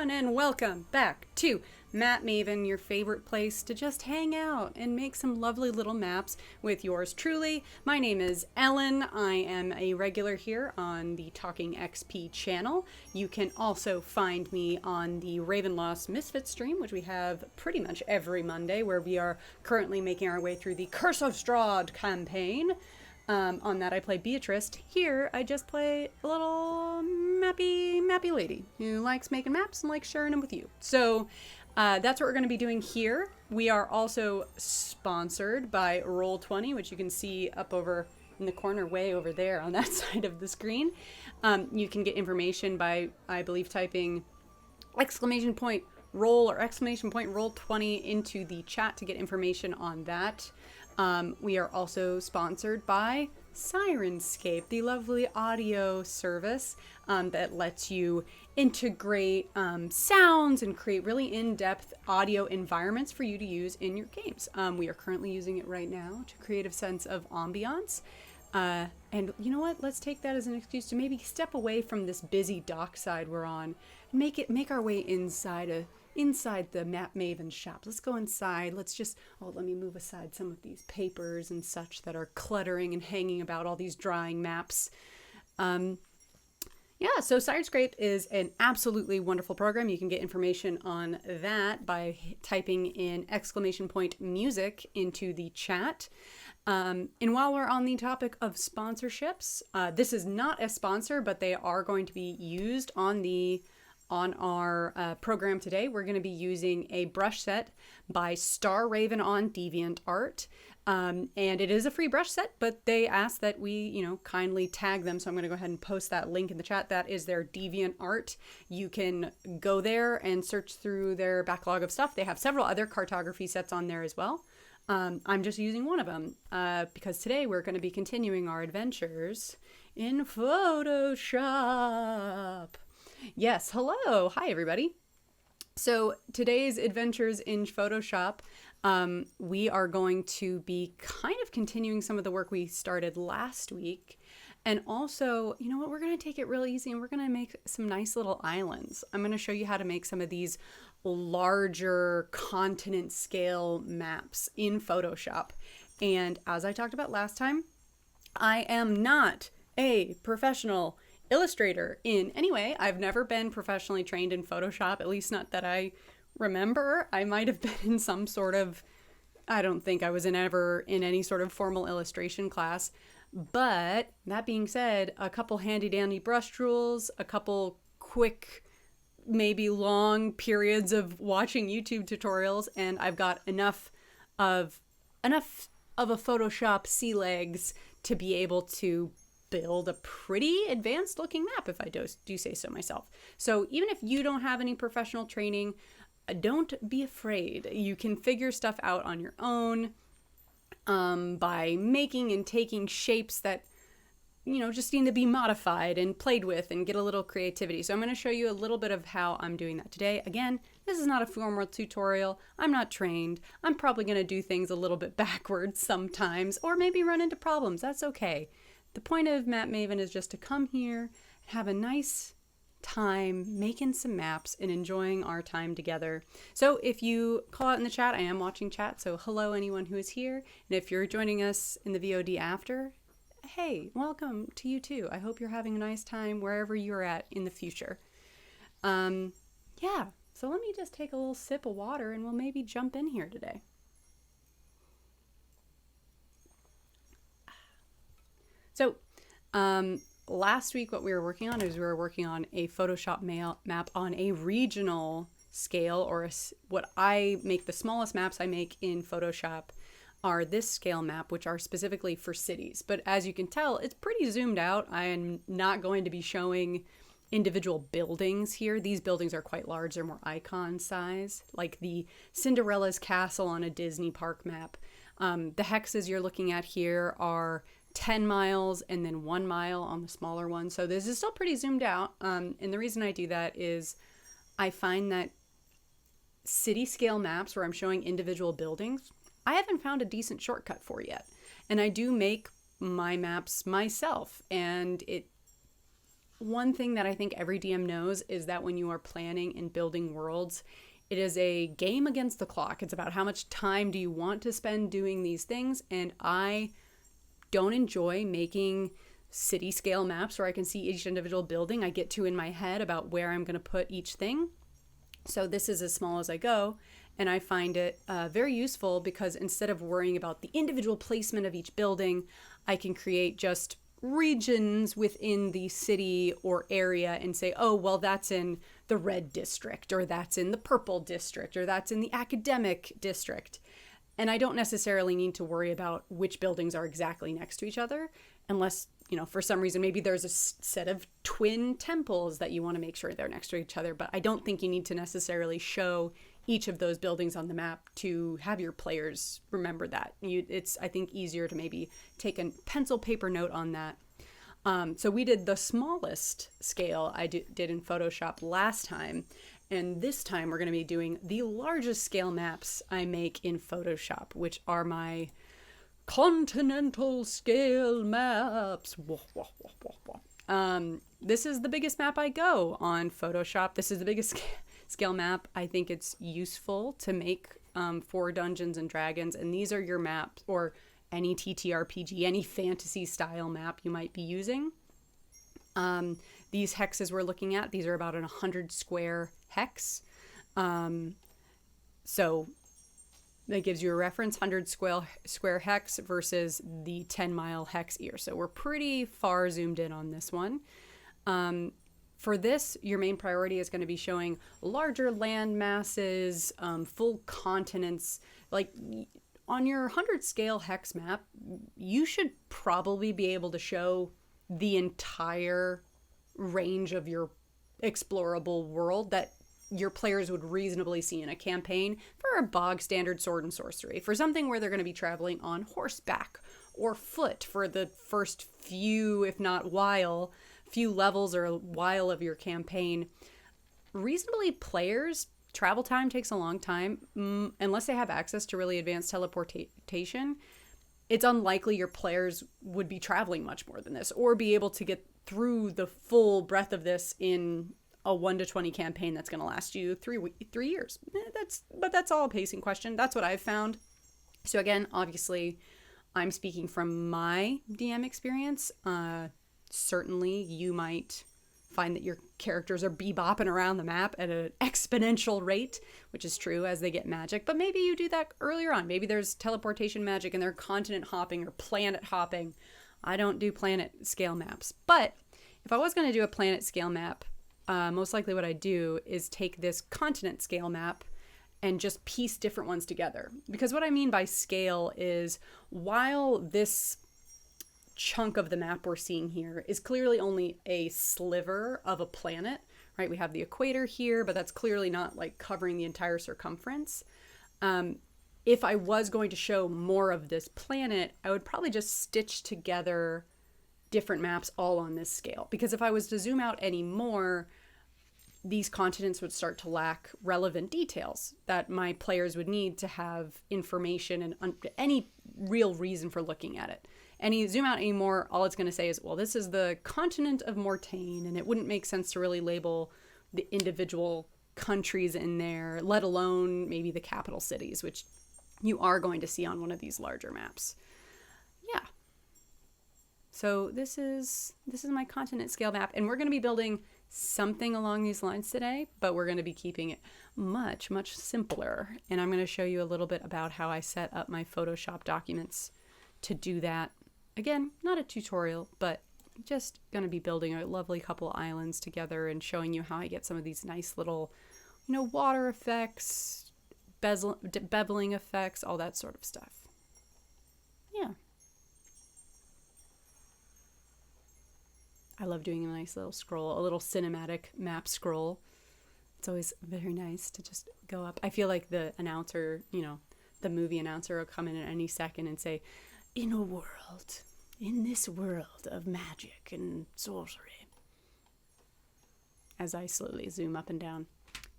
everyone, and welcome back to Map Maven, your favorite place to just hang out and make some lovely little maps with yours truly. My name is Ellen. I am a regular here on the Talking XP channel. You can also find me on the Ravenlost Misfit stream, which we have pretty much every Monday, where we are currently making our way through the Curse of Strahd campaign. On that I play Beatrice. Here I just play a little mappy lady who likes making maps and likes sharing them with you. So that's what we're going to be doing here. We are also sponsored by Roll20, which you can see up over in the corner way over there on that side of the screen. You can get information by, I believe, typing !roll or !roll20 into the chat to get information on that. We are also sponsored by Syrinscape, the lovely audio service that lets you integrate sounds and create really in-depth audio environments for you to use in your games. We are currently using it right now to create a sense of ambiance. And you know what? Let's take that as an excuse to maybe step away from this busy dockside we're on and make our way inside the Map Maven shop. Let's go inside. Let's just, let me move aside some of these papers and such that are cluttering and hanging about all these drying maps. So Syrinscape is an absolutely wonderful program. You can get information on that by typing in !music into the chat. And while we're on the topic of sponsorships, this is not a sponsor, but they are going to be used on our program today. We're going to be using a brush set by Star Raven on DeviantArt. And it is a free brush set, but they asked that we, kindly tag them. So I'm going to go ahead and post that link in the chat. That is their DeviantArt. You can go there and search through their backlog of stuff. They have several other cartography sets on there as well. I'm just using one of them because today we're going to be continuing our adventures in Photoshop. Yes, hello. Hi, everybody. So today's adventures in Photoshop, we are going to be kind of continuing some of the work we started last week. And also, you know what, we're going to take it real easy and we're going to make some nice little islands. I'm going to show you how to make some of these larger continent scale maps in Photoshop. And as I talked about last time, I am not a professional illustrator in any way. I've never been professionally trained in Photoshop, at least not that I remember. I might have been in some sort of, I don't think I was ever in any sort of formal illustration class. But that being said, a couple handy dandy brush tools, a couple quick, maybe long periods of watching YouTube tutorials, and I've got enough of a Photoshop sea legs to be able to build a pretty advanced looking map, if I do say so myself. So even if you don't have any professional training, don't be afraid. You can figure stuff out on your own by making and taking shapes that just need to be modified and played with and get a little creativity. So I'm going to show you a little bit of how I'm doing that today. Again, this is not a formal tutorial. I'm not trained. I'm probably going to do things a little bit backwards sometimes, or maybe run into problems. That's okay. The point of Map Maven is just to come here and have a nice time making some maps and enjoying our time together. So if you call out in the chat, I am watching chat, so hello anyone who is here. And if you're joining us in the VOD after, hey, welcome to you too. I hope you're having a nice time wherever you're at in the future. So let me just take a little sip of water and we'll maybe jump in here today. So last week what we were working on is we were working on a Photoshop map on a regional scale, or what I make, the smallest maps I make in Photoshop are this scale map, which are specifically for cities. But as you can tell, it's pretty zoomed out. I am not going to be showing individual buildings here. These buildings are quite large. They're more icon size, like the Cinderella's castle on a Disney park map. The hexes you're looking at here are 10 miles and then 1 mile on the smaller one. So this is still pretty zoomed out. And the reason I do that is I find that city scale maps where I'm showing individual buildings, I haven't found a decent shortcut for yet. And I do make my maps myself, and one thing that I think every DM knows is that when you are planning and building worlds, it is a game against the clock. It's about how much time do you want to spend doing these things. And I don't enjoy making city scale maps where I can see each individual building. I get too in my head about where I'm going to put each thing. So this is as small as I go. And I find it very useful because instead of worrying about the individual placement of each building, I can create just regions within the city or area and say, oh, well, that's in the red district, or that's in the purple district, or that's in the academic district. And I don't necessarily need to worry about which buildings are exactly next to each other, unless, for some reason, maybe there's a set of twin temples that you want to make sure they're next to each other. But I don't think you need to necessarily show each of those buildings on the map to have your players remember that. It's, I think, easier to maybe take a pencil paper note on that. So we did the smallest scale I did in Photoshop last time. And this time we're going to be doing the largest scale maps I make in Photoshop, which are my continental scale maps. This is the biggest map I go on Photoshop. This is the biggest scale map. I think it's useful to make for Dungeons and Dragons. And these are your maps, or any TTRPG, any fantasy style map you might be using. These hexes we're looking at, these are about 100 square hex. So that gives you a reference, 100 square hex versus the 10-mile hex ear. So we're pretty far zoomed in on this one. For this, your main priority is going to be showing larger land masses, full continents. Like on your 100 scale hex map, you should probably be able to show the entire range of your explorable world that your players would reasonably see in a campaign for a bog standard sword and sorcery. For something where they're going to be traveling on horseback or foot for the first few, if not few levels or a while of your campaign, reasonably players, travel time takes a long time. Unless they have access to really advanced teleportation, it's unlikely your players would be traveling much more than this or be able to get through the full breadth of this in a 1 to 20 campaign that's going to last you 3 years. But that's all a pacing question. That's what I've found. So again, obviously, I'm speaking from my DM experience. Certainly, you might find that your characters are bebopping around the map at an exponential rate, which is true as they get magic. But maybe you do that earlier on. Maybe there's teleportation magic and they're continent hopping or planet hopping. I don't do planet scale maps. But if I was going to do a planet scale map, most likely what I do is take this continent scale map and just piece different ones together. Because what I mean by scale is while this chunk of the map we're seeing here is clearly only a sliver of a planet, right? We have the equator here, but that's clearly not like covering the entire circumference. If I was going to show more of this planet, I would probably just stitch together different maps all on this scale. Because if I was to zoom out any more, these continents would start to lack relevant details that my players would need to have information and any real reason for looking at it. And you zoom out anymore, all it's going to say is, well, this is the continent of Mortain, and it wouldn't make sense to really label the individual countries in there, let alone maybe the capital cities, which you are going to see on one of these larger maps. Yeah. So this is my continent scale map, and we're going to be building something along these lines today, but we're going to be keeping it much, much simpler. And I'm going to show you a little bit about how I set up my Photoshop documents to do that. Again, not a tutorial, but just going to be building a lovely couple islands together and showing you how I get some of these nice little, water effects, beveling effects, all that sort of stuff. Yeah. I love doing a nice little scroll, a little cinematic map scroll. It's always very nice to just go up. I feel like the announcer, the movie announcer will come in at any second and say, in this world of magic and sorcery, as I slowly zoom up and down.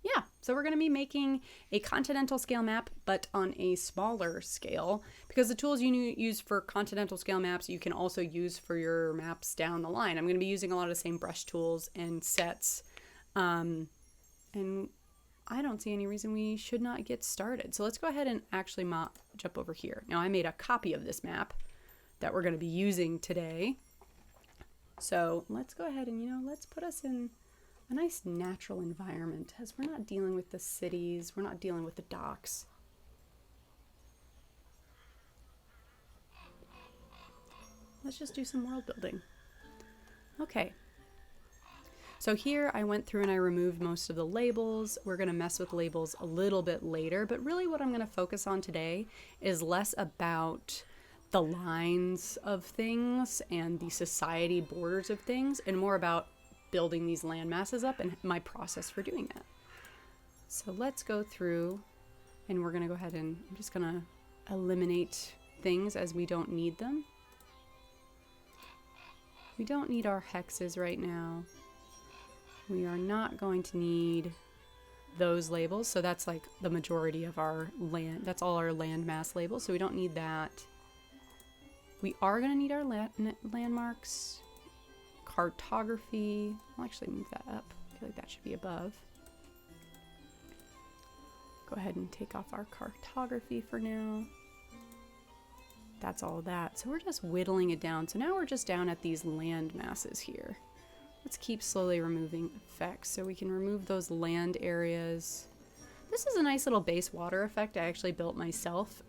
Yeah, So we're going to be making a continental scale map, but on a smaller scale, because the tools you use for continental scale maps, you can also use for your maps down the line. I'm going to be using a lot of the same brush tools and sets. And I don't see any reason we should not get started. So let's go ahead and actually jump over here. Now I made a copy of this map that we're going to be using today. So let's go ahead and, let's put us in a nice natural environment, as we're not dealing with the cities, we're not dealing with the docks. Let's just do some world building. Okay. So here I went through and I removed most of the labels. We're going to mess with labels a little bit later, but really what I'm going to focus on today is less about the lines of things and the society borders of things, and more about building these land masses up and my process for doing that. So let's go through, and we're going to go ahead and I'm just going to eliminate things as we don't need them. We don't need our hexes right now. We are not going to need those labels. So that's like the majority of our land. That's all our land mass labels. So we don't need that. We are going to need our landmarks. Cartography. I'll actually move that up. I feel like that should be above. Go ahead and take off our cartography for now. That's all that. So we're just whittling it down. So now we're just down at these land masses here. Let's keep slowly removing effects so we can remove those land areas. This is a nice little base water effect I actually built myself.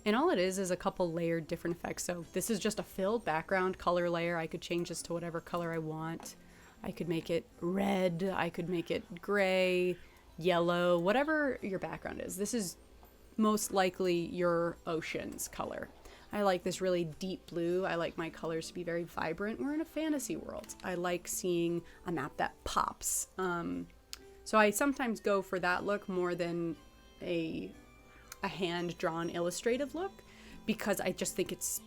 And all it is a couple layered different effects. So this is just a filled background color layer. I could change this to whatever color I want. I could make it red. I could make it gray, yellow, whatever your background is. This is most likely your ocean's color. I like this really deep blue. I like my colors to be very vibrant. We're in a fantasy world. I like seeing a map that pops. So I sometimes go for that look more than a hand-drawn illustrative look, because I just think it's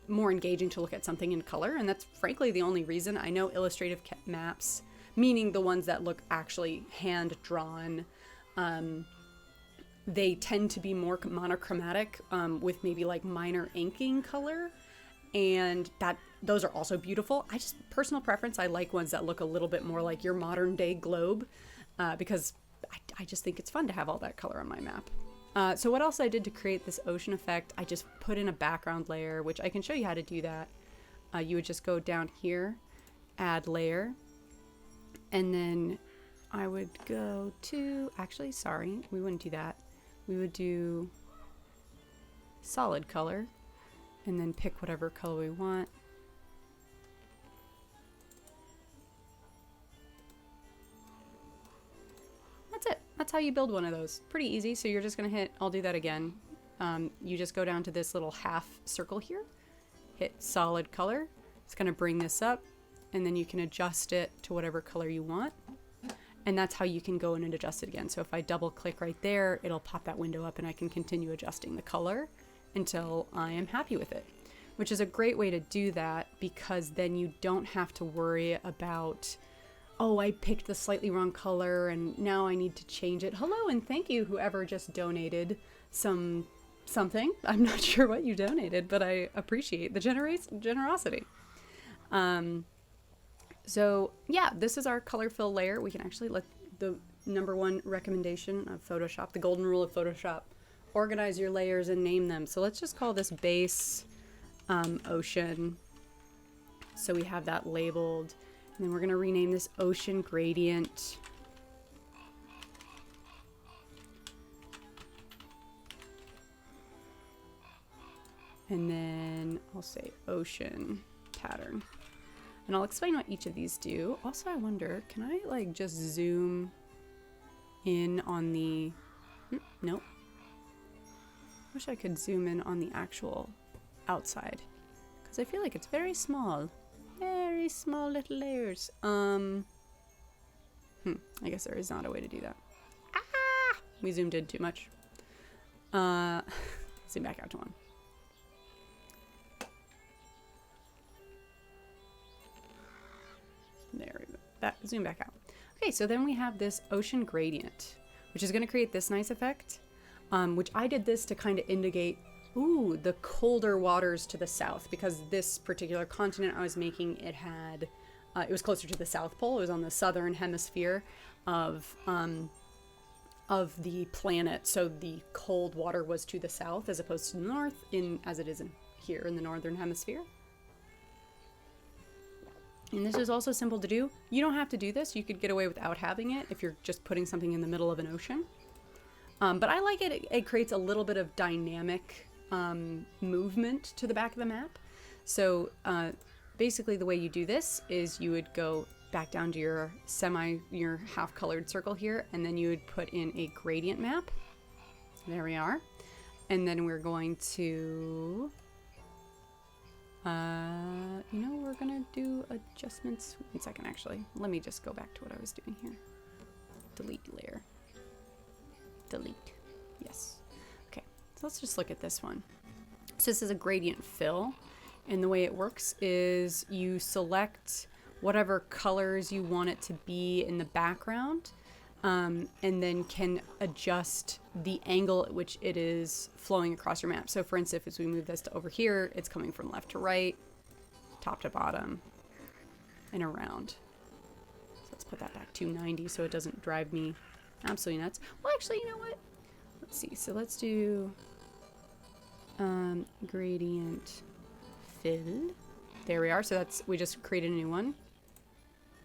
more engaging to look at something in color, and that's frankly the only reason. I know illustrative maps, meaning the ones that look actually hand-drawn, they tend to be more monochromatic, with maybe like minor inking color, and those are also beautiful. I just, personal preference, I like ones that look a little bit more like your modern day globe, because I just think it's fun to have all that color on my map. So what else I did to create this ocean effect, I just put in a background layer, which I can show you how to do that. You would just go down here, add layer, and then I would go to, actually, sorry, we wouldn't do that. We would do solid color, and then pick whatever color we want. That's it. That's how you build one of those. Pretty easy. So you're just going to hit, I'll do that again. You just go down to this little half circle here, hit solid color. It's going to bring this up, and then you can adjust it to whatever color you want. And that's how you can go in and adjust it again. So if I double click right there, it'll pop that window up and I can continue adjusting the color until I am happy with it, which is a great way to do that, because then you don't have to worry about, oh, I picked the slightly wrong color and now I need to change it. Hello and thank you whoever just donated something. I'm not sure what you donated, but I appreciate the generosity. So yeah, this is our color fill layer. We can actually let the #1 recommendation of Photoshop, the golden rule of Photoshop, organize your layers and name them. So let's just call this base ocean. So we have that labeled. And then we're going to rename this ocean gradient. And then I'll say ocean pattern. And I'll explain what each of these do. Also, I wonder, can I like just zoom in on the, nope. Wish I could zoom in on the actual outside, because I feel like it's very small little layers. I guess there is not a way to do that. Ah! We zoomed in too much. Zoom back out to 1. There we go. Zoom back out. Okay, so then we have this ocean gradient, which is going to create this nice effect, which I did this to kind of indicate, ooh, the colder waters to the south, because this particular continent I was making, it had, it was closer to the South Pole. It was on the southern hemisphere of the planet, so the cold water was to the south as opposed to the north, as it is here in the northern hemisphere. And this is also simple to do. You don't have to do this. You could get away without having it if you're just putting something in the middle of an ocean. But I like it. It creates a little bit of dynamic movement to the back of the map. So basically the way you do this is you would go back down to your half colored circle here, and then you would put in a gradient map. There we are. And then we're going to, we're going to do adjustments. 1 second, actually. Let me just go back to what I was doing here. Delete layer. Delete. Yes. Okay, so let's just look at this one. So this is a gradient fill, and the way it works is you select whatever colors you want it to be in the background, and then can adjust the angle at which it is flowing across your map. So for instance, as we move this to over here, it's coming from left to right, top to bottom, and around. So let's put that back to 90 so it doesn't drive me absolutely nuts. Well, actually, you know what? Let's see. So let's do gradient fill. There we are. So we just created a new one.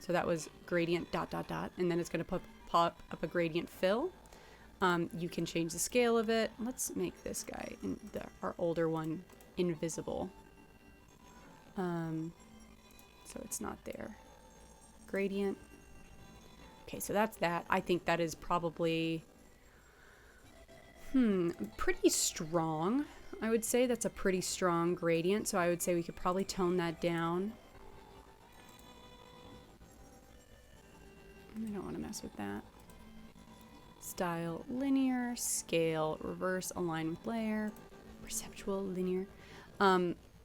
So that was gradient ... and then it's going to pop up a gradient fill. You can change the scale of it. Let's make this guy, our older one, invisible. So it's not there. Gradient. Okay, so that's that. I think that is probably pretty strong. I would say that's a pretty strong gradient, so I would say we could probably tone that down. I don't want to mess with that. Style, linear, scale, reverse, align with layer, perceptual, linear.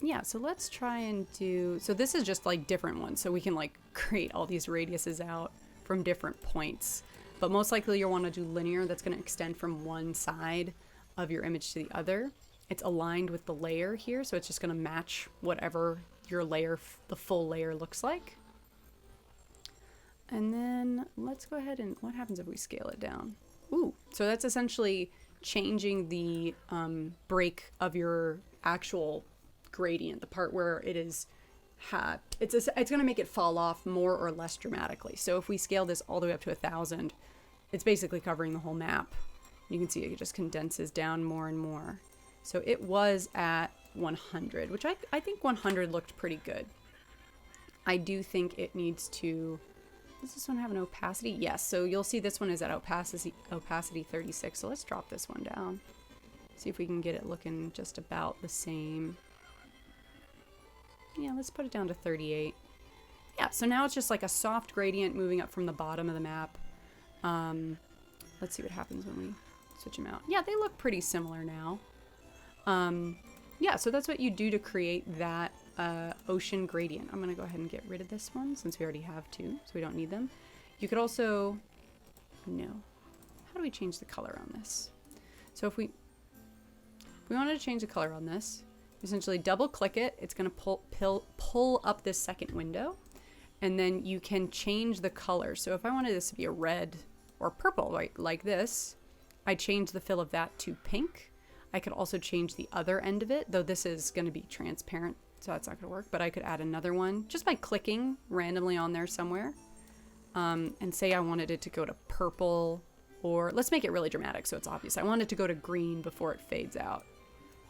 Yeah, so let's try and do, so this is just like different ones. So we can like create all these radiuses out from different points. But most likely you'll want to do linear. That's going to extend from one side of your image to the other. It's aligned with the layer here, so it's just going to match whatever your layer, the full layer looks like. And then let's go ahead and, what happens if we scale it down? Ooh, so that's essentially changing the break of your actual gradient, the part where it is, it's going to make it fall off more or less dramatically. So if we scale this all the way up to 1,000, it's basically covering the whole map. You can see it just condenses down more and more. So it was at 100, which I think 100 looked pretty good. I do think it needs to, does this one have an opacity? Yes, so you'll see this one is at opacity 36. So let's drop this one down. See if we can get it looking just about the same. Yeah, let's put it down to 38. Yeah, so now it's just like a soft gradient moving up from the bottom of the map. Let's see what happens when we switch them out. Yeah, they look pretty similar now. Yeah, so that's what you do to create that ocean gradient. I'm going to go ahead and get rid of this one since we already have two, so we don't need them. You could also, no. How do we change the color on this? So if we wanted to change the color on this, essentially double click it. It's going to pull up this second window, and then you can change the color. So if I wanted this to be a red or purple, right, like this, I change the fill of that to pink. I could also change the other end of it, though this is going to be transparent, so that's not going to work, but I could add another one just by clicking randomly on there somewhere. And say I wanted it to go to purple, or let's make it really dramatic so it's obvious. I want it to go to green before it fades out.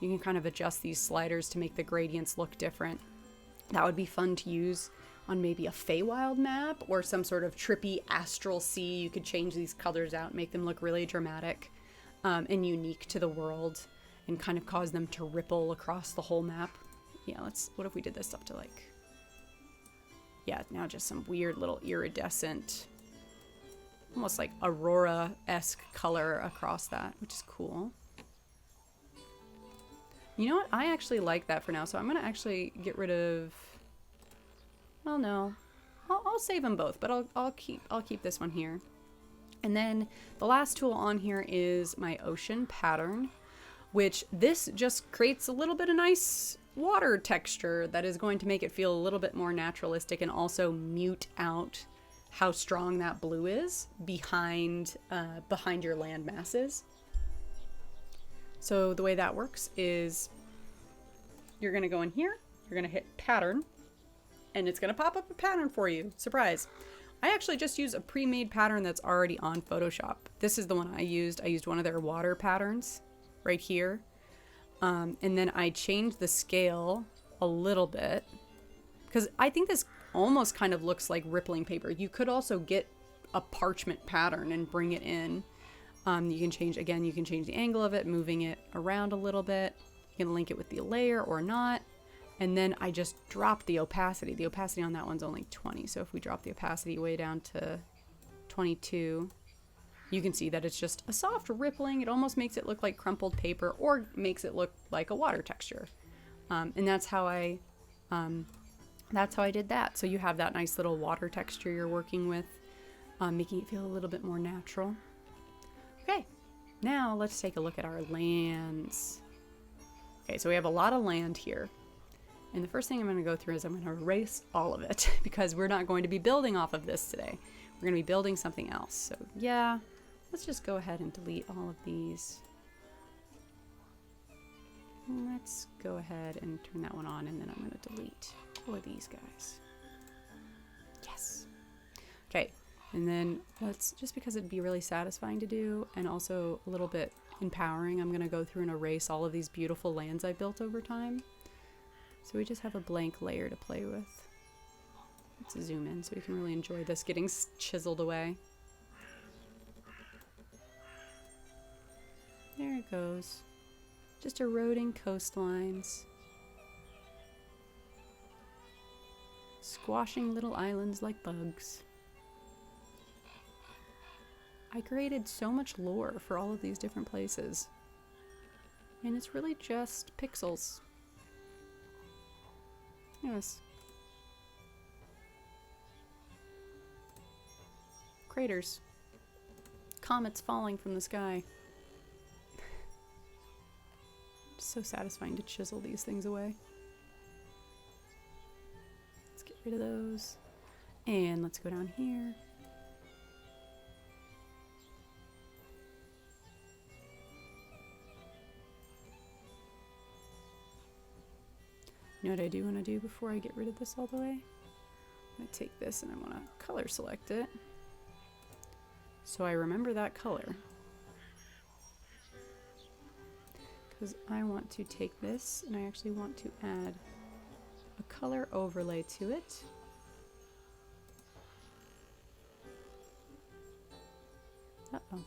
You can kind of adjust these sliders to make the gradients look different. That would be fun to use on maybe a Feywild map or some sort of trippy astral sea. You could change these colors out and make them look really dramatic and unique to the world, and kind of cause them to ripple across the whole map. Yeah, what if we did this up to like, yeah, now just some weird little iridescent, almost like aurora-esque color across that, which is cool. You know what? I actually like that for now, so I'm going to actually get rid of, well, no. I'll save them both, but I'll keep this one here. And then the last tool on here is my ocean pattern, which this just creates a little bit of nice water texture that is going to make it feel a little bit more naturalistic and also mute out how strong that blue is behind your land masses. So the way that works is you're going to go in here, you're going to hit pattern, and it's going to pop up a pattern for you. Surprise. I actually just use a pre-made pattern that's already on Photoshop. This is the one I used. I used one of their water patterns right here. And then I changed the scale a little bit because I think this almost kind of looks like rippling paper. You could also get a parchment pattern and bring it in. You can change the angle of it, moving it around a little bit. You can link it with the layer or not. And then I just dropped the opacity. The opacity on that one's only 20. So if we drop the opacity way down to 22, you can see that it's just a soft rippling. It almost makes it look like crumpled paper or makes it look like a water texture. And that's how I did that. So you have that nice little water texture you're working with, making it feel a little bit more natural. Okay, now let's take a look at our lands. Okay, so we have a lot of land here. And the first thing I'm going to go through is I'm going to erase all of it because we're not going to be building off of this today. We're going to be building something else. So yeah, let's just go ahead and delete all of these. Let's go ahead and turn that one on, and then I'm going to delete all of these guys. Yes. Okay, and then let's, just because it'd be really satisfying to do and also a little bit empowering, I'm going to go through and erase all of these beautiful lands I built over time. So we just have a blank layer to play with. Let's zoom in so we can really enjoy this getting chiseled away. There it goes. Just eroding coastlines. Squashing little islands like bugs. I created so much lore for all of these different places. And it's really just pixels. Yes. Craters. Comets falling from the sky. So satisfying to chisel these things away. Let's get rid of those. And let's go down here. You know what I do want to do before I get rid of this all the way? I'm going to take this and I want to color select it. So I remember that color. Because I want to take this and I actually want to add a color overlay to it. Uh-oh.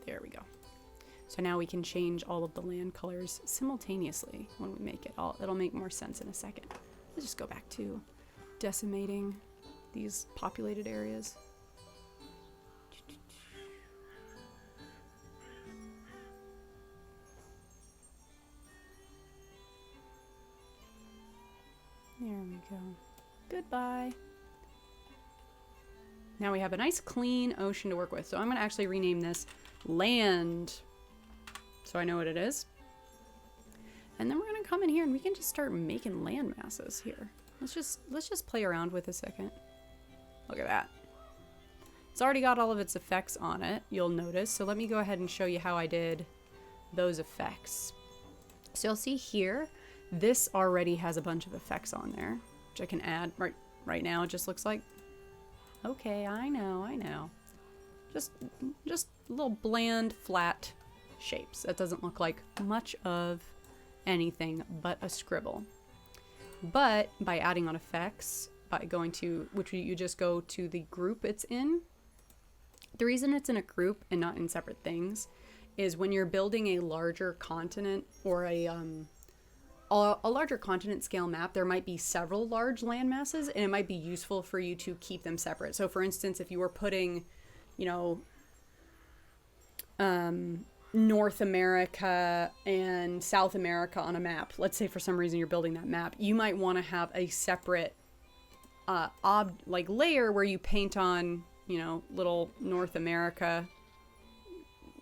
There we go. So now we can change all of the land colors simultaneously when we make it. It'll make more sense in a second. Let's just go back to decimating these populated areas. There we go. Goodbye. Now we have a nice clean ocean to work with. So I'm going to actually rename this land so I know what it is. And then we're going to come in here and we can just start making land masses here. Let's just play around with a second. Look at that. It's already got all of its effects on it, you'll notice. So let me go ahead and show you how I did those effects. So you'll see here, this already has a bunch of effects on there, which I can add right now. It just looks like, okay, I know. Just little bland, flat shapes. That doesn't look like much of anything but a scribble. But by adding on effects, by going to, you just go to the group it's in. The reason it's in a group and not in separate things is when you're building a larger continent or a larger continent scale map, there might be several large land masses and it might be useful for you to keep them separate. So for instance, if you were putting, North America and South America on a map. Let's say for some reason you're building that map. You might want to have a separate like layer where you paint on, you know, little North America.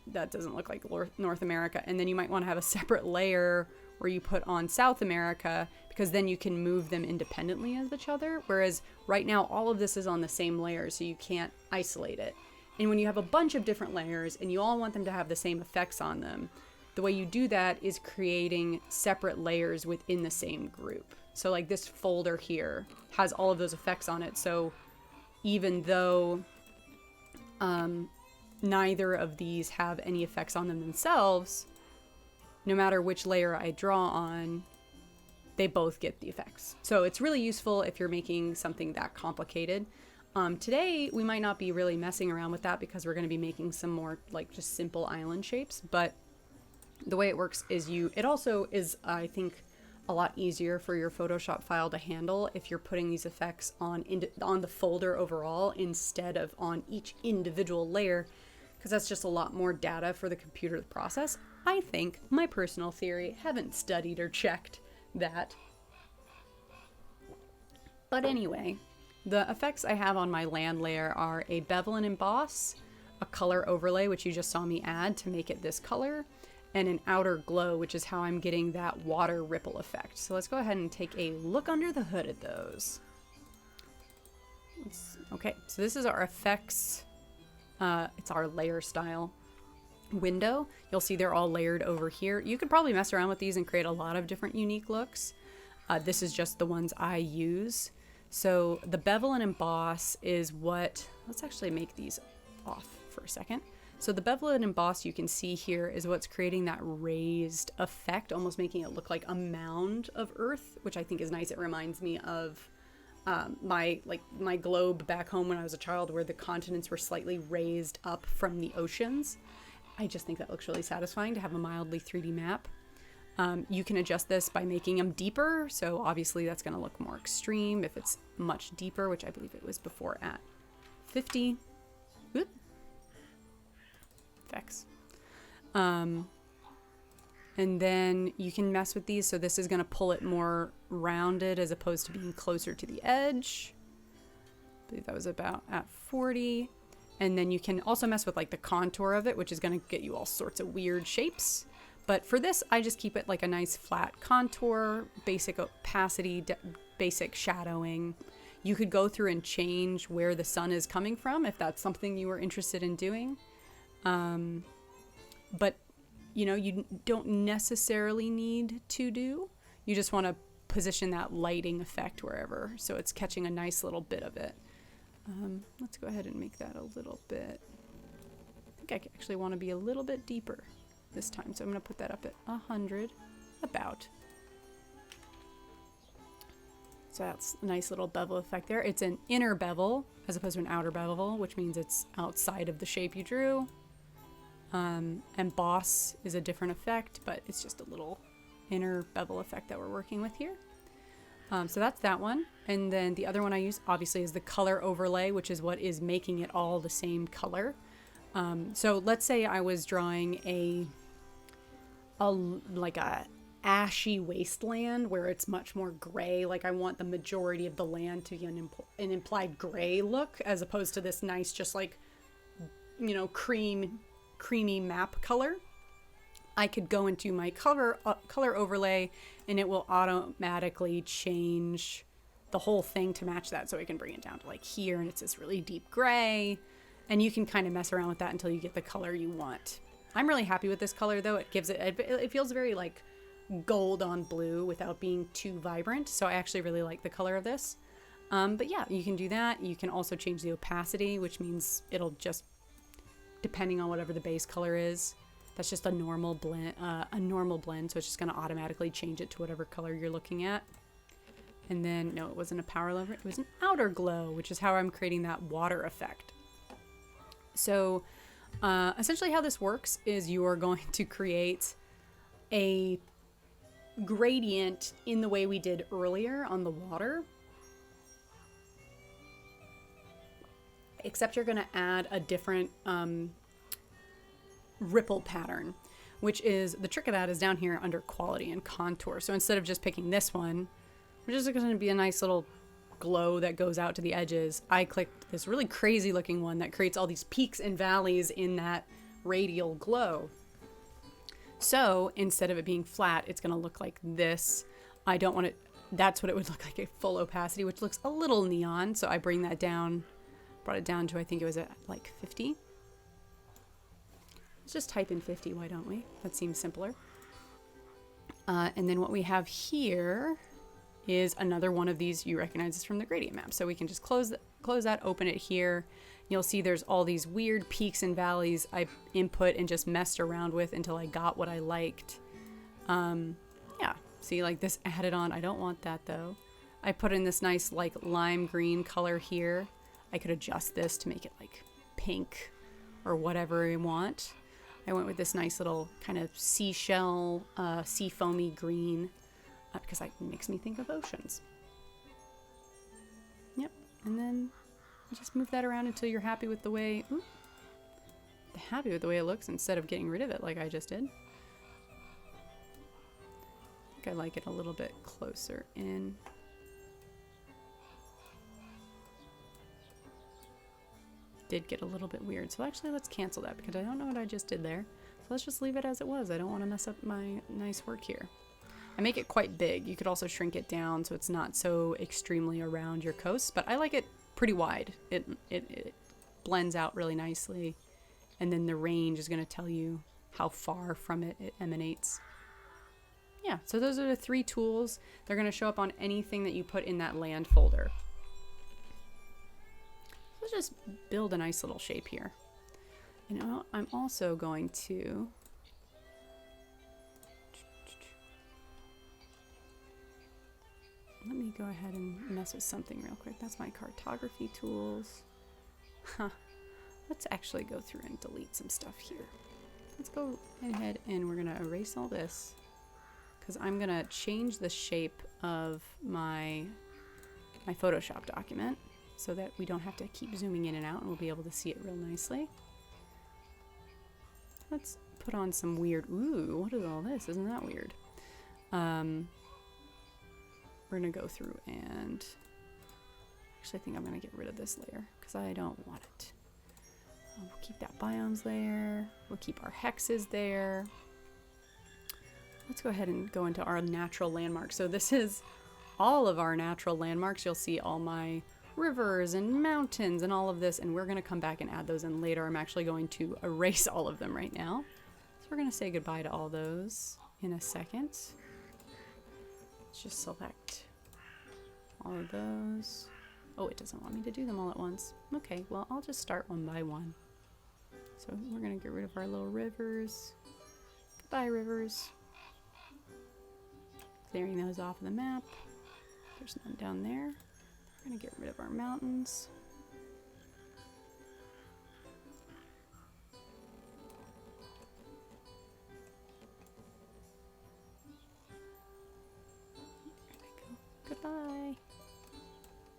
That doesn't look like North America. And then you might want to have a separate layer where you put on South America, because then you can move them independently of each other. Whereas right now, all of this is on the same layer, so you can't isolate it. And when you have a bunch of different layers and you all want them to have the same effects on them, the way you do that is creating separate layers within the same group. So like this folder here has all of those effects on it. So even though neither of these have any effects on them themselves, no matter which layer I draw on, they both get the effects. So it's really useful if you're making something that complicated. Today, we might not be really messing around with that because we're going to be making some more like just simple island shapes. But the way it works is it also is, I think, a lot easier for your Photoshop file to handle if you're putting these effects on the folder overall instead of on each individual layer, because that's just a lot more data for the computer to process. I think, my personal theory, haven't studied or checked that. But anyway, the effects I have on my land layer are a bevel and emboss, a color overlay, which you just saw me add to make it this color, and an outer glow, which is how I'm getting that water ripple effect. So let's go ahead and take a look under the hood at those. Okay, so this is our effects. It's our layer style window. You'll see they're all layered over here. You could probably mess around with these and create a lot of different unique looks. This is just the ones I use. So the bevel and emboss is what, let's actually make these off for a second. So the bevel and emboss you can see here is what's creating that raised effect, almost making it look like a mound of earth, which I think is nice. It reminds me of my globe back home when I was a child, where the continents were slightly raised up from the oceans. I just think that looks really satisfying to have a mildly 3D map. You can adjust this by making them deeper. So obviously that's going to look more extreme if it's much deeper, which I believe it was before at 50. Whoop. Effects. And then you can mess with these. So this is going to pull it more rounded as opposed to being closer to the edge. I believe that was about at 40. And then you can also mess with like the contour of it, which is going to get you all sorts of weird shapes. But for this, I just keep it like a nice flat contour, basic opacity, basic shadowing. You could go through and change where the sun is coming from if that's something you were interested in doing. But you know, you don't necessarily need to do. You just want to position that lighting effect wherever, so it's catching a nice little bit of it. Let's go ahead and make that a little bit. I think I actually want to be a little bit deeper this time, so I'm going to put that up at 100, about. So that's a nice little bevel effect there. It's an inner bevel as opposed to an outer bevel, which means it's outside of the shape you drew. Emboss is a different effect, but it's just a little inner bevel effect that we're working with here. So that's that one. And then the other one I use obviously is the color overlay, which is what is making it all the same color. So let's say I was drawing a ashy wasteland where it's much more gray. Like I want the majority of the land to be an implied gray look, as opposed to this nice, just like, you know, creamy map color. I could go into my color overlay and it will automatically change the whole thing to match that. So I can bring it down to like here and it's this really deep gray, and you can kind of mess around with that until you get the color you want. I'm really happy with this color though. It gives it feels very like gold on blue without being too vibrant. So I actually really like the color of this. But yeah, you can do that. You can also change the opacity, which means it'll just, depending on whatever the base color is, that's just a normal blend. So it's just going to automatically change it to whatever color you're looking at. And then, no, it wasn't a power lever. It was an outer glow, which is how I'm creating that water effect. So essentially how this works is you are going to create a gradient in the way we did earlier on the water. Except you're going to add a different ripple pattern, which is, the trick of that is down here under quality and contour. So instead of just picking this one, which is going to be a nice little glow that goes out to the edges, I clicked this really crazy looking one that creates all these peaks and valleys in that radial glow. So instead of it being flat, it's going to look like this. I don't want it, that's what it would look like at full opacity, which looks a little neon. So I brought it down to, I think it was at like 50. Let's just type in 50, why don't we? That seems simpler. And then what we have here is another one of these. You recognize this from the gradient map. So we can just close that, open it here. You'll see there's all these weird peaks and valleys I input and just messed around with until I got what I liked. Yeah, see, like this added on. I don't want that though. I put in this nice like lime green color here. I could adjust this to make it like pink or whatever I want. I went with this nice little kind of seashell, sea foamy green because it makes me think of oceans. Yep, and then just move that around until you're happy with the way, it looks instead of getting rid of it like I just did. I think I like it a little bit closer in. Did get a little bit weird. So actually let's cancel that because I don't know what I just did there. So let's just leave it as it was. I don't want to mess up my nice work here. I make it quite big. You could also shrink it down so it's not so extremely around your coast, but I like it pretty wide. It blends out really nicely. And then the range is going to tell you how far from it emanates. Yeah, so those are the 3 tools. They're going to show up on anything that you put in that land folder. Let's just build a nice little shape here. You know, I'm also going to let me go ahead and mess with something real quick. That's my cartography tools. Let's actually go through and delete some stuff here. Let's go ahead and we're gonna erase all this because I'm gonna change the shape of my Photoshop document so that we don't have to keep zooming in and out and we'll be able to see it real nicely. Let's put on some weird, ooh, what is all this? Isn't that weird? We're gonna go through and actually I think I'm gonna get rid of this layer because I don't want it. We'll keep that biomes layer. We'll keep our hexes there. Let's go ahead and go into our natural landmarks. So this is all of our natural landmarks. You'll see all my rivers and mountains and all of this, and we're gonna come back and add those in later. I'm actually going to erase all of them right now. So we're gonna say goodbye to all those in a second. Let's just select all of those. Oh, it doesn't want me to do them all at once. Okay, well, I'll just start one by one. So we're gonna get rid of our little rivers. Goodbye, rivers. Clearing those off of the map. There's none down there. We're gonna get rid of our mountains. Goodbye. I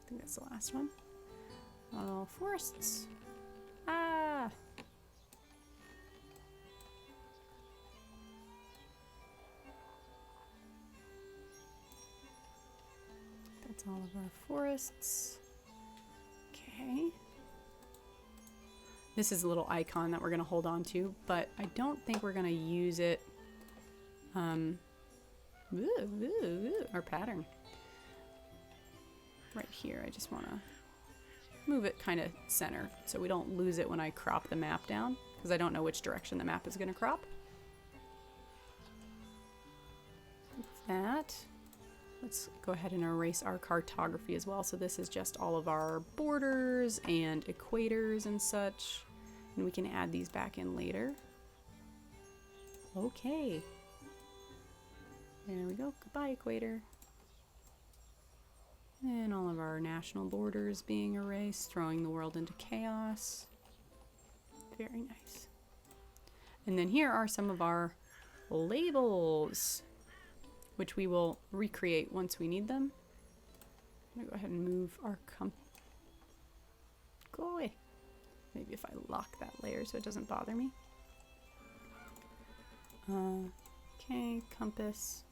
think that's the last one. Oh, forests. Ah! That's all of our forests. Okay. This is a little icon that we're going to hold on to, but I don't think we're going to use it. Our pattern. Right here, I just want to move it kind of center so we don't lose it when I crop the map down because I don't know which direction the map is going to crop. Like that. Let's go ahead and erase our cartography as well. So this is just all of our borders and equators and such. And we can add these back in later. Okay. There we go. Goodbye, equator. And all of our national borders being erased, throwing the world into chaos. Very nice. And then here are some of our labels, which we will recreate once we need them. I'm gonna go ahead and move our go away. Maybe if I lock that layer so it doesn't bother me. Okay, compass.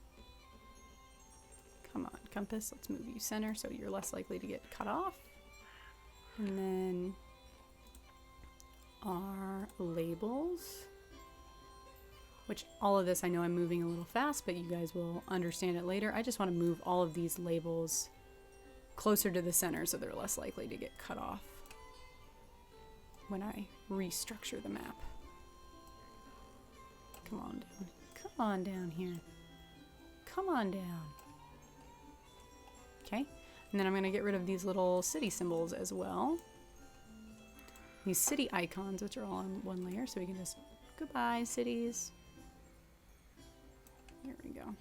Come on, compass. Let's move you center so you're less likely to get cut off. And then our labels, which all of this I know I'm moving a little fast, but you guys will understand it later. I just want to move all of these labels closer to the center so they're less likely to get cut off when I restructure the map. Come on down. Come on down here. Come on down. Okay, and then I'm going to get rid of these little city symbols as well. These city icons, which are all on one layer, so we can just, goodbye, cities. There we go.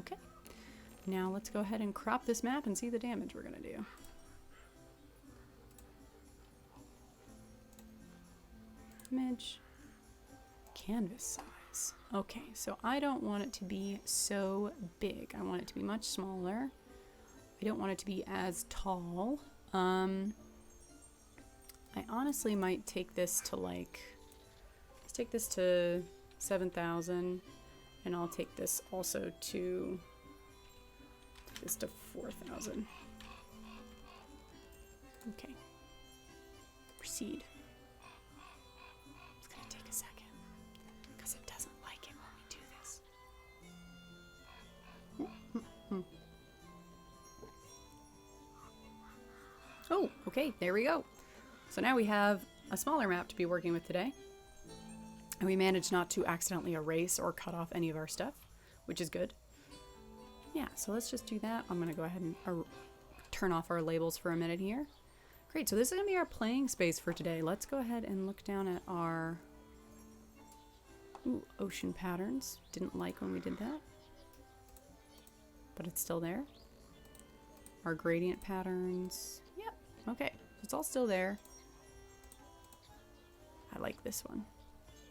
Okay, now let's go ahead and crop this map and see the damage we're going to do. Image, canvas size. Okay, so I don't want it to be so big. I want it to be much smaller. I don't want it to be as tall. I honestly might take this to like, let's take this to 7,000, and I'll take this also to, 4,000. Okay. Proceed. It's gonna take a second, because it doesn't like it when we do this. Oh, okay, there we go. So now we have a smaller map to be working with today. And we managed not to accidentally erase or cut off any of our stuff, which is good. Yeah, so let's just do that. I'm gonna go ahead and turn off our labels for a minute here. Great, so this is gonna be our playing space for today. Let's go ahead and look down at our ocean patterns. Didn't like when we did that, but it's still there. Our gradient patterns. Yep, okay, it's all still there. I like this one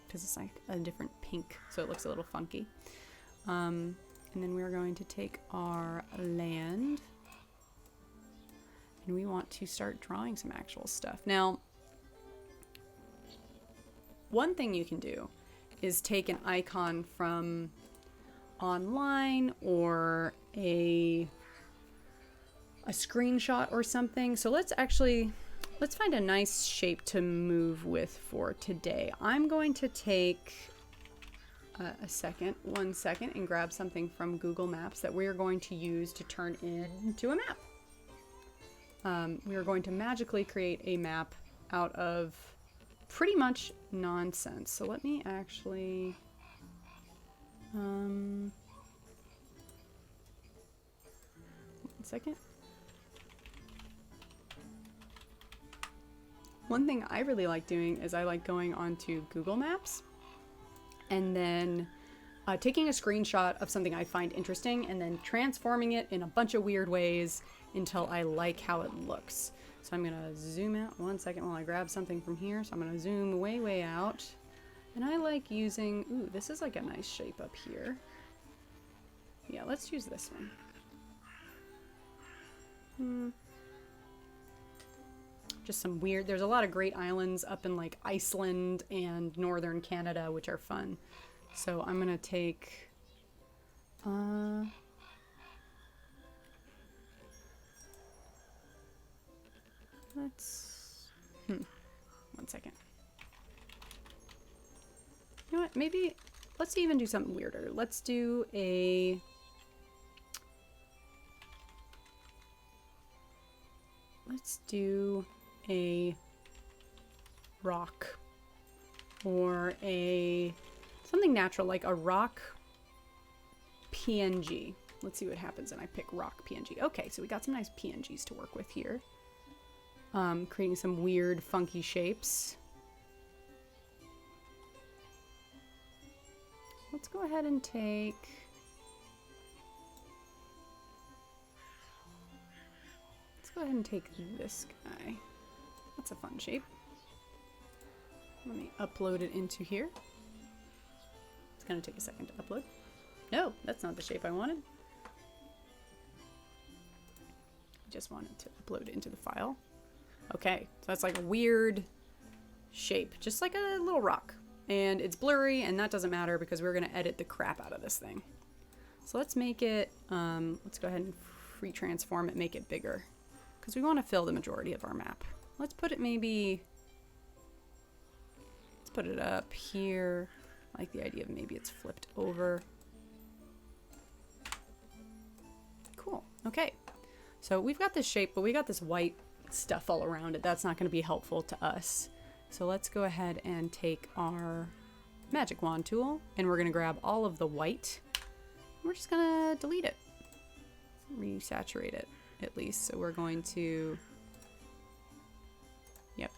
because it's like a different pink, so it looks a little funky. And then we're going to take our land and we want to start drawing some actual stuff. Now, one thing you can do is take an icon from online or a screenshot or something. So let's find a nice shape to move with for today. I'm going to take one second and grab something from Google Maps that we are going to use to turn into a map. We are going to magically create a map out of pretty much nonsense. So let me actually one second. One thing I really like doing is I like going onto Google Maps and then taking a screenshot of something I find interesting and then transforming it in a bunch of weird ways until I like how it looks. So I'm gonna zoom out one second while I grab something from here. So I'm gonna zoom way, way out. And I like using, ooh, this is like a nice shape up here. Yeah, let's use this one. Just some weird, there's a lot of great islands up in like Iceland and northern Canada, which are fun. So I'm gonna take, one second. You know what, maybe, let's even do something weirder. Let's do a, rock or something natural like a rock PNG. Let's see what happens when I pick rock PNG. Okay, so we got some nice PNGs to work with here. Creating some weird funky shapes. Let's go ahead and take this guy. That's a fun shape. Let me upload it into here. It's gonna take a second to upload. No, that's not the shape I wanted. I just wanted to upload it into the file. Okay, so that's like a weird shape, just like a little rock. And it's blurry, and that doesn't matter because we're going to edit the crap out of this thing. So let's make it, let's go ahead and free transform it, make it bigger, because we want to fill the majority of our map. Let's put it maybe, let's put it up here. I like the idea of maybe it's flipped over. Cool. Okay. So we've got this shape, but we got this white stuff all around it. That's not going to be helpful to us. So let's go ahead and take our magic wand tool, and we're going to grab all of the white. We're just going to delete it. Resaturate it, at least. So we're going to... Yep,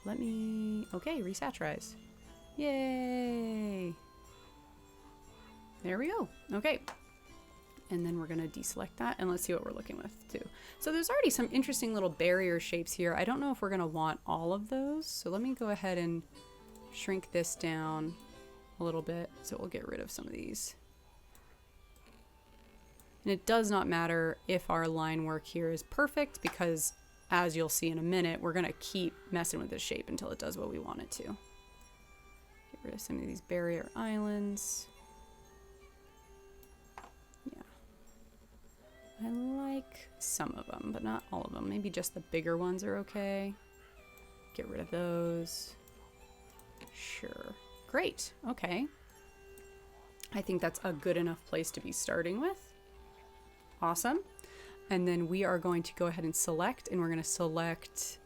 okay, resaturize. Yay! There we go. Okay. And then we're going to deselect that, and let's see what we're looking with too. So there's already some interesting little barrier shapes here. I don't know if we're going to want all of those. So let me go ahead and shrink this down a little bit so we'll get rid of some of these. And it does not matter if our line work here is perfect, because as you'll see in a minute, we're going to keep messing with this shape until it does what we want it to. Get rid of some of these barrier islands. I like some of them, but not all of them. Maybe just the bigger ones are okay. Get rid of those. Sure. Great. Okay. I think that's a good enough place to be starting with. Awesome. And then we are going to go ahead and select, and we're going to select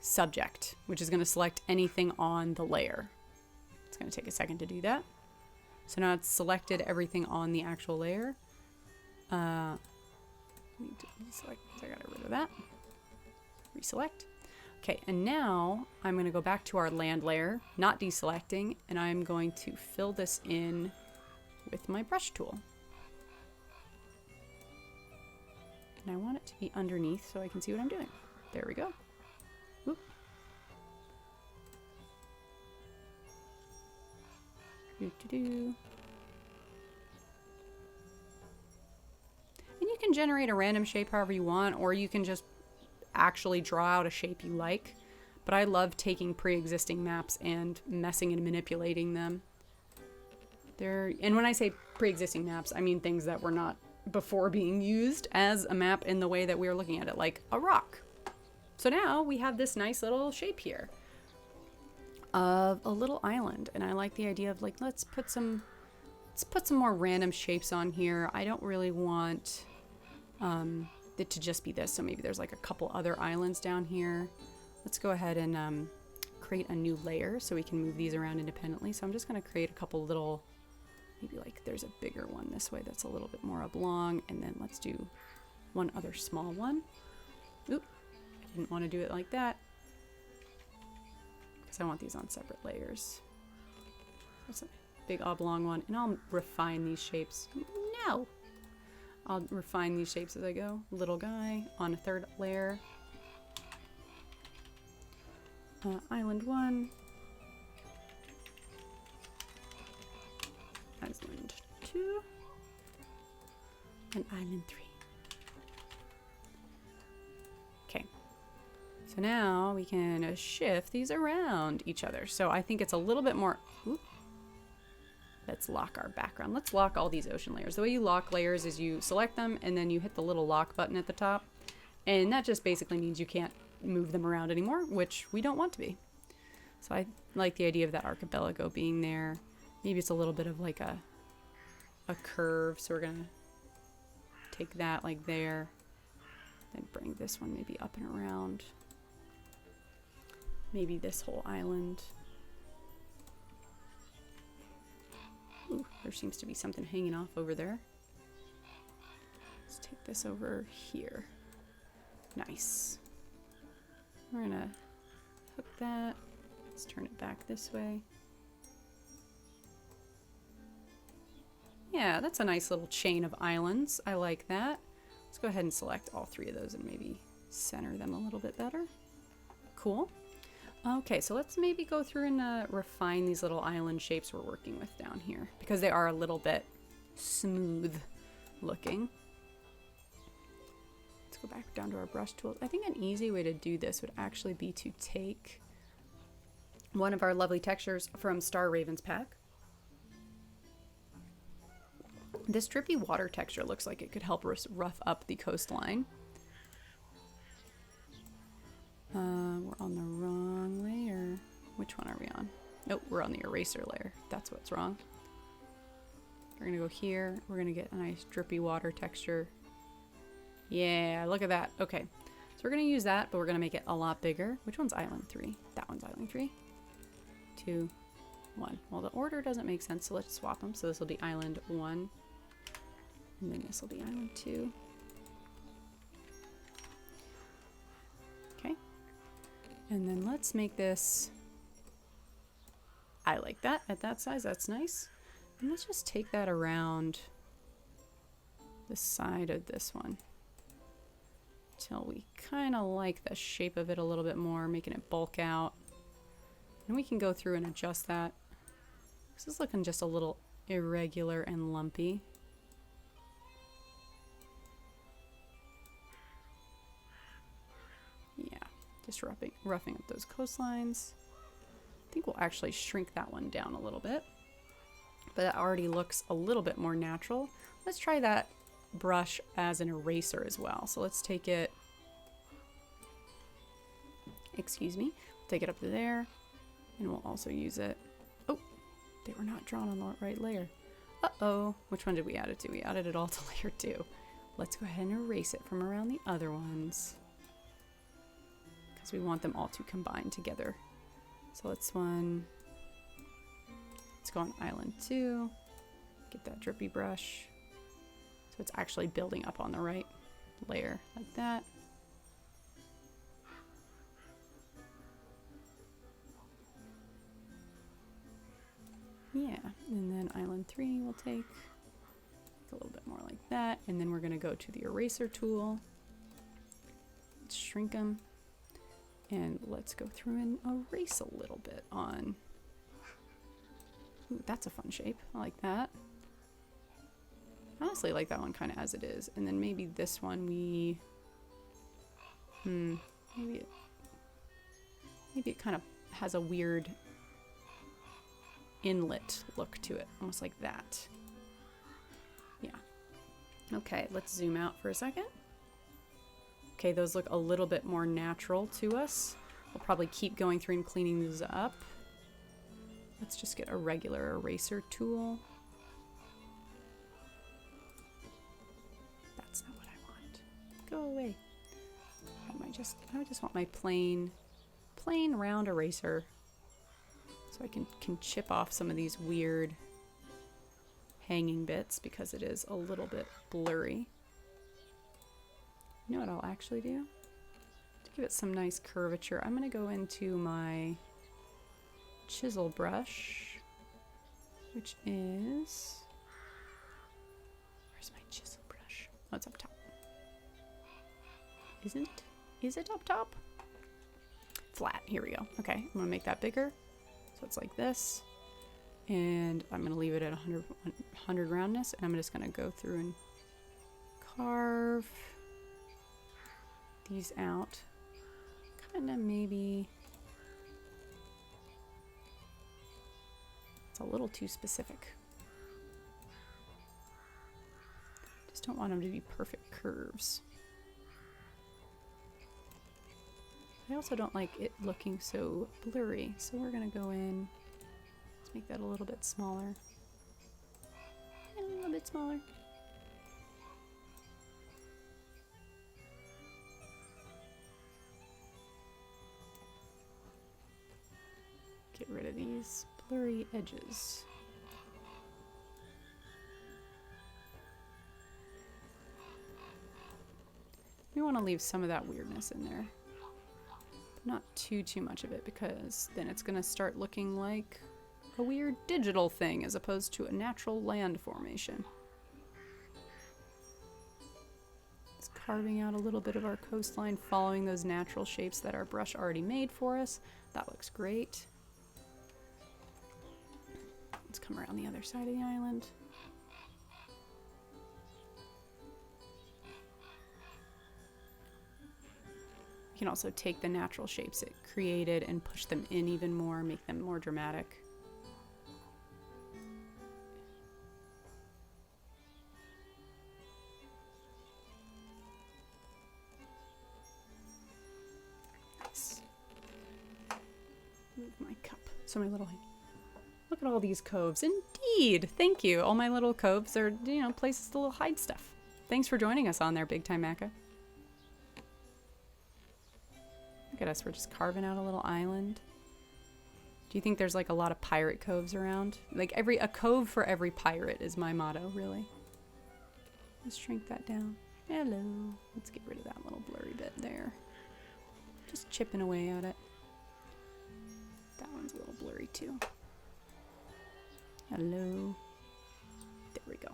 subject, which is going to select anything on the layer. It's going to take a second to do that. So now it's selected everything on the actual layer. Select, I got rid of that. Reselect. Okay, and now I'm going to go back to our land layer, not deselecting, and I'm going to fill this in with my brush tool. And I want it to be underneath so I can see what I'm doing. There we go. Whoop. And you can generate a random shape however you want, or you can just actually draw out a shape you like. But I love taking pre-existing maps and messing and manipulating them. And when I say pre-existing maps, I mean things that were not before being used as a map in the way that we are looking at it, like a rock. So now we have this nice little shape here of a little island, and I like the idea of, like, let's put some more random shapes on here. I don't really want it to just be this, so maybe there's like a couple other islands down here. Let's go ahead and create a new layer so we can move these around independently. So I'm just going to create a couple little, maybe like there's a bigger one this way that's a little bit more oblong, and then let's do one other small one. Oop, I didn't want to do it like that, because I want these on separate layers. That's a big oblong one, and I'll refine these shapes. No! I'll refine these shapes as I go. Little guy on a third layer. Island 1. Island 2. And Island 3. Okay. So now we can shift these around each other. So I think it's a little bit more... Ooh. Let's lock our background. Let's lock all these ocean layers. The way you lock layers is you select them and then you hit the little lock button at the top. And that just basically means you can't move them around anymore, which we don't want to be. So I like the idea of that archipelago being there. Maybe it's a little bit of like a curve. So we're going to take that like there. Then bring this one maybe up and around. Maybe this whole island. Ooh, there seems to be something hanging off over there. Let's take this over here. Nice. We're gonna hook that. Let's turn it back this way. Yeah, that's a nice little chain of islands. I like that. Let's go ahead and select all three of those and maybe center them a little bit better. Cool. Okay, so let's maybe go through and refine these little island shapes we're working with down here, because they are a little bit smooth looking. Let's Let's go back down to our brush tools. I think an easy way to do this would actually be to take one of our lovely textures from Star Raven's pack. This drippy water texture looks like it could help us rough up the coastline. We're on the wrong layer. Which one are we on? Nope, we're on the eraser layer. That's what's wrong. We're gonna go here. We're gonna get a nice drippy water texture. Yeah, look at that. Okay, so we're gonna use that, but we're gonna make it a lot bigger. Which one's Island 3? That one's Island 3. 2, 1. Well, the order doesn't make sense, so let's swap them. So this will be Island 1, and then this will be Island 2. Okay, and then let's make this. I like that at that size. That's nice. And let's just take that around the side of this one till we kind of like the shape of it a little bit more, making it bulk out. And we can go through and adjust that. This is looking just a little irregular and lumpy. Yeah, just roughing up those coastlines. I think we'll actually shrink that one down a little bit. But that already looks a little bit more natural. Let's try that brush as an eraser as well. So let's take it, excuse me, take it up to there, and we'll also use it. Oh, they were not drawn on the right layer. Uh-oh, which one did we add it to? We added it all to layer 2. Let's go ahead and erase it from around the other ones because we want them all to combine together. So let's go on Island 2, get that drippy brush. So it's actually building up on the right layer like that. Yeah, and then Island 3 we'll take a little bit more like that. And then we're gonna go to the eraser tool. Let's shrink them. And let's go through and erase a little bit on. Ooh, that's a fun shape. I like that. I honestly like that one kind of as it is. And then maybe this one we... maybe it kind of has a weird inlet look to it. Almost like that. Yeah. Okay, let's zoom out for a second. Okay, those look a little bit more natural to us. We'll probably keep going through and cleaning these up. Let's just get a regular eraser tool. That's not what I want. Go away. I just want my plain round eraser so I can chip off some of these weird hanging bits because it is a little bit blurry. You know what I'll actually do? To give it some nice curvature, I'm going to go into my chisel brush, which is... Where's my chisel brush? Oh, it's up top. Isn't it? Is it up top? Flat. Here we go. Okay, I'm going to make that bigger. So it's like this. And I'm going to leave it at 100 roundness. And I'm just going to go through and carve these out. Kind of maybe... It's a little too specific. Just don't want them to be perfect curves. I also don't like it looking so blurry, so we're gonna go in, let's make that a little bit smaller. And a little bit smaller. Get rid of these blurry edges. We want to leave some of that weirdness in there. Not too much of it, because then it's going to start looking like a weird digital thing as opposed to a natural land formation. It's carving out a little bit of our coastline, following those natural shapes that our brush already made for us. That looks great. Let's come around the other side of the island. We can also take the natural shapes it created and push them in even more, make them more dramatic. Nice. Move my cup. So my little... Look at all these coves. Indeed. Thank you. All my little coves are, you know, places to hide stuff. Thanks for joining us on there, Big Time Macca. Look at us. We're just carving out a little island. Do you think there's like a lot of pirate coves around? Like a cove for every pirate is my motto, really. Let's shrink that down. Hello. Let's get rid of that little blurry bit there. Just chipping away at it. That one's a little blurry too. Hello. There we go.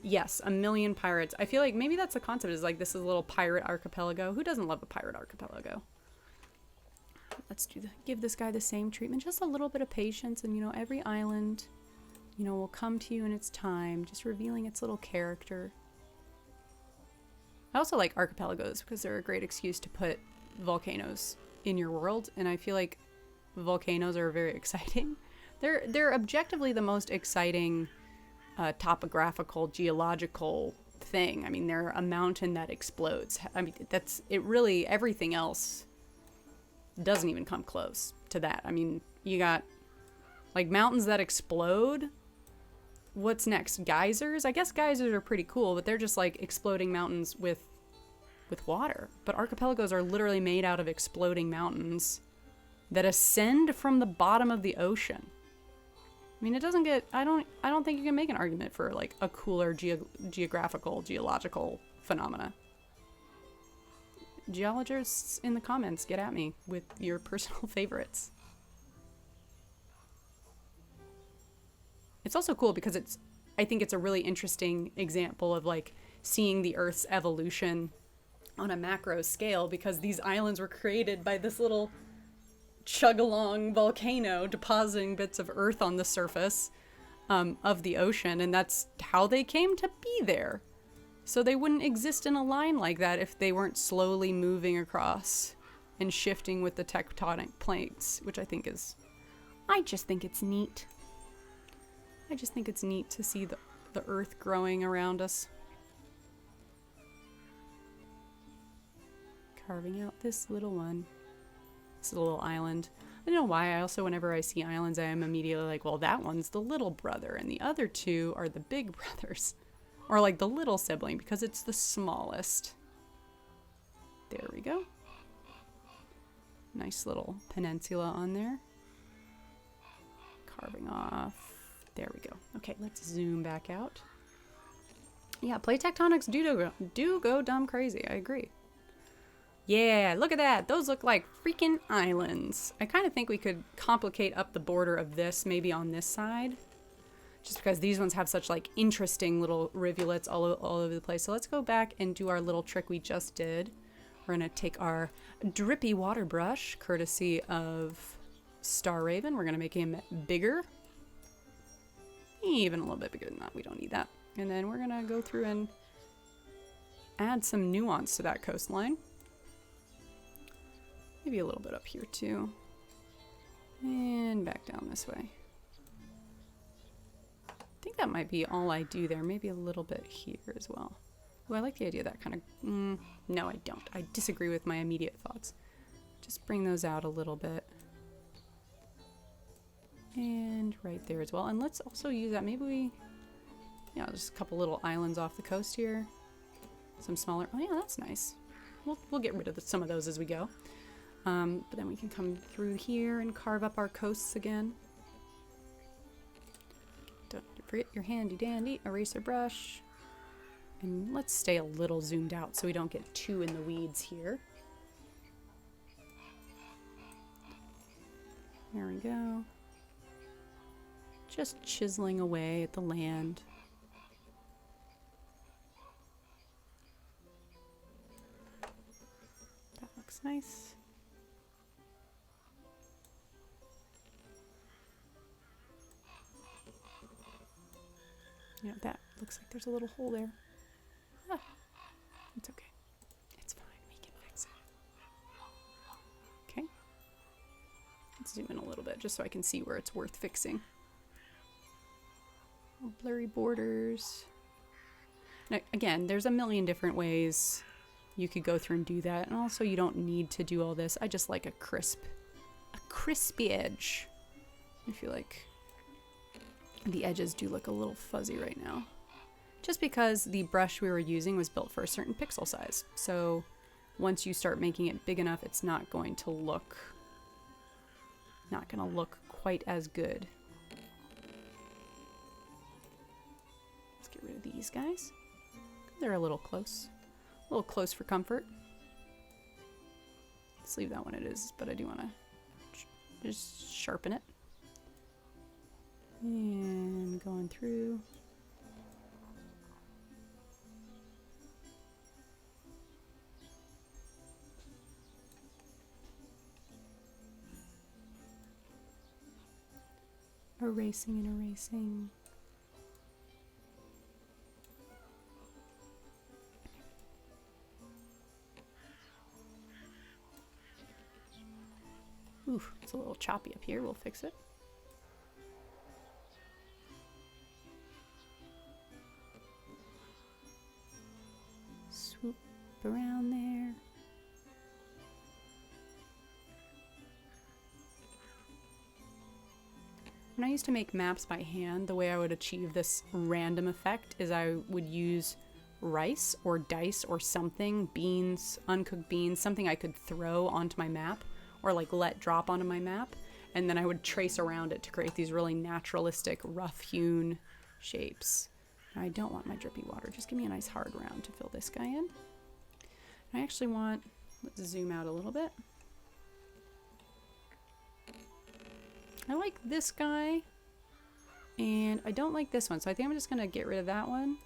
Yes, a million pirates. I feel like maybe that's the concept, is like this is a little pirate archipelago. Who doesn't love a pirate archipelago? Let's give this guy the same treatment. Just a little bit of patience, and you know, every island, you know, will come to you in its time, just revealing its little character. I also like archipelagos because they're a great excuse to put volcanoes in your world, and I feel like volcanoes are very exciting. They're objectively the most exciting topographical, geological thing. I mean, they're a mountain that explodes. I mean, that's it. Really, everything else doesn't even come close to that. I mean, you got like mountains that explode. What's next? Geysers? I guess geysers are pretty cool, but they're just like exploding mountains with water. But archipelagos are literally made out of exploding mountains that ascend from the bottom of the ocean. I mean, it doesn't get... I don't think you can make an argument for like a cooler geological phenomena. Geologists in the comments, get at me with your personal favorites. It's also cool because I think it's a really interesting example of like seeing the Earth's evolution on a macro scale, because these islands were created by this little chug-along volcano depositing bits of earth on the surface of the ocean, and that's how they came to be there. So they wouldn't exist in a line like that if they weren't slowly moving across and shifting with the tectonic plates, which I just think it's neat. I just think it's neat to see the earth growing around us. Carving out this little one. This is a little island. I don't know why. I also, whenever I see islands, I am immediately like, well, that one's the little brother, and the other two are the big brothers. Or like the little sibling, because it's the smallest. There we go. Nice little peninsula on there. Carving off. There we go. Okay, let's zoom back out. Yeah, plate tectonics do go dumb crazy. I agree. Yeah, look at that. Those look like freaking islands. I kind of think we could complicate up the border of this maybe on this side. Just because these ones have such like interesting little rivulets all over the place. So let's go back and do our little trick we just did. We're going to take our drippy water brush, courtesy of Star Raven. We're going to make him bigger. Even a little bit bigger than that. We don't need that. And then we're going to go through and add some nuance to that coastline. Maybe a little bit up here too. And back down this way. I think that might be all I do there. Maybe a little bit here as well. Oh, I like the idea of that kind of... no, I don't. I disagree with my immediate thoughts. Just bring those out a little bit. And right there as well. And let's also use that. Maybe we... Yeah, just a couple little islands off the coast here. Some smaller... Oh, yeah, that's nice. We'll get rid of some of those as we go. But then we can come through here and carve up our coasts again. Don't forget your handy dandy eraser brush. And let's stay a little zoomed out so we don't get too in the weeds here. There we go. Just chiseling away at the land. That looks nice. You know, that looks like there's a little hole there. Ah, it's okay. It's fine. We can Let's zoom in a little bit just so I can see where it's worth fixing. Blurry borders. Now, again, there's a million different ways you could go through and do that. And also you don't need to do all this. I just like a crispy edge. I feel like the edges do look a little fuzzy right now. Just because the brush we were using was built for a certain pixel size. So once you start making it big enough, it's not going to look quite as good. Let's get rid of these guys. They're a little close for comfort. Let's leave that one it is, but I do want to just sharpen it. And going through. Erasing and erasing. Ooh, it's a little choppy up here. We'll fix it. Swoop around there. When I used to make maps by hand, the way I would achieve this random effect is I would use rice or dice or something, beans, uncooked beans, something I could throw onto my map or like let drop onto my map, and then I would trace around it to create these really naturalistic, rough-hewn shapes. Now, I don't want my drippy water. Just give me a nice hard round to fill this guy in. I actually want, let's zoom out a little bit. I like this guy, and I don't like this one, so I think I'm just gonna get rid of that one.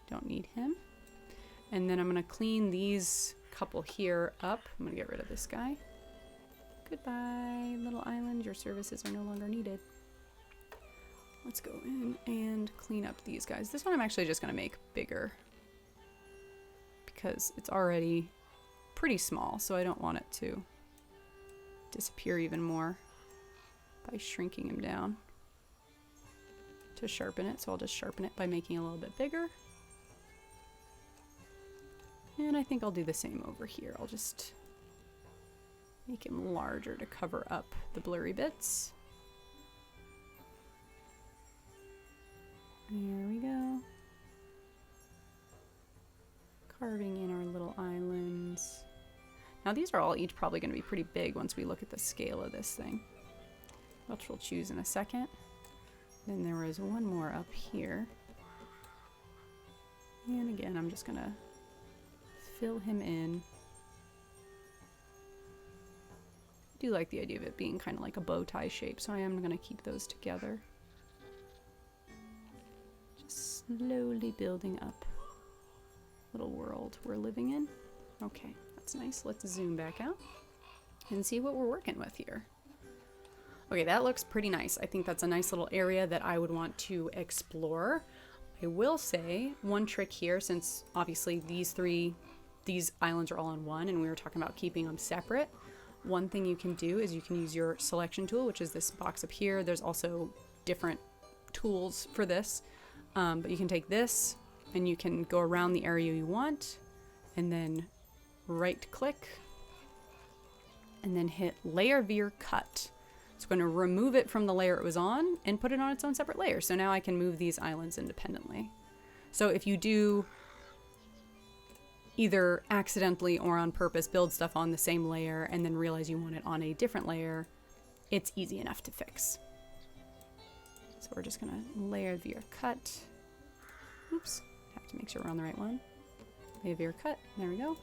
Don't need him. And then I'm gonna clean these couple here up. I'm gonna get rid of this guy. Goodbye, little island. Your services are no longer needed. Let's go in and clean up these guys. This one I'm actually just gonna make bigger because it's already pretty small, so I don't want it to disappear even more by shrinking him down to sharpen it. So I'll just sharpen it by making it a little bit bigger. And I think I'll do the same over here. I'll just make him larger to cover up the blurry bits. There we go. Carving in our little islands. Now these are all each probably going to be pretty big once we look at the scale of this thing, which we'll choose in a second. Then there is one more up here. And again, I'm just going to fill him in. I do like the idea of it being kind of like a bow tie shape, so I am going to keep those together. Just slowly building up little world we're living in. Okay, that's nice. Let's zoom back out and see what we're working with here. Okay, that looks pretty nice. I think that's a nice little area that I would want to explore. I will say one trick here, since obviously these islands are all in one and we were talking about keeping them separate. One thing you can do is you can use your selection tool, which is this box up here. There's also different tools for this, but you can take this and you can go around the area you want and then right click and then hit layer view cut. It's going to remove it from the layer it was on and put it on its own separate layer. So now I can move these islands independently. So if you do either accidentally or on purpose build stuff on the same layer and then realize you want it on a different layer, it's easy enough to fix. So we're just gonna layer via cut. Oops, have to make sure we're on the right one. Layer via cut, there we go.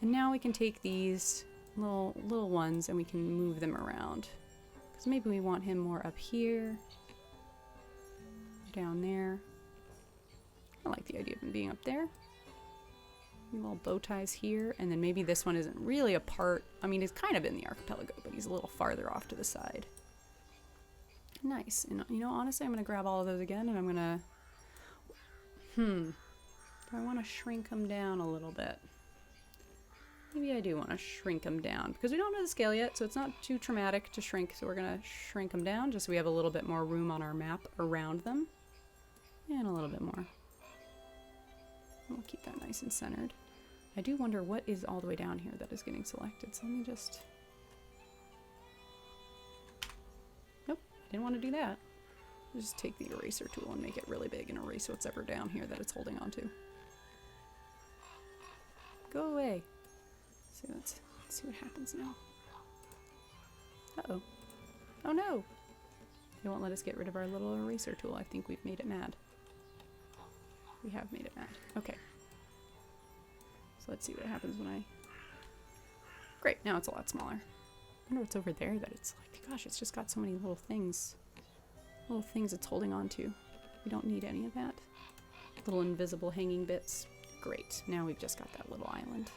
And now we can take these little ones and we can move them around. Because maybe we want him more up here, down there. I like the idea of him being up there. Little bow ties here, and then maybe this one isn't really a part. I mean, he's kind of in the archipelago, but he's a little farther off to the side. Nice. And you know, honestly, I'm gonna grab all of those again, and I'm gonna do I want to shrink them down a little bit? Maybe I do want to shrink them down because we don't know the scale yet, so it's not too traumatic to shrink. So we're going to shrink them down just so we have a little bit more room on our map around them. And a little bit more. We'll keep that nice and centered. I do wonder what is all the way down here that is getting selected. So let me just... Nope, I didn't want to do that. I'll just take the eraser tool and make it really big and erase what's ever down here that it's holding on to. Go away. So let's see what happens now. Uh-oh. Oh no! They won't let us get rid of our little eraser tool. I think we've made it mad. We have made it mad. Okay. So let's see what happens when I... Great, now it's a lot smaller. I wonder what's over there that it's like, gosh, it's just got so many little things. Little things it's holding on to. We don't need any of that. Little invisible hanging bits. Great, now we've just got that little island.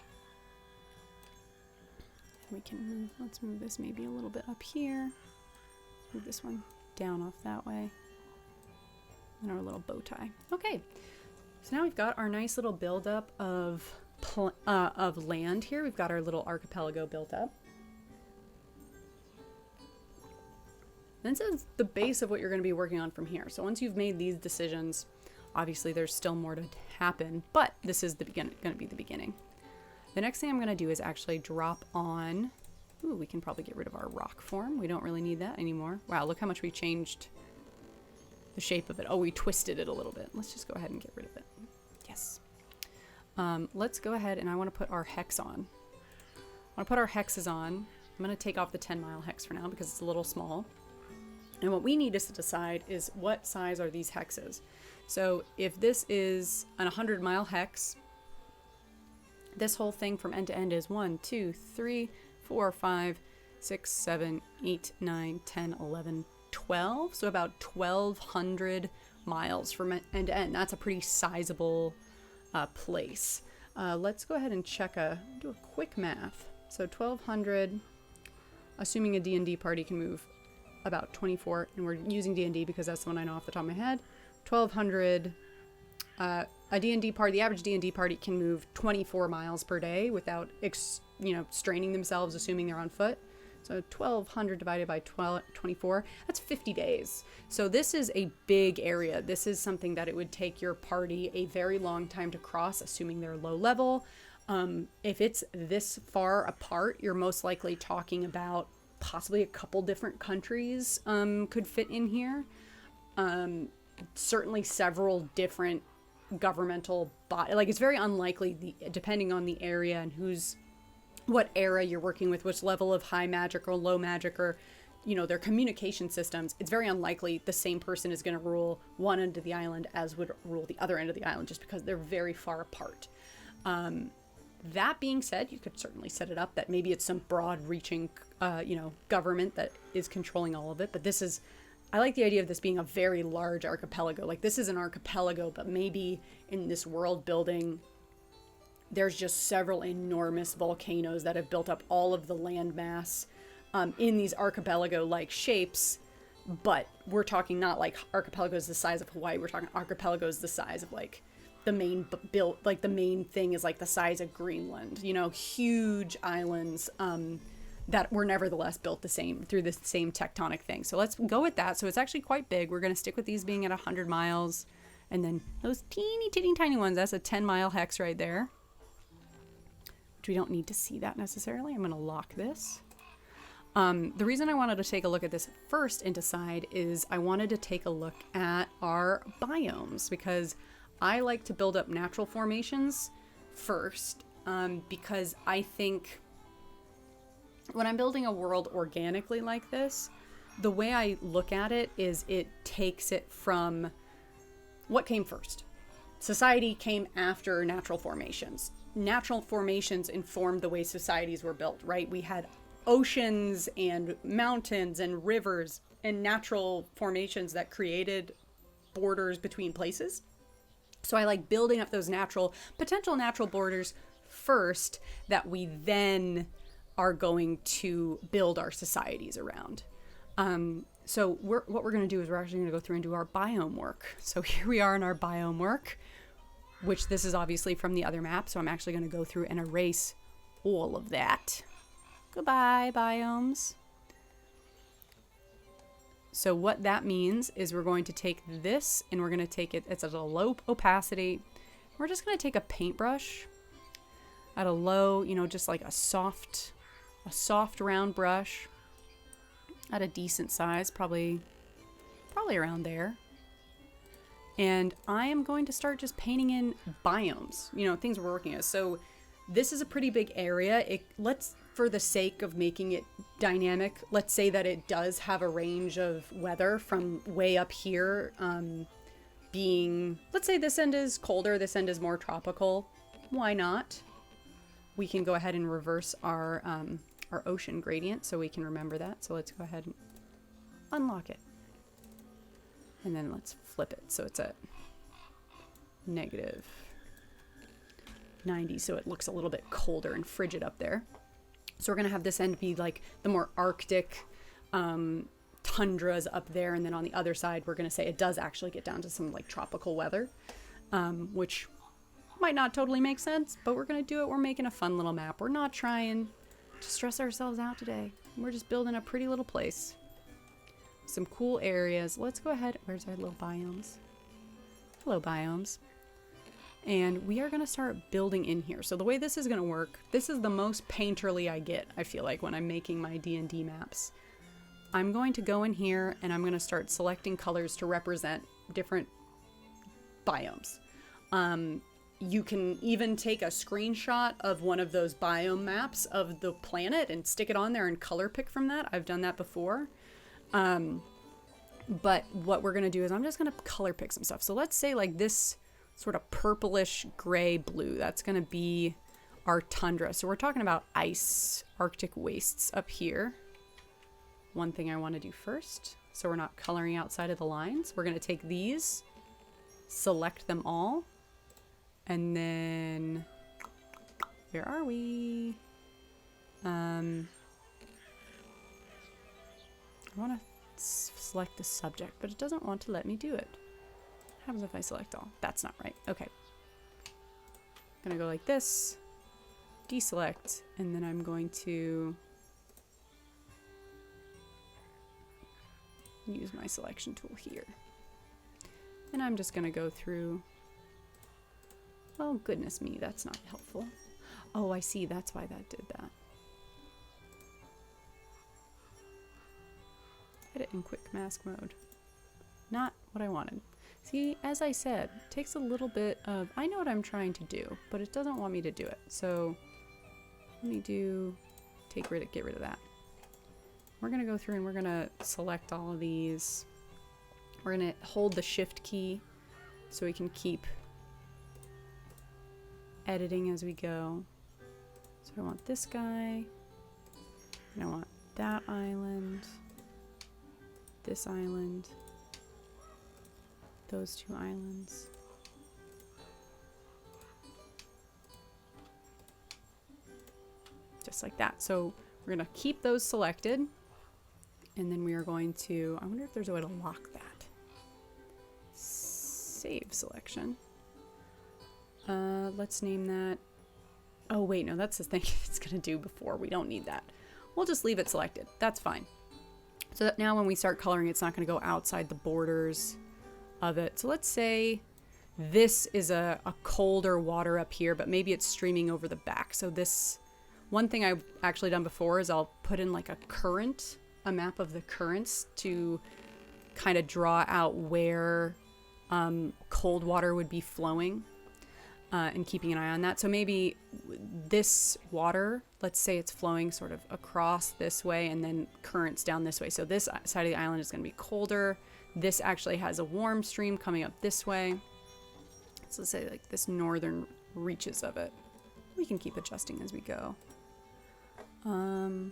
We can move, let's move this maybe a little bit up here. Move this one down off that way. And our little bow tie. Okay, so now we've got our nice little buildup of land here. We've got our little archipelago built up. Then this is the base of what you're going to be working on from here. So once you've made these decisions, obviously there's still more to happen, but this is going to be the beginning. The next thing I'm going to do is actually drop on... Ooh, we can probably get rid of our rock form. We don't really need that anymore. Wow, look how much we changed the shape of it. Oh, we twisted it a little bit. Let's just go ahead and get rid of it. Yes. Let's go ahead and I want to put our hex on. I want to put our hexes on. I'm going to take off the 10-mile hex for now because it's a little small. And what we need is to decide is what size are these hexes. So if this is an 100-mile hex, this whole thing from end to end is 1, 2, 3, 4, 5, 6, 7, 8, 9, 10, 11, 12. So about 1,200 miles from end to end. That's a pretty sizable place. Let's go ahead and do a quick math. So 1,200, assuming a D&D party can move about 24, and we're using D&D because that's the one I know off the top of my head. 1,200, a D&D party, the average D&D party can move 24 miles per day without, straining themselves, assuming they're on foot. So 1,200 divided by 24, that's 50 days. So this is a big area. This is something that it would take your party a very long time to cross, assuming they're low level. If it's this far apart, you're most likely talking about possibly a couple different countries could fit in here. Certainly several different governmental bodies. Like, it's very unlikely, depending on the area and what era you're working with, which level of high magic or low magic or, their communication systems, it's very unlikely the same person is going to rule one end of the island as would rule the other end of the island, just because they're very far apart. That being said, you could certainly set it up that maybe it's some broad-reaching, government that is controlling all of it. But I like the idea of this being a very large archipelago. Like, this is an archipelago, but maybe in this world building, there's just several enormous volcanoes that have built up all of the land mass in these archipelago-like shapes. But we're talking not like archipelagos the size of Hawaii. We're talking archipelagos the size of like the main thing is like the size of Greenland. Huge islands that were nevertheless built through the same tectonic thing. So let's go with that. So it's actually quite big. We're going to stick with these being at 100 miles. And then those teeny tiny ones, that's a 10-mile hex right there. Which we don't need to see that necessarily. I'm going to lock this. The reason I wanted to take a look at this first and decide is I wanted to take a look at our biomes, because I like to build up natural formations first, because I think when I'm building a world organically like this, the way I look at it is it takes it from what came first. Society came after natural formations. Natural formations informed the way societies were built, right? We had oceans and mountains and rivers and natural formations that created borders between places. So I like building up those potential natural borders first that we then are going to build our societies around. So what we're going to do is we're actually going to go through and do our biome work. So here we are in our biome work, which this is obviously from the other map. So I'm actually going to go through and erase all of that. Goodbye, biomes. So what that means is we're going to take this and we're going to take it, it's at a low opacity. We're just going to take a paintbrush at a low, you know, just like a soft round brush at a decent size, probably around there. And I am going to start just painting in biomes, you know, things we're working with. So this is a pretty big area. Let's, for the sake of making it dynamic, let's say that it does have a range of weather from way up here, being, let's say this end is colder, this end is more tropical. Why not? We can go ahead and reverse our ocean gradient so we can remember that. So let's go ahead and unlock it. And then let's flip it so it's at -90, so it looks a little bit colder and frigid up there. So we're going to have this end be like the more Arctic tundras up there, and then on the other side we're going to say it does actually get down to some like tropical weather, which might not totally make sense, but we're going to do it. We're making a fun little map. We're not trying to stress ourselves out today. We're just building a pretty little place. Some cool areas. Let's go ahead. Where's our little biomes? Hello, biomes. And we are going to start building in here. So the way this is going to work, this is the most painterly I get, I feel like, when I'm making my D&D maps. I'm going to go in here and I'm going to start selecting colors to represent different biomes. You can even take a screenshot of one of those biome maps of the planet and stick it on there and color pick from that. I've done that before. But what we're going to do is I'm just going to color pick some stuff. So let's say like this sort of purplish gray blue, that's going to be our tundra. So we're talking about ice, Arctic wastes up here. One thing I want to do first, so we're not coloring outside of the lines, we're going to take these, select them all, and then where are we? I want to select the subject, but it doesn't want to let me do it. What happens if I select all? That's not right. Okay. I'm gonna go like this, deselect, and then I'm going to use my selection tool here. And I'm just gonna go through. Oh, goodness me, that's not helpful. Oh, I see, that's why that did that. Edit in quick mask mode. Not what I wanted. See, as I said, it takes a little bit of, I know what I'm trying to do, but it doesn't want me to do it. So let me get rid of that. We're gonna go through and we're gonna select all of these. We're gonna hold the shift key so we can keep editing as we go. So I want this guy, and I want that island, this island, those two islands. Just like that. So we're going to keep those selected, and then we are going to, I wonder if there's a way to lock that. Save selection. Let's name that. Oh wait, no, that's the thing it's going to do before. We don't need that. We'll just leave it selected. That's fine. So that now when we start coloring, it's not going to go outside the borders of it. So let's say this is a colder water up here, but maybe it's streaming over the back. So this, one thing I've actually done before is I'll put in like a current, a map of the currents to kind of draw out where cold water would be flowing. And keeping an eye on that. So maybe this water, let's say it's flowing sort of across this way and then currents down this way. So this side of the island is going to be colder. This actually has a warm stream coming up this way. So let's say like this northern reaches of it. We can keep adjusting as we go. I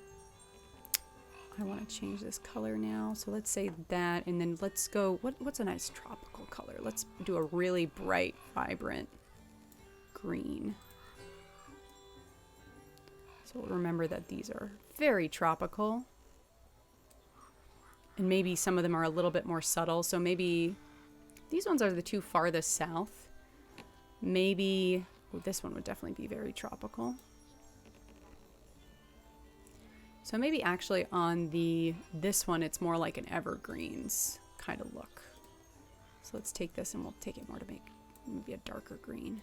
want to change this color now. So let's say that, and then let's go, what's a nice tropical color? Let's do a really bright, vibrant green. So remember that these are very tropical, and maybe some of them are a little bit more subtle. So maybe these ones are the two farthest south. Maybe this one would definitely be very tropical. So maybe actually on this one, it's more like an evergreens kind of look. So let's take this and we'll take it more to make maybe a darker green.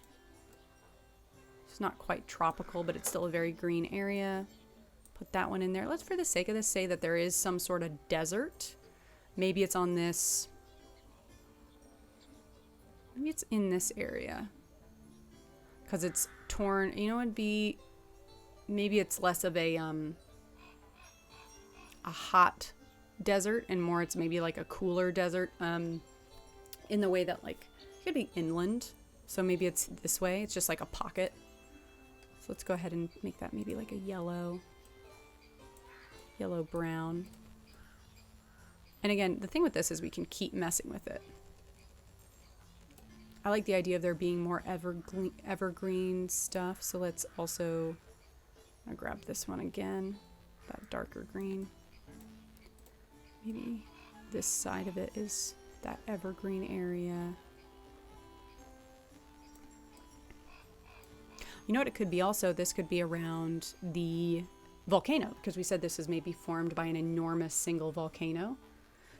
It's not quite tropical, but it's still a very green area. Put that one in there. Let's, for the sake of this, say that there is some sort of desert. Maybe it's on this, maybe it's in this area. Because it's torn, you know, it'd be, maybe it's less of a hot desert and more it's maybe like a cooler desert in the way that like it could be inland, so maybe it's this way, it's just like a pocket. So let's go ahead and make that maybe like a yellow brown. And again, the thing with this is we can keep messing with it. I like the idea of there being more evergreen stuff, so let's also, I'll grab this one again, that darker green. Maybe this side of it is that evergreen area. You know what it could be also? This could be around the volcano, because we said this is maybe formed by an enormous single volcano.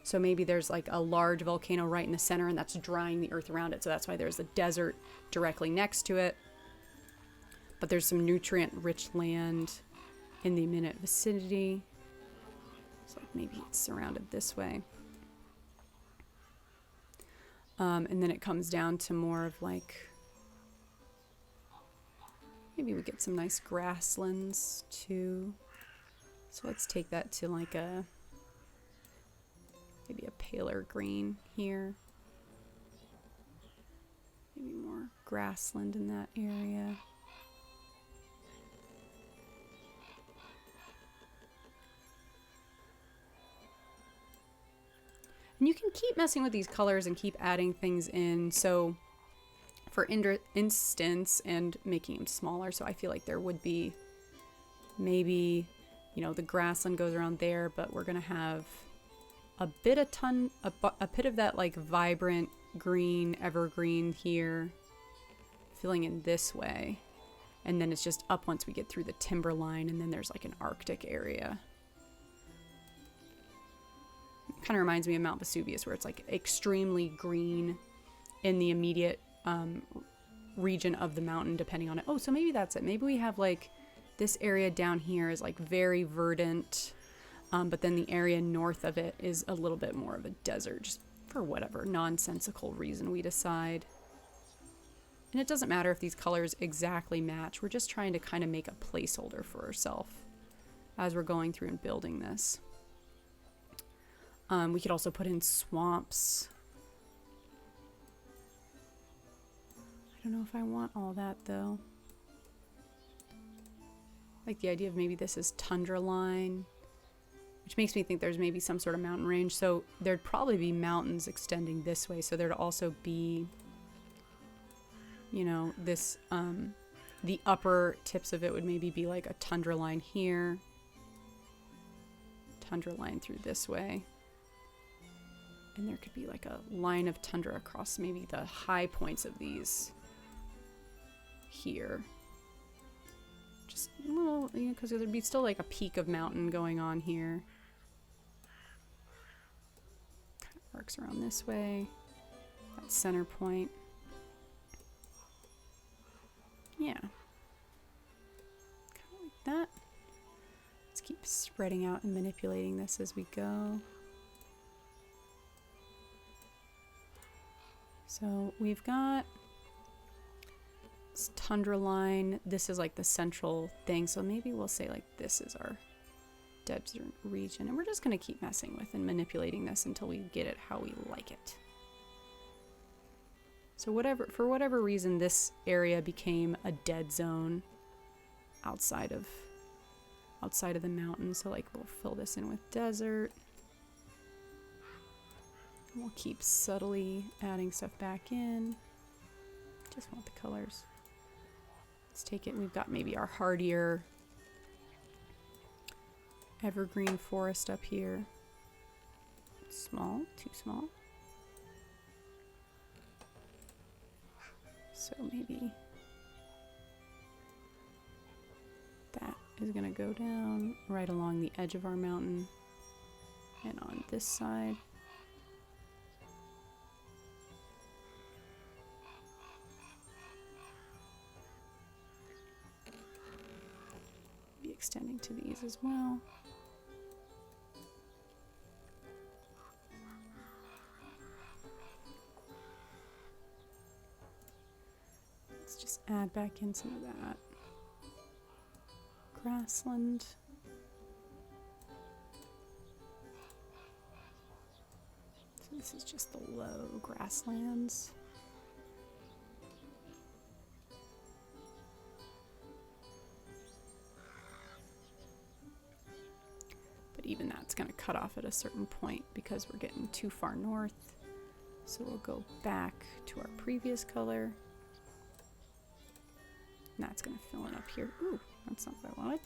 So maybe there's like a large volcano right in the center and that's drying the earth around it. So that's why there's a desert directly next to it. But there's some nutrient-rich land in the immediate vicinity. So maybe it's surrounded this way. And then it comes down to more of like, maybe we get some nice grasslands too. So let's take that to like maybe a paler green here. Maybe more grassland in that area. And you can keep messing with these colors and keep adding things in. So for instance, and making them smaller, so I feel like there would be maybe, you know, the grassland goes around there, but we're gonna have a bit of that like vibrant green evergreen here, filling in this way, and then it's just up once we get through the timberline, and then there's like an Arctic area. Kind of reminds me of Mount Vesuvius, where it's like extremely green in the immediate region of the mountain, depending on it. Oh, so maybe that's it. Maybe we have like this area down here is like very verdant, but then the area north of it is a little bit more of a desert, just for whatever nonsensical reason we decide. And it doesn't matter if these colors exactly match. We're just trying to kind of make a placeholder for ourselves as we're going through and building this. We could also put in swamps. I don't know if I want all that though. Like the idea of maybe this is tundra line, which makes me think there's maybe some sort of mountain range. So there'd probably be mountains extending this way. So there'd also be, you know, this, the upper tips of it would maybe be like a tundra line here. Tundra line through this way. And there could be like a line of tundra across maybe the high points of these here. Just a little, you know, because there'd be still like a peak of mountain going on here. Kind of arcs around this way. That center point. Yeah. Kind of like that. Let's keep spreading out and manipulating this as we go. So we've got this tundra line. This is like the central thing. So maybe we'll say like this is our desert region. And we're just going to keep messing with and manipulating this until we get it how we like it. So for whatever reason, this area became a dead zone outside of the mountain. So like we'll fill this in with desert. We'll keep subtly adding stuff back in. Just want the colors. Let's take it. We've got maybe our hardier evergreen forest up here. Small, too small. So maybe that is going to go down right along the edge of our mountain and on this side. Be extending to these as well. Let's just add back in some of that grassland. So this is just the low grasslands. But even that's going to cut off at a certain point because we're getting too far north. So we'll go back to our previous color. And that's going to fill in up here. Ooh, that's not what I wanted.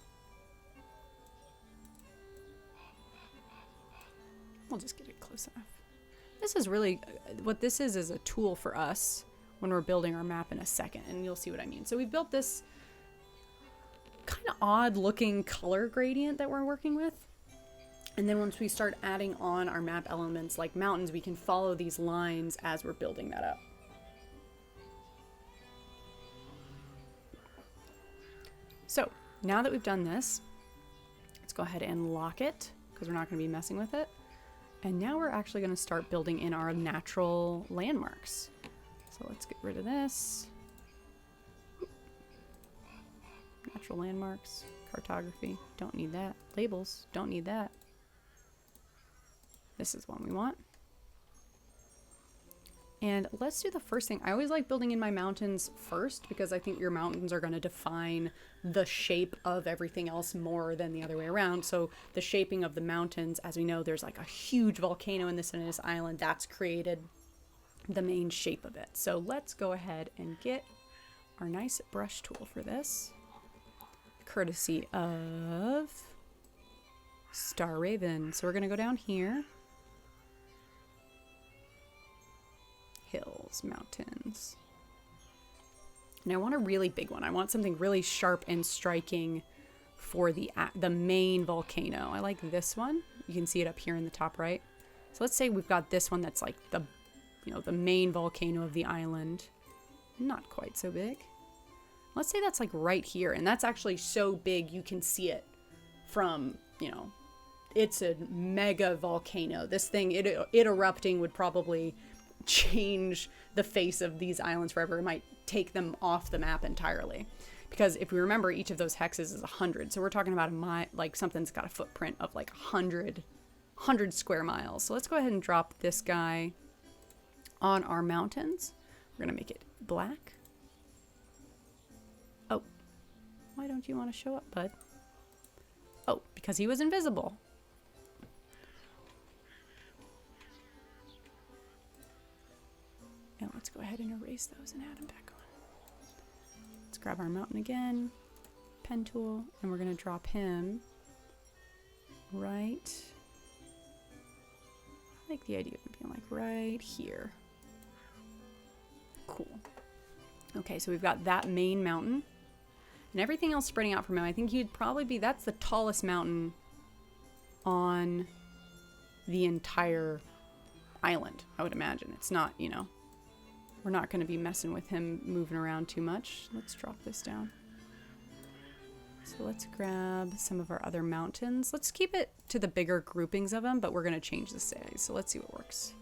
We'll just get it close enough. This is really, what this is a tool for us when we're building our map in a second, and you'll see what I mean. So we've built this kind of odd looking color gradient that we're working with. And then once we start adding on our map elements like mountains, we can follow these lines as we're building that up. So now that we've done this, let's go ahead and lock it because we're not going to be messing with it. And now we're actually going to start building in our natural landmarks. So let's get rid of this. Natural landmarks, cartography, don't need that. Labels, don't need that. This is one we want. And let's do the first thing. I always like building in my mountains first because I think your mountains are going to define the shape of everything else more than the other way around. So the shaping of the mountains, as we know, there's like a huge volcano in this island that's created the main shape of it. So let's go ahead and get our nice brush tool for this, courtesy of Star Raven. So we're going to go down here. Hills, mountains. And I want a really big one. I want something really sharp and striking for the main volcano. I like this one. You can see it up here in the top right. So let's say we've got this one that's like the, the main volcano of the island. Not quite so big. Let's say that's like right here, and that's actually so big you can see it from, it's a mega volcano. This thing, it erupting would probably change the face of these islands forever. It might take them off the map entirely, because if we remember, each of those hexes is 100, so we're talking about something's got a footprint of like 100 square miles. So let's go ahead and drop this guy on our mountains. We're gonna make it black. Oh, why don't you want to show up, bud? Oh, because he was invisible. And let's go ahead and erase those and add them back on. Let's grab our mountain again, pen tool, and we're going to drop him right. I like the idea of being like right here. Cool. Okay, so we've got that main mountain and everything else spreading out from him. I think he'd probably be, that's the tallest mountain on the entire island, I would imagine. It's not, we're not going to be messing with him moving around too much. Let's drop this down. So let's grab some of our other mountains. Let's keep it to the bigger groupings of them, but we're going to change the size. So let's see what works.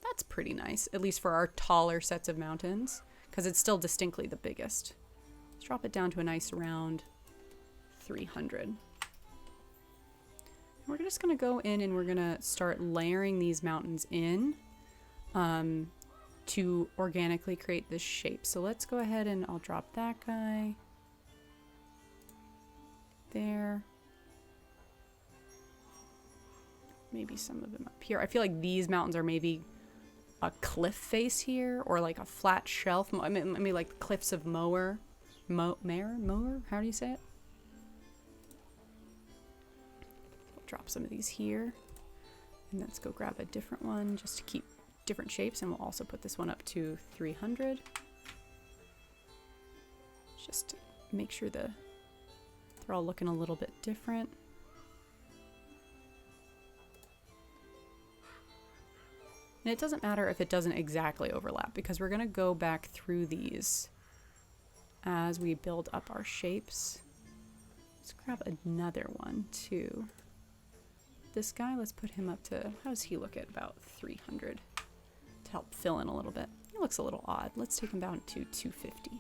That's pretty nice, at least for our taller sets of mountains, because it's still distinctly the biggest. Let's drop it down to a nice round 300. We're just going to go in and we're going to start layering these mountains in to organically create this shape. So let's go ahead and I'll drop that guy there. Maybe some of them up here. I feel like these mountains are maybe a cliff face here, or like a flat shelf. I mean, maybe like the cliffs of Moher. Moher? How do you say it? I'll drop some of these here. And let's go grab a different one just to keep different shapes, and we'll also put this one up to 300. Just to make sure they're all looking a little bit different. And it doesn't matter if it doesn't exactly overlap, because we're going to go back through these as we build up our shapes. Let's grab another one too. This guy, let's put him up to, how does he look at about 300 to help fill in a little bit. He looks a little odd. Let's take him down to 250.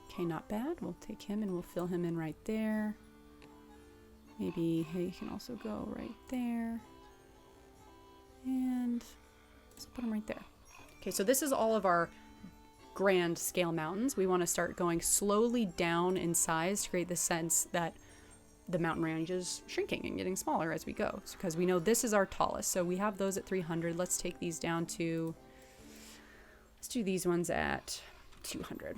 Okay, not bad. We'll take him and we'll fill him in right there. Maybe he can also go right there. And let's put him right there. Okay, so this is all of our grand scale mountains. We want to start going slowly down in size to create the sense that the mountain range is shrinking and getting smaller as we go. Because we know this is our tallest. So we have those at 300. Let's take these down to, let's do these ones at 200.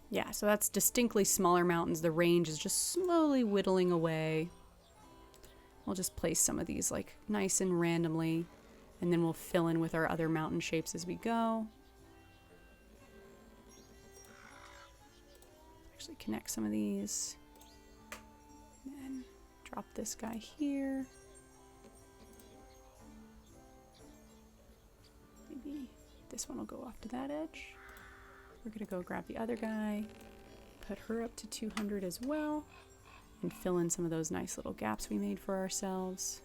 Yeah, so that's distinctly smaller mountains. The range is just slowly whittling away. We'll just place some of these like nice and randomly, and then we'll fill in with our other mountain shapes as we go. Actually connect some of these. And then drop this guy here. Maybe this one will go off to that edge. We're gonna go grab the other guy, put her up to 200 as well, and fill in some of those nice little gaps we made for ourselves.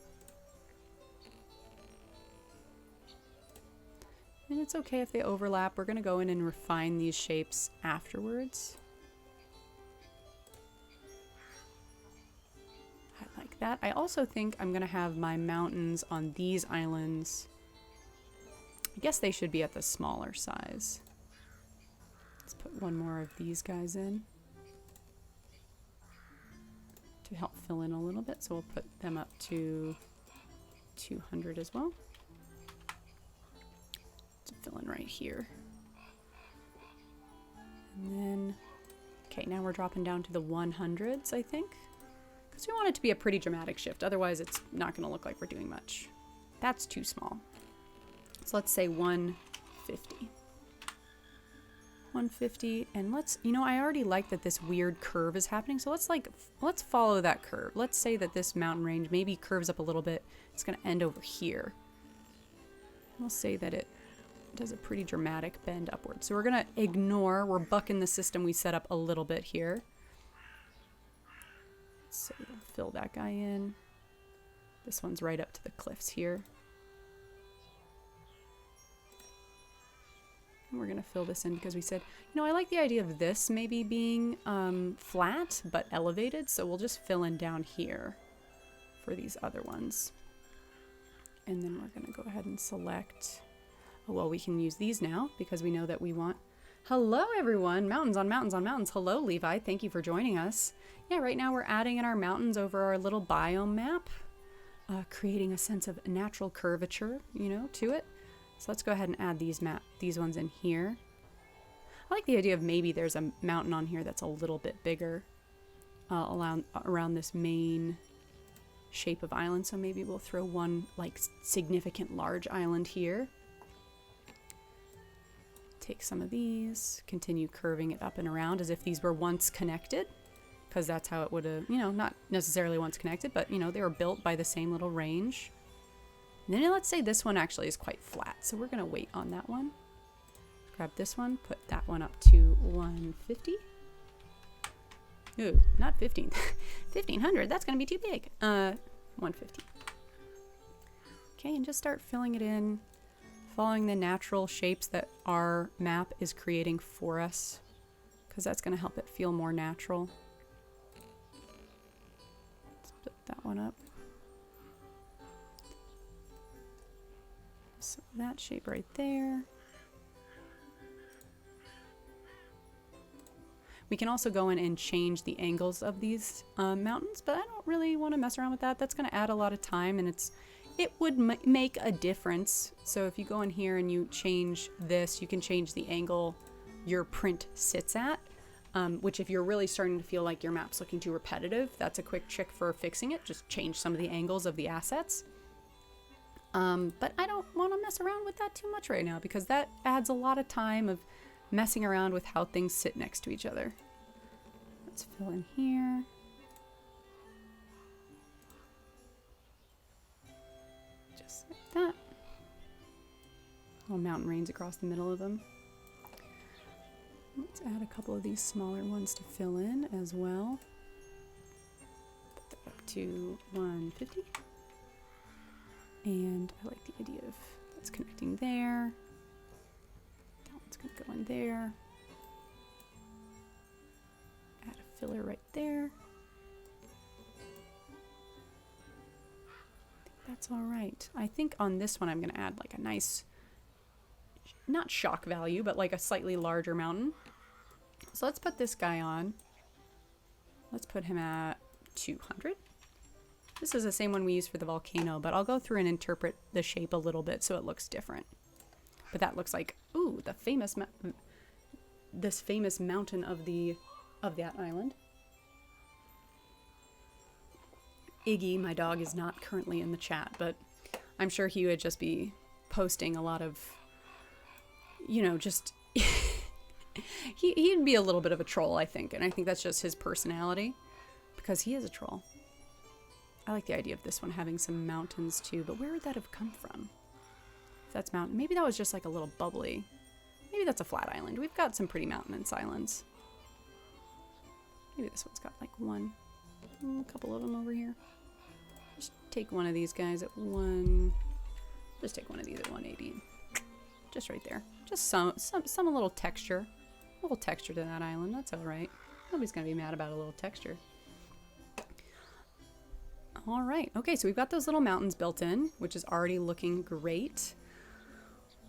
And it's okay if they overlap. We're gonna go in and refine these shapes afterwards. I like that. I also think I'm gonna have my mountains on these islands. I guess they should be at the smaller size. Let's put one more of these guys in to help fill in a little bit. So we'll put them up to 200 as well. To fill in right here. And then, okay, now we're dropping down to the 100s, I think. Because we want it to be a pretty dramatic shift. Otherwise, it's not going to look like we're doing much. That's too small. So let's say 150. 150, and let's, you know, I already like that this weird curve is happening, so let's follow that curve. Let's say that this mountain range maybe curves up a little bit. It's going to end over here. We'll say that it does a pretty dramatic bend upwards. So we're going to ignore, we're bucking the system we set up a little bit here. So we'll fill that guy in. This one's right up to the cliffs here. We're going to fill this in because we said, you know, I like the idea of this maybe being flat but elevated. So we'll just fill in down here for these other ones. And then we're going to go ahead and select, oh, well, we can use these now because we know that we want, hello everyone, mountains on mountains on mountains. Hello, Levi. Thank you for joining us. Yeah, right now we're adding in our mountains over our little biome map, creating a sense of natural curvature, you know, to it. So let's go ahead and add these ones in here. I like the idea of maybe there's a mountain on here that's a little bit bigger around this main shape of island. So maybe we'll throw one like significant large island here. Take some of these, continue curving it up and around as if these were once connected, because that's how it would have, you know, not necessarily once connected, but you know, they were built by the same little range. And then let's say this one actually is quite flat, so we're going to wait on that one. Grab this one, put that one up to 150. Ooh, not 15. 1500, that's going to be too big. 150. Okay, and just start filling it in, following the natural shapes that our map is creating for us, because that's going to help it feel more natural. Let's put that one up. So that shape right there. We can also go in and change the angles of these mountains, but I don't really want to mess around with that. That's going to add a lot of time, and it would make a difference. So if you go in here and you change this, you can change the angle your print sits at, which if you're really starting to feel like your map's looking too repetitive, that's a quick trick for fixing it. Just change some of the angles of the assets. But I don't want to mess around with that too much right now because that adds a lot of time of messing around with how things sit next to each other. Let's fill in here. Just like that. Little mountain range across the middle of them. Let's add a couple of these smaller ones to fill in as well. Put that up to 150. And I like the idea of that's connecting there. That one's going to go in there. Add a filler right there. I think that's all right. I think on this one I'm going to add like a nice, not shock value, but like a slightly larger mountain. So let's put this guy on. Let's put him at 200. This is the same one we used for the volcano, but I'll go through and interpret the shape a little bit so it looks different. But that looks like, ooh, the famous, this famous mountain of that island. Iggy, my dog, is not currently in the chat, but I'm sure he would just be posting a lot of, you know, just he'd be a little bit of a troll, I think, and I think that's just his personality because he is a troll. I like the idea of this one having some mountains too, but where would that have come from? If that's mountain, maybe that was just like a little bubbly. Maybe that's a flat island. We've got some pretty mountainous islands. Maybe this one's got like a couple of them over here. Just take one of these guys at just take one of these at 180. Just right there. Just some little texture. A little texture to that island. That's all right. Nobody's gonna be mad about a little texture. All right. Okay, so we've got those little mountains built in, which is already looking great.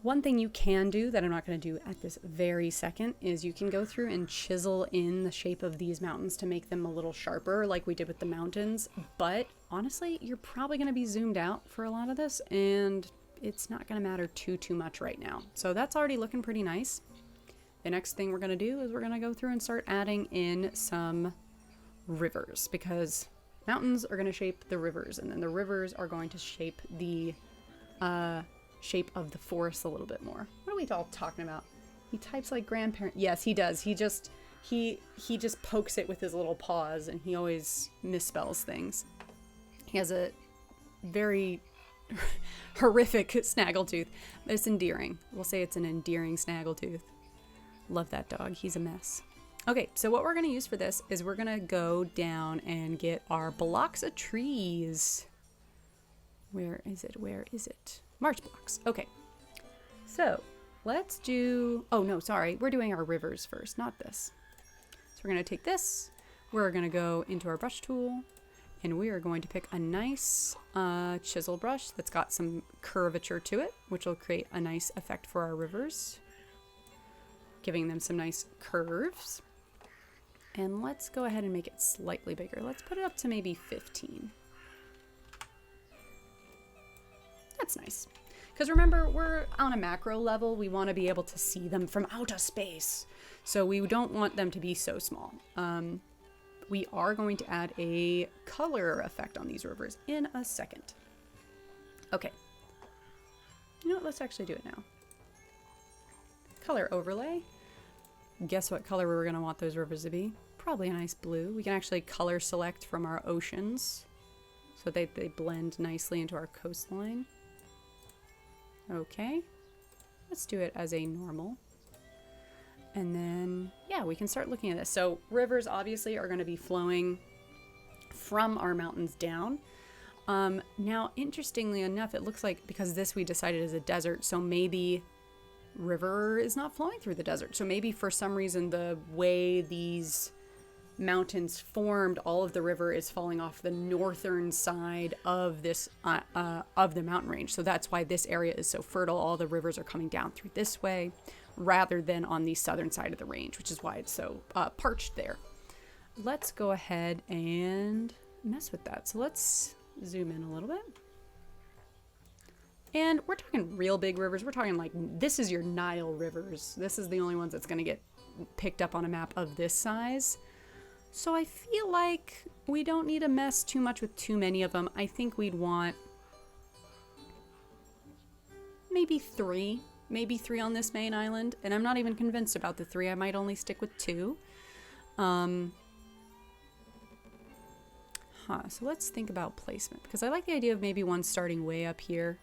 One thing you can do that I'm not going to do at this very second is you can go through and chisel in the shape of these mountains to make them a little sharper like we did with the mountains. But honestly, you're probably going to be zoomed out for a lot of this and it's not going to matter too much right now. So that's already looking pretty nice. The next thing we're going to do is we're going to go through and start adding in some rivers because mountains are going to shape the rivers, and then the rivers are going to shape the shape of the forest a little bit more. What are we all talking about? He types like grandparent. Yes, he does. He just pokes it with his little paws, and he always misspells things. He has a very horrific snaggletooth, but it's endearing. We'll say it's an endearing snaggletooth. Love that dog. He's a mess. Okay, so what we're going to use for this is we're going to go down and get our blocks of trees. Where is it? Where is it? March blocks. Okay, so let's do, oh no, sorry. We're doing our rivers first, not this. So we're going to take this. We're going to go into our brush tool and we are going to pick a nice chisel brush that's got some curvature to it, which will create a nice effect for our rivers, giving them some nice curves. And let's go ahead and make it slightly bigger. Let's put it up to maybe 15. That's nice. Because remember, we're on a macro level. We want to be able to see them from outer space. So we don't want them to be so small. We are going to add a color effect on these rivers in a second. Okay. You know what? Let's actually do it now. Color overlay. Guess what color we're going to want those rivers to be? Probably a nice blue. We can actually color select from our oceans so they blend nicely into our coastline. Okay, let's do it as a normal. And then, yeah, we can start looking at this. So rivers obviously are going to be flowing from our mountains down. Now, interestingly enough, it looks like because this we decided is a desert, so maybe river is not flowing through the desert. So maybe for some reason the way these mountains formed, all of the river is falling off the northern side of this of the mountain range. So that's why this area is so fertile. All the rivers are coming down through this way rather than on the southern side of the range, which is why it's so parched there. Let's go ahead and mess with that. So let's zoom in a little bit. And we're talking real big rivers. We're talking like, this is your Nile rivers. This is the only ones that's going to get picked up on a map of this size. So I feel like we don't need to mess too much with too many of them. I think we'd want maybe 3 maybe 3 on this main island. And I'm not even convinced about the 3. I might only stick with 2. So let's think about placement, because I like the idea of maybe one starting way up here.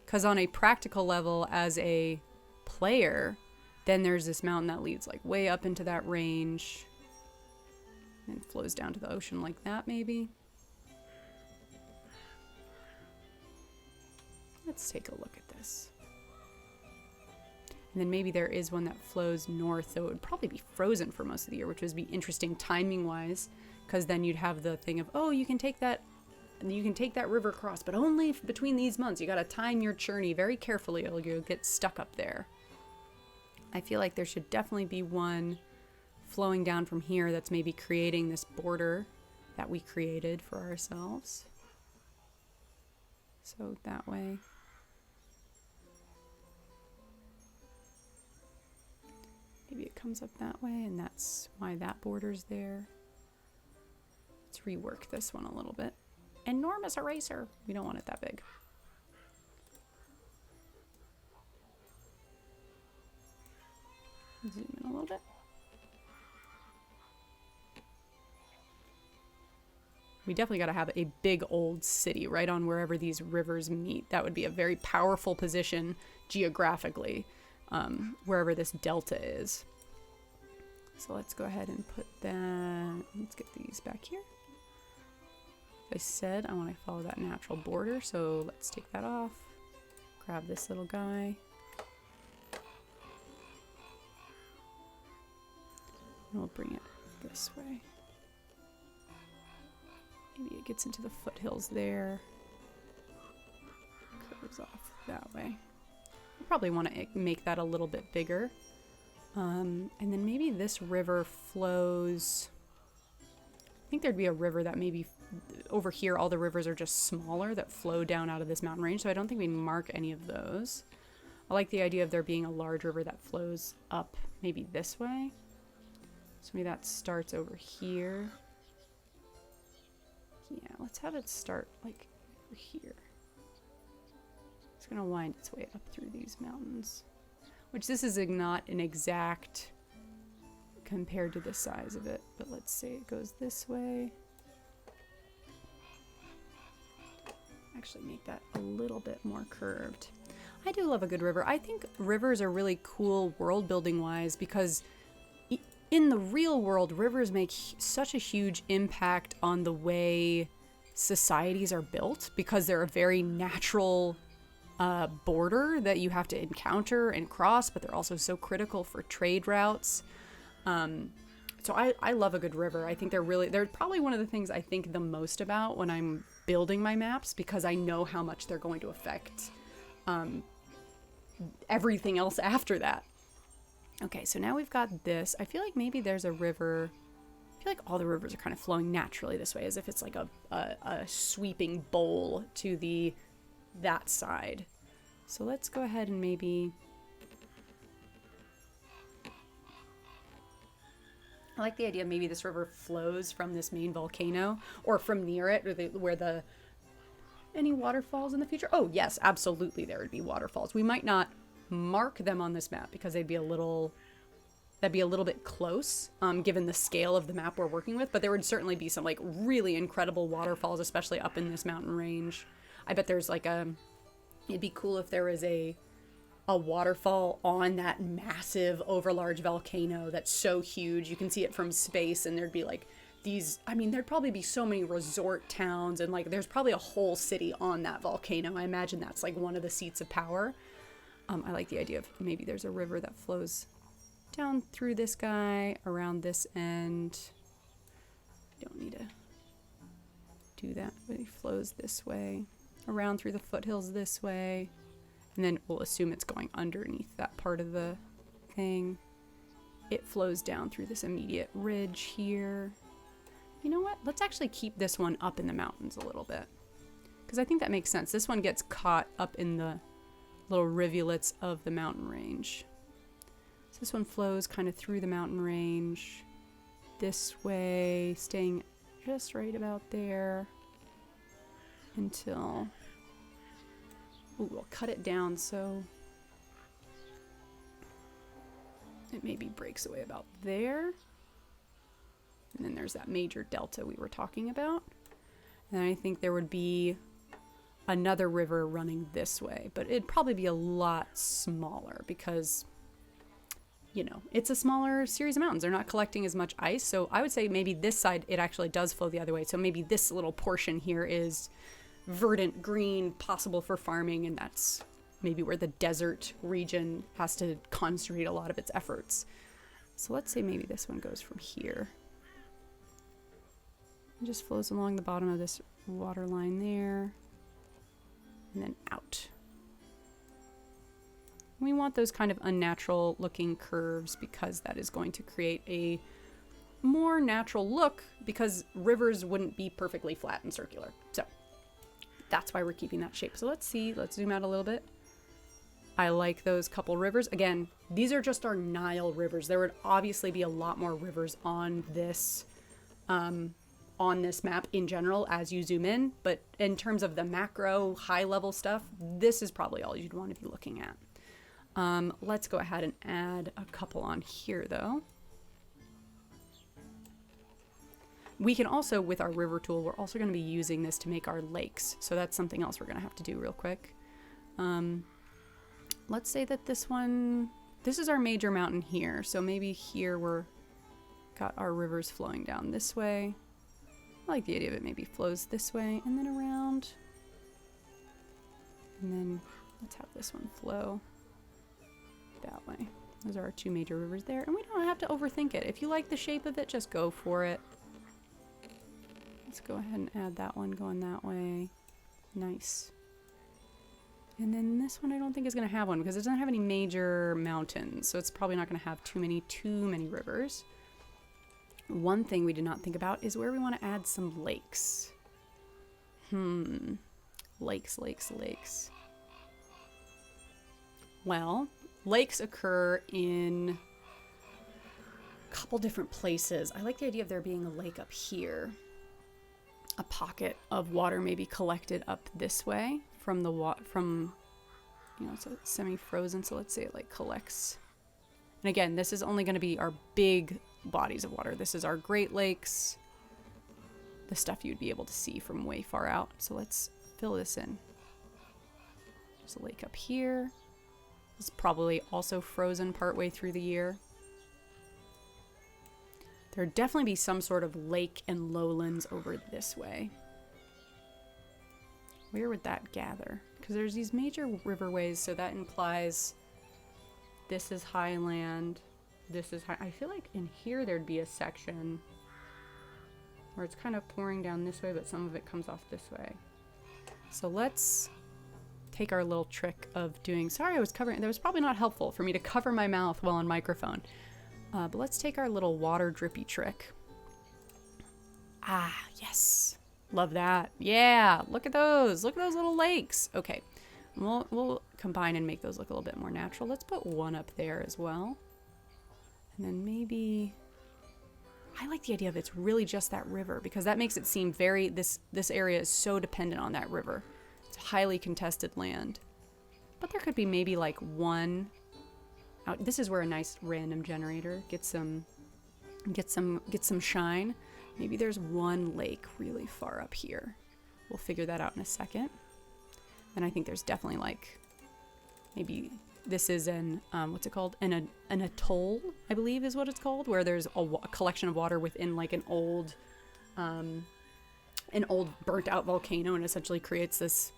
Because on a practical level, as a player, then there's this mountain that leads like way up into that range and flows down to the ocean like that, maybe. Let's take a look at this. And then maybe there is one that flows north, though it would probably be frozen for most of the year, which would be interesting timing-wise, because then you'd have the thing of, oh, you can take that river across, but only between these months. You got to time your journey very carefully, or you'll get stuck up there. I feel like there should definitely be one flowing down from here that's maybe creating this border that we created for ourselves. So that way. Maybe it comes up that way, and that's why that border's there. Let's rework this one a little bit. Enormous eraser. We don't want it that big. Zoom in a little bit. We definitely got to have a big old city right on wherever these rivers meet. That would be a very powerful position geographically, wherever this delta is. So let's go ahead and put that, let's get these back here. As I said, I want to follow that natural border, so let's take that off. Grab this little guy. And we'll bring it this way. Maybe it gets into the foothills there. Curves off that way. We probably want to make that a little bit bigger. And then maybe this river flows. I think there'd be a river that maybe over here, all the rivers are just smaller that flow down out of this mountain range. So I don't think we mark any of those. I like the idea of there being a large river that flows up maybe this way. So maybe that starts over here. Yeah, let's have it start like over here. It's going to wind its way up through these mountains. Which this is not an exact compared to the size of it. But let's say it goes this way. Actually make that a little bit more curved. I do love a good river. I think rivers are really cool world building wise because in the real world, rivers make such a huge impact on the way societies are built because they're a very natural border that you have to encounter and cross, but they're also so critical for trade routes. So I love a good river. I think they're probably one of the things I think the most about when I'm building my maps because I know how much they're going to affect everything else after that. Okay, so now we've got this. I feel like maybe there's a river. I feel like all the rivers are kind of flowing naturally this way, as if it's like a sweeping bowl to that side. So let's go ahead and maybe... I like the idea maybe this river flows from this main volcano or from near it, or any waterfalls in the future? Oh, yes, absolutely there would be waterfalls. We might not mark them on this map because that'd be a little bit close given the scale of the map we're working with, but there would certainly be some like really incredible waterfalls, especially up in this mountain range. I bet there's like it'd be cool if there was a waterfall on that massive overlarge volcano that's so huge you can see it from space, and there'd be like there'd probably be so many resort towns, and like there's probably a whole city on that volcano. I imagine that's like one of the seats of power. I like the idea of maybe there's a river that flows down through this guy, around this end. Don't need to do that, but it flows this way, around through the foothills this way, and then we'll assume it's going underneath that part of the thing. It flows down through this immediate ridge here. You know what? Let's actually keep this one up in the mountains a little bit, because I think that makes sense. This one gets caught up in the little rivulets of the mountain range. So this one flows kind of through the mountain range this way, staying just right about there until we'll cut it down so it maybe breaks away about there. And then there's that major delta we were talking about. And I think there would be another river running this way, but it'd probably be a lot smaller because, you know, it's a smaller series of mountains. They're not collecting as much ice. So I would say maybe this side, it actually does flow the other way. So maybe this little portion here is verdant green, possible for farming, and that's maybe where the desert region has to concentrate a lot of its efforts. So let's say maybe this one goes from here. It just flows along the bottom of this water line there, and then out. We want those kind of unnatural looking curves because that is going to create a more natural look, because rivers wouldn't be perfectly flat and circular. So that's why we're keeping that shape. So let's see, let's zoom out a little bit. I like those couple rivers. Again, these are just our Nile rivers. There would obviously be a lot more rivers on this map in general as you zoom in, but in terms of the macro high level stuff, this is probably all you'd want to be looking at. Let's go ahead and add a couple on here though. We can also, with our river tool, we're also going to be using this to make our lakes. So that's something else we're going to have to do real quick. Let's say that this is our major mountain here. So maybe here we're got our rivers flowing down this way. I like the idea of it maybe flows this way and then around. And then let's have this one flow that way. Those are our two major rivers there. And we don't have to overthink it. If you like the shape of it, just go for it. Let's go ahead and add that one going that way. Nice. And then this one I don't think is going to have one because it doesn't have any major mountains. So it's probably not going to have too many rivers. One thing we did not think about is where we want to add some lakes. Lakes. Well, lakes occur in a couple different places. I like the idea of there being a lake up here. A pocket of water maybe collected up this way from the you know, so it's semi-frozen. So let's say it like collects. And again, this is only going to be our big bodies of water. This is our Great Lakes, the stuff you'd be able to see from way far out. So let's fill this in. There's a lake up here. It's probably also frozen partway through the year. There'd definitely be some sort of lake and lowlands over this way. Where would that gather? Because there's these major riverways, so that implies this is highland, this is high. I feel like in here there'd be a section where it's kind of pouring down this way, but some of it comes off this way. So let's take our little trick of doing, sorry I was covering, that was probably not helpful for me to cover my mouth while on microphone. But let's take our little water drippy trick. Ah, yes. Love that. Yeah, look at those. Look at those little lakes. Okay, we'll combine and make those look a little bit more natural. Let's put one up there as well. And then maybe, I like the idea of it's really just that river because that makes it seem very, this area is so dependent on that river. It's highly contested land. But there could be maybe like one out. This is where a nice random generator gets some shine. Maybe there's one lake really far up here. We'll figure that out in a second. And I think there's definitely like, maybe this is an what's it called? An atoll, I believe is what it's called, where there's a collection of water within like an old burnt out volcano, and essentially creates this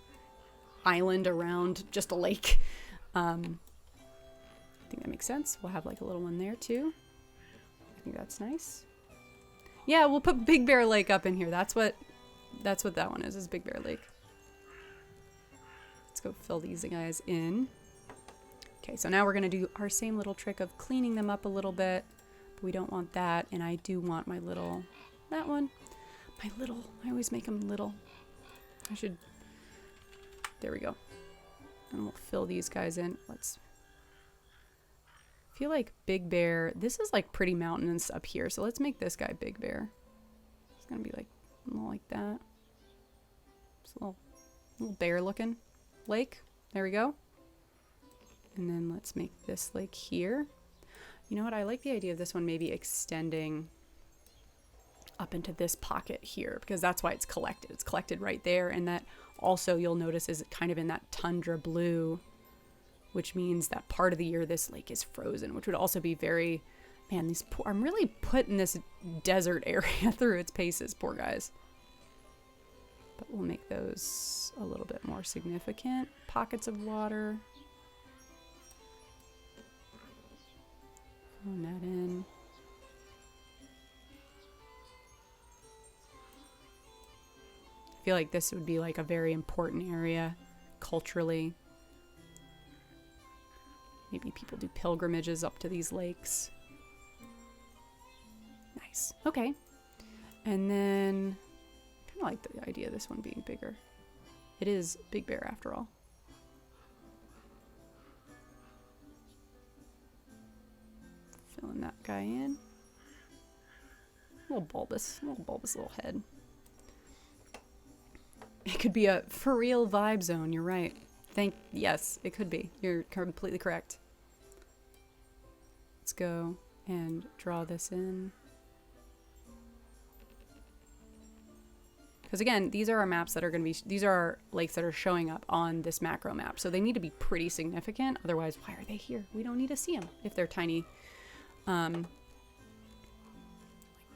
island around just a lake. I think that makes sense. We'll have like a little one there too. I think that's nice. Yeah, we'll put Big Bear Lake up in here. That's what that one is Big Bear Lake. Let's go fill these guys in. Okay, so now we're gonna do our same little trick of cleaning them up a little bit, but we don't want that, and I do want my little, that one, my little, I always make them little. There we go. And we'll fill these guys in. I feel like Big Bear, this is like pretty mountainous up here, so let's make this guy Big Bear. It's gonna be like a little like that. Just a little bear looking lake. There we go. And then let's make this lake here. You know what? I like the idea of this one maybe extending up into this pocket here, because that's why it's collected. It's collected right there, and that also you'll notice is kind of in that tundra blue, which means that part of the year this lake is frozen, which would also be very, man, these poor, I'm really putting this desert area through its paces, poor guys. But we'll make those a little bit more significant. Pockets of water. Filling that in. I feel like this would be like a very important area culturally. Maybe people do pilgrimages up to these lakes. Nice. Okay. And then I kind of like the idea of this one being bigger. It is Big Bear after all. Filling that guy in. A little bulbous little head. It could be a for real vibe zone. You're right. Yes, it could be. You're completely correct. Let's go and draw this in. Because again, these are our maps that are going to be, these are our lakes that are showing up on this macro map. So they need to be pretty significant. Otherwise, why are they here? We don't need to see them if they're tiny. Like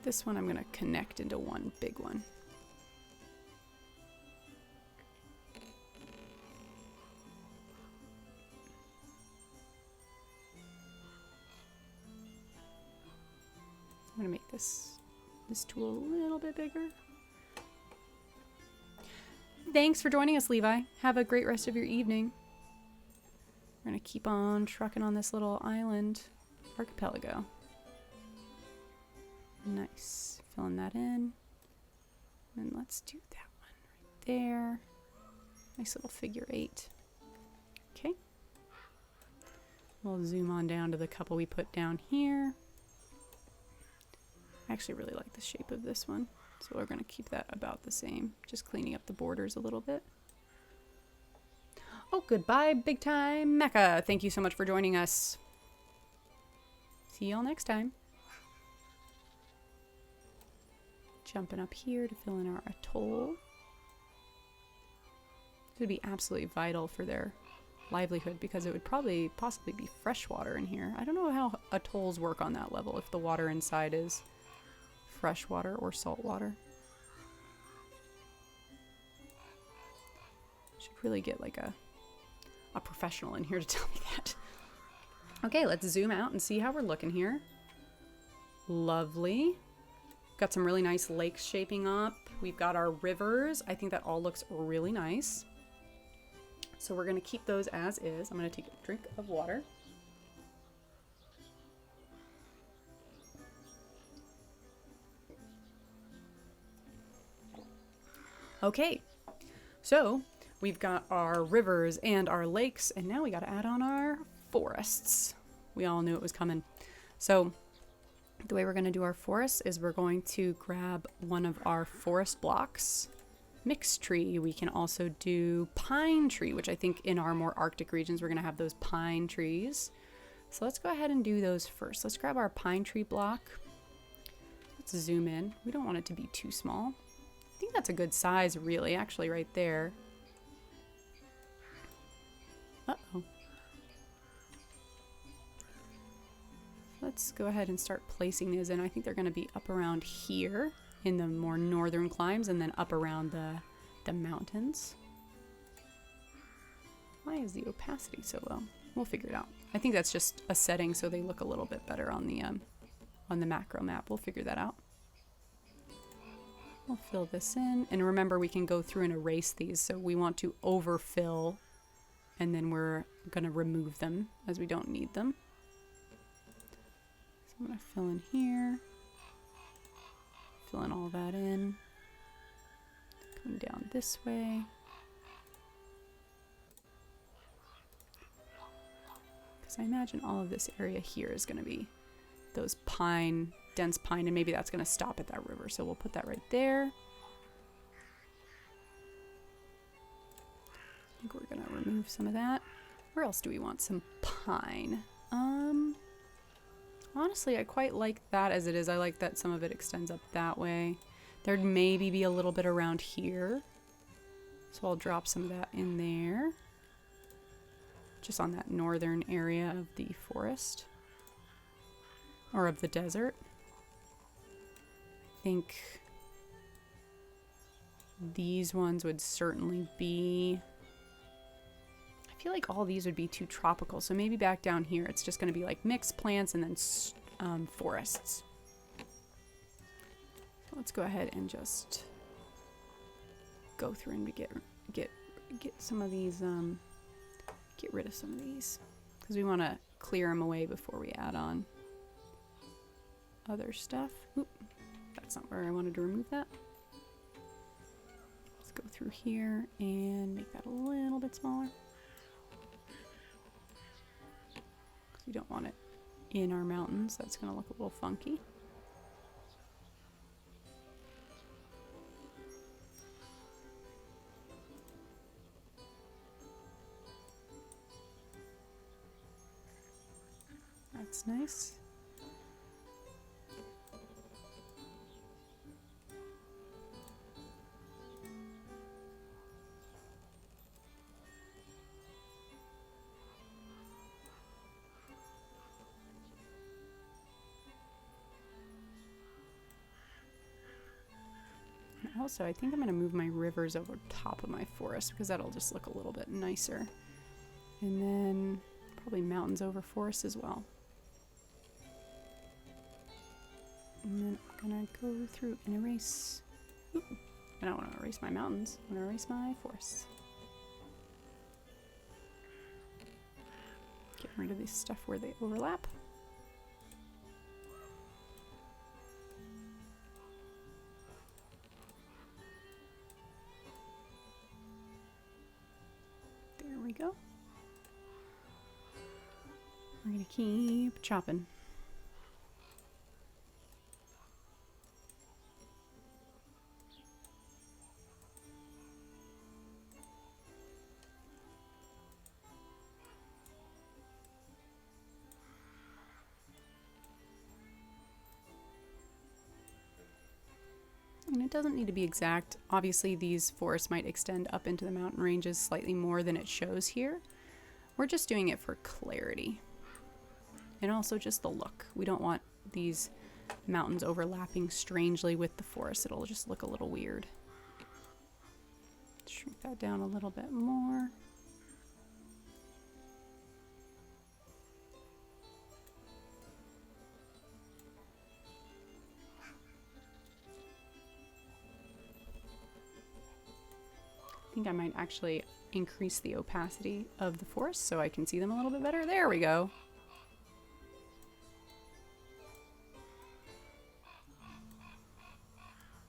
this one, I'm going to connect into one big one. I'm going to make this tool a little bit bigger. Thanks for joining us, Levi. Have a great rest of your evening. We're going to keep on trucking on this little island archipelago. Nice. Filling that in. And let's do that one right there. Nice little figure 8. Okay. We'll zoom on down to the couple we put down here. I actually really like the shape of this one, so we're going to keep that about the same, just cleaning up the borders a little bit. Oh, goodbye, Big Time Mecca. Thank you so much for joining us. See y'all next time. Jumping up here to fill in our atoll. This would be absolutely vital for their livelihood because it would possibly be fresh water in here. I don't know how atolls work on that level, if the water inside is fresh water or salt water. Should really get like a professional in here to tell me that. Okay, let's zoom out and see how we're looking here. Lovely. Got some really nice lakes shaping up. We've got our rivers. I think that all looks really nice. So we're going to keep those as is. I'm going to take a drink of water. Okay, so we've got our rivers and our lakes, and now we got to add on our forests. We all knew it was coming. So the way we're going to do our forests is we're going to grab one of our forest blocks, mixed tree. We can also do pine tree, which I think in our more Arctic regions, we're going to have those pine trees. So let's go ahead and do those first. Let's grab our pine tree block. Let's zoom in. We don't want it to be too small. I think that's a good size, really, actually, right there. Uh-oh. Let's go ahead and start placing these in. I think they're going to be up around here in the more northern climes and then up around the mountains. Why is the opacity so low? We'll figure it out. I think that's just a setting so they look a little bit better on the macro map. We'll figure that out. We'll fill this in, and remember we can go through and erase these, so we want to overfill and then we're going to remove them as we don't need them. So I'm going to fill in here, fill in all that in, coming down this way. Because I imagine all of this area here is going to be those pine, dense pine, and maybe that's going to stop at that river. So we'll put that right there. I think we're going to remove some of that. Where else do we want some pine? Honestly, I quite like that as it is. I like that some of it extends up that way. There'd maybe be a little bit around here. So I'll drop some of that in there. Just on that northern area of the forest. Or of the desert. I think these ones would certainly be... I feel like all these would be too tropical. So maybe back down here it's just going to be like mixed plants and then forests. So let's go ahead and just go through and get some of these, get rid of some of these. Because we want to clear them away before we add on other stuff. Oop, that's not where I wanted to remove that. Let's go through here and make that a little bit smaller. We don't want it in our mountains. That's going to look a little funky. That's nice. Also, I think I'm going to move my rivers over top of my forest because that'll just look a little bit nicer. And then probably mountains over forest as well. And then I'm going to go through and erase... Ooh, I don't want to erase my mountains. I want to erase my forests. Get rid of this stuff where they overlap. There we go. We're going to keep chopping. And it doesn't need to be exact. Obviously, these forests might extend up into the mountain ranges slightly more than it shows here. We're just doing it for clarity. And also just the look. We don't want these mountains overlapping strangely with the forest. It'll just look a little weird. Shrink that down a little bit more. I think I might actually increase the opacity of the forest so I can see them a little bit better. There we go.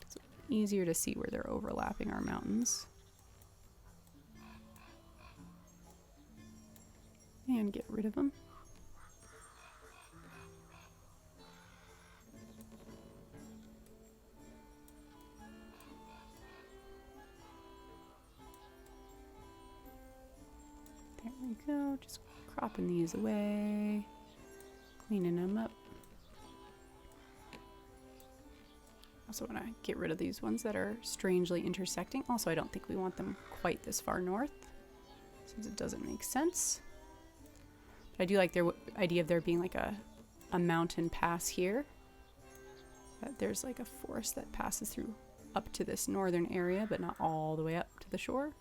It's easier to see where they're overlapping our mountains. And get rid of them. There we go, just cropping these away, cleaning them up. Also want to get rid of these ones that are strangely intersecting. Also, I don't think we want them quite this far north, since it doesn't make sense. But I do like their idea of there being like a mountain pass here. That there's like a forest that passes through up to this northern area, but not all the way up to the shore.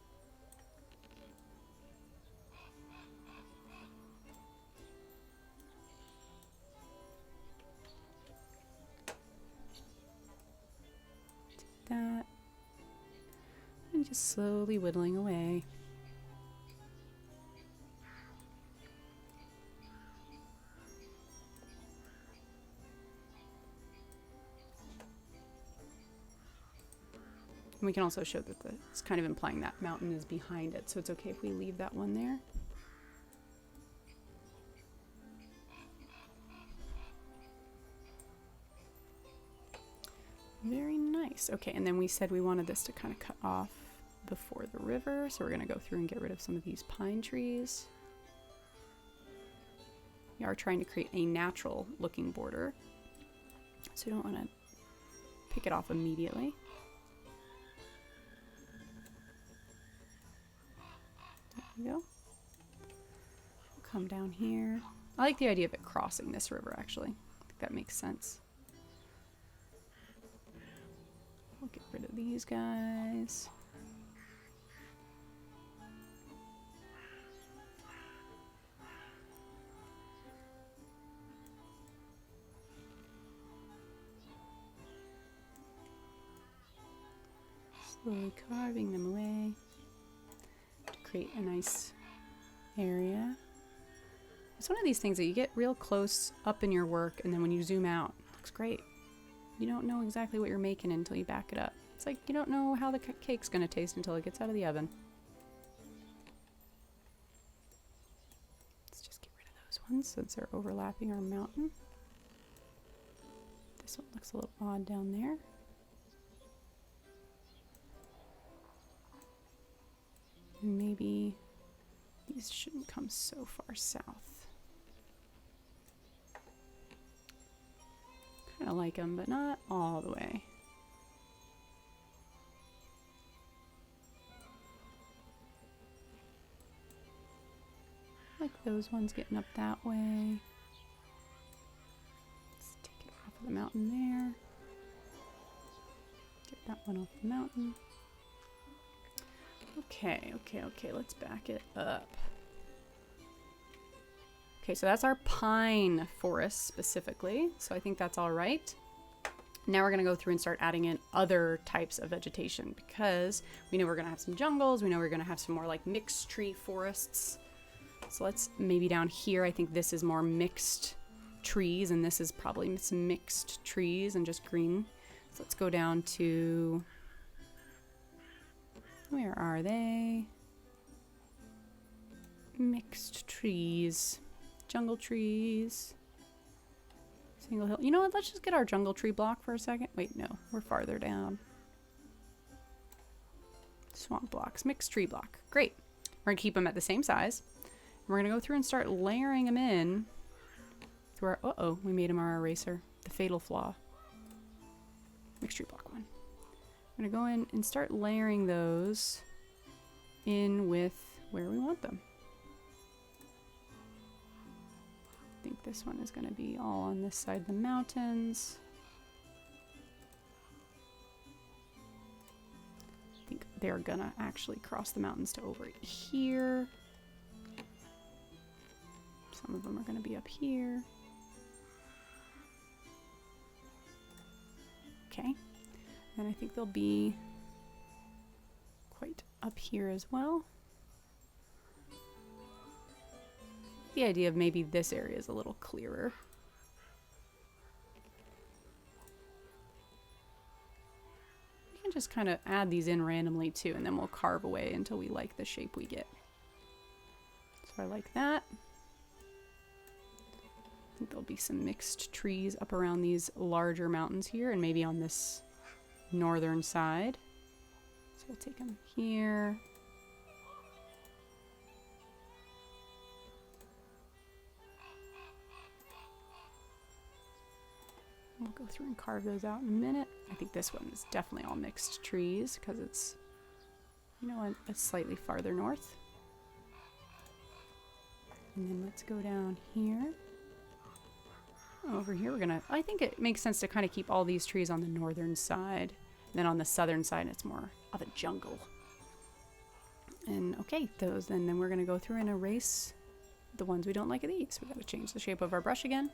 That and just slowly whittling away. And we can also show that it's kind of implying that mountain is behind it, so it's okay if we leave that one there. Very nice. Okay, and then we said we wanted this to kind of cut off before the river, so we're going to go through and get rid of some of these pine trees. We are trying to create a natural looking border, so we don't want to pick it off immediately. There we go. We'll come down here. I like the idea of it crossing this river, actually. I think that makes sense. We'll get rid of these guys. Slowly carving them away to create a nice area. It's one of these things that you get real close up in your work, and then when you zoom out, it looks great. You don't know exactly what you're making until you back it up. It's like you don't know how the cake's going to taste until it gets out of the oven. Let's just get rid of those ones since they're overlapping our mountain. This one looks a little odd down there. And maybe these shouldn't come so far south. Kind of like them, but not all the way. Like those ones getting up that way. Let's take it off of the mountain there. Get that one off the mountain. Okay, let's back it up. Okay, so that's our pine forest specifically, so I think that's all right. Now we're gonna go through and start adding in other types of vegetation because we know we're gonna have some jungles, we know we're gonna have some more like mixed tree forests. So let's maybe down here, I think this is more mixed trees and this is probably some mixed trees and just green. So let's go down to, where are they? Mixed trees. Jungle trees. Single hill. You know what? Let's just get our jungle tree block for a second. Wait, no. We're farther down. Swamp blocks. Mixed tree block. Great. We're going to keep them at the same size. We're going to go through and start layering them in. Through our, uh-oh, we made them our eraser. The fatal flaw. Mixed tree block one. I'm going to go in and start layering those in with where we want them. I think this one is going to be all on this side of the mountains. I think they're going to actually cross the mountains to over here. Some of them are going to be up here. Okay. And I think they'll be quite up here as well. The idea of maybe this area is a little clearer. We can just kind of add these in randomly too, and then we'll carve away until we like the shape we get. So I like that. I think there'll be some mixed trees up around these larger mountains here, and maybe on this northern side. So we'll take them here. We'll go through and carve those out in a minute. I think this one is definitely all mixed trees because it's, you know, a slightly farther north. And then let's go down here. Over here we're gonna, I think it makes sense to kind of keep all these trees on the northern side. And then on the southern side it's more of a jungle. And okay, those, then we're gonna go through and erase the ones we don't like of these. We gotta change the shape of our brush again.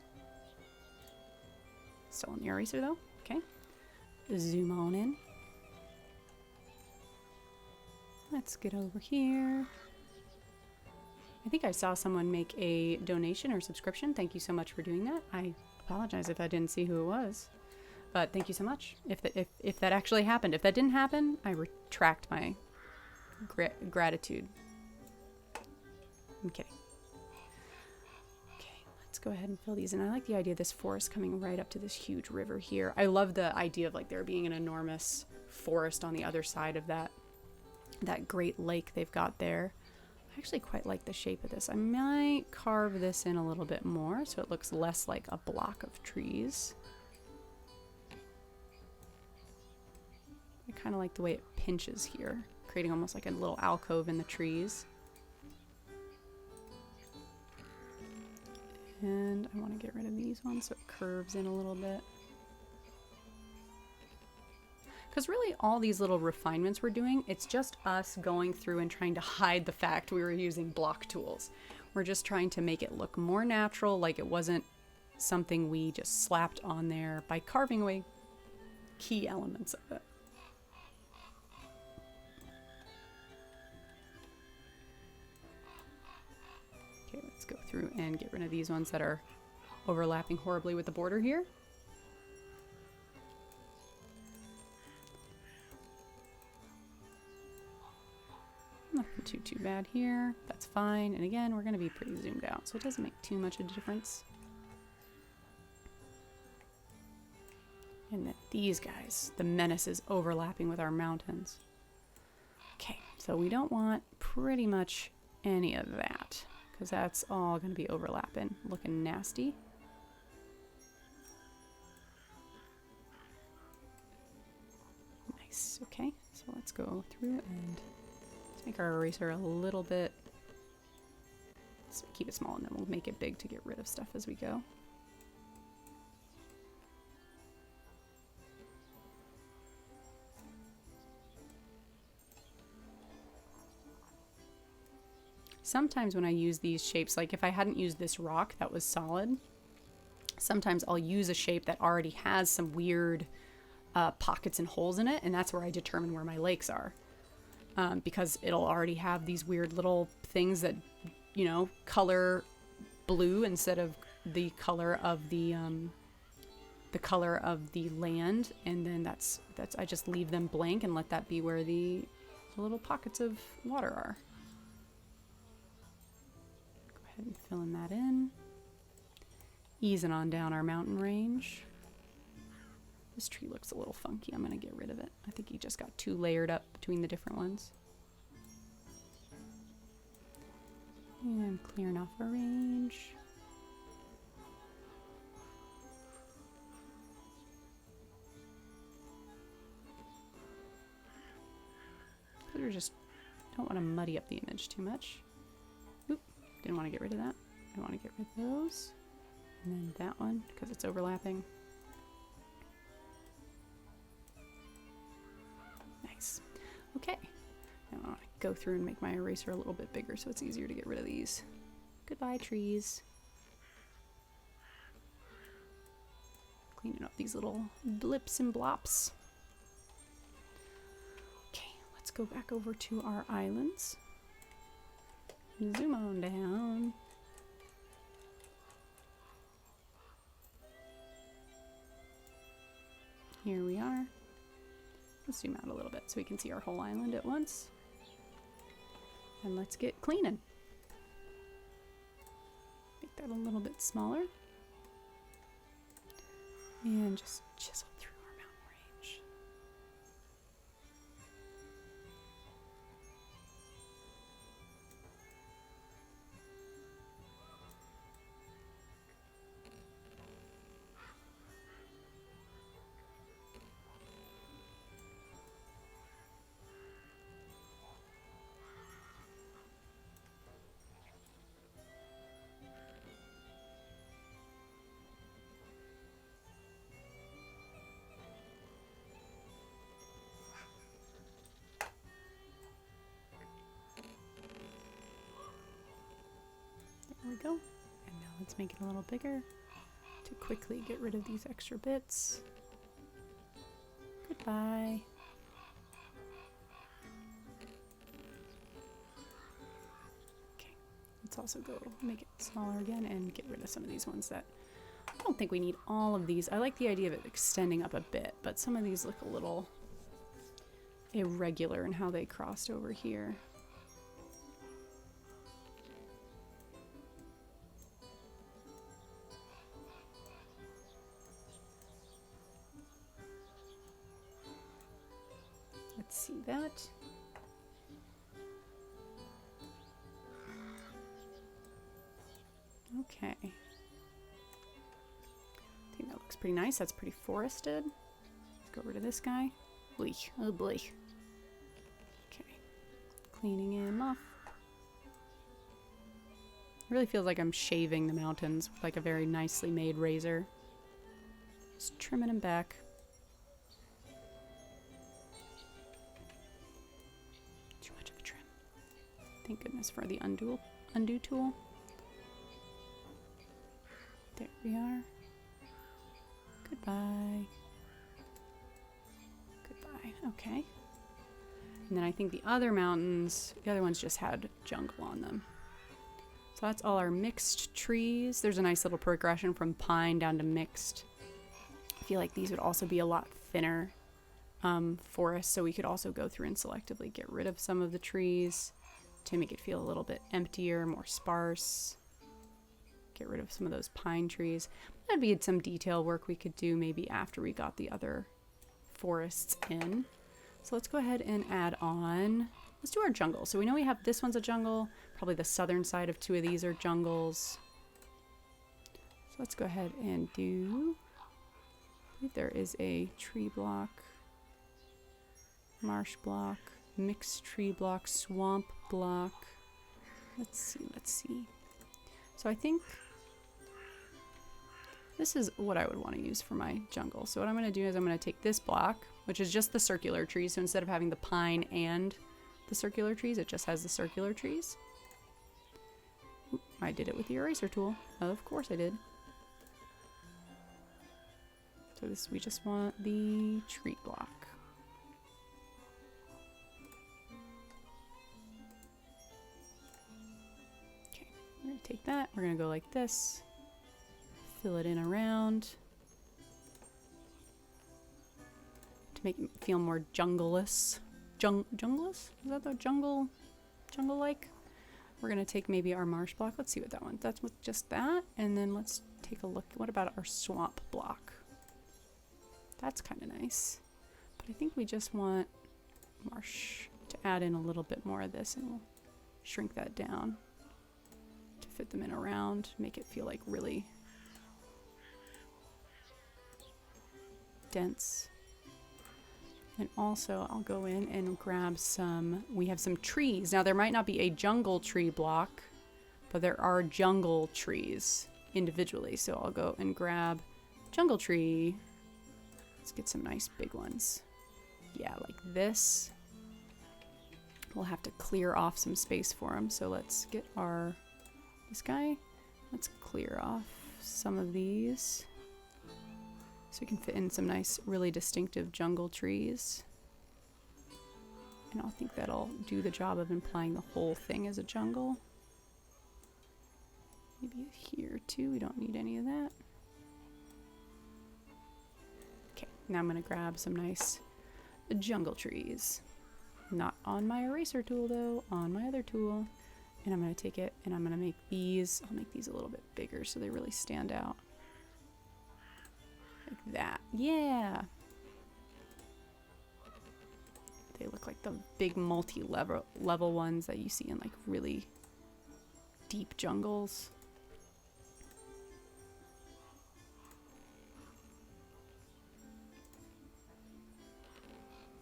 Still on the eraser though. Okay. Zoom on in. Let's get over here. I think I saw someone make a donation or subscription. Thank you so much for doing that. I apologize if I didn't see who it was, but thank you so much. If that actually happened, if that didn't happen, I retract my gratitude. I'm kidding. Let's go ahead and fill these in. I like the idea of this forest coming right up to this huge river here. I love the idea of like there being an enormous forest on the other side of that great lake they've got there. I actually quite like the shape of this. I might carve this in a little bit more so it looks less like a block of trees. I kind of like the way it pinches here, creating almost like a little alcove in the trees. And I want to get rid of these ones so it curves in a little bit. Because really all these little refinements we're doing, it's just us going through and trying to hide the fact we were using block tools. We're just trying to make it look more natural, like it wasn't something we just slapped on there by carving away key elements of it. Okay, let's go through and get rid of these ones that are overlapping horribly with the border here. Nothing too bad here. That's fine. And again, we're going to be pretty zoomed out, so it doesn't make too much of a difference. And then these guys, the menace is overlapping with our mountains. Okay, so we don't want pretty much any of that, because that's all going to be overlapping, looking nasty. Nice. Okay, so let's go through and make our eraser a little bit, let's keep it small and then we'll make it big to get rid of stuff as we go. Sometimes when I use these shapes, like if I hadn't used this rock that was solid, sometimes I'll use a shape that already has some weird pockets and holes in it, and that's where I determine where my lakes are. Because it'll already have these weird little things that, you know, color blue instead of the color of the land, and then that's I just leave them blank and let that be where the little pockets of water are. Go ahead and fill in that in, easing on down our mountain range. This tree looks a little funky. I'm going to get rid of it. I think he just got too layered up between the different ones. And clearing off our range. We just don't want to muddy up the image too much. Oop, didn't want to get rid of that. I want to get rid of those. And then that one, because it's overlapping. Okay, now I want to go through and make my eraser a little bit bigger so it's easier to get rid of these. Goodbye, trees. Cleaning up these little blips and blops. Okay, let's go back over to our islands. Zoom on down. Here we are. Let's zoom out a little bit so we can see our whole island at once. And let's get cleaning. Make that a little bit smaller. And just chisel through our mountain range. There we go. And now let's make it a little bigger to quickly get rid of these extra bits. Goodbye. Okay, let's also go make it smaller again and get rid of some of these ones that I don't think we need all of these. I like the idea of it extending up a bit, but some of these look a little irregular in how they crossed over here. Let's see that. Okay. I think that looks pretty nice. That's pretty forested. Let's go over to this guy. Bleak. Oh boy. Okay. Cleaning him off. It really feels like I'm shaving the mountains with like a very nicely made razor. Just trimming them back. Too much of a trim. Thank goodness for the undo tool. There we are. Goodbye. Goodbye. Okay. And then I think the other mountains, the other ones just had jungle on them. So that's all our mixed trees. There's a nice little progression from pine down to mixed. I feel like these would also be a lot thinner forests, so we could also go through and selectively get rid of some of the trees to make it feel a little bit emptier, more sparse. Get rid of some of those pine trees. That'd be some detail work we could do maybe after we got the other forests in. So let's go ahead and add on, let's do our jungle. So we know we have this one's a jungle, probably the southern side of two of these are jungles. So let's go ahead and do, I believe there is a tree block, marsh block, mixed tree block, swamp block. Let's see. So I think this is what I would want to use for my jungle. So what I'm going to do is I'm going to take this block, which is just the circular trees. So instead of having the pine and the circular trees, it just has the circular trees. Oop, I did it with the eraser tool. Of course I did. So this, we just want the tree block. Okay, we're going to take that. We're going to go like this. Fill it in around to make it feel more jungleless. Jungleless? Is that the jungle-like? We're gonna take maybe our marsh block. Let's see what that one. That's with just that, and then let's take a look. What about our swamp block? That's kind of nice, but I think we just want marsh to add in a little bit more of this, and we'll shrink that down to fit them in around, make it feel like really dense. And also I'll go in and grab some, we have some trees. Now there might not be a jungle tree block, but there are jungle trees individually. So I'll go and grab jungle tree. Let's get some nice big ones. Yeah, like this. We'll have to clear off some space for them. So let's get this guy. Let's clear off some of these. So we can fit in some nice, really distinctive jungle trees. And I think that'll do the job of implying the whole thing as a jungle. Maybe here too, we don't need any of that. Okay, now I'm gonna grab some nice jungle trees. Not on my eraser tool though, on my other tool. And I'm gonna take it and I'm gonna make these, I'll make these a little bit bigger so they really stand out. Like that. Yeah. They look like the big multi-level ones that you see in like really deep jungles.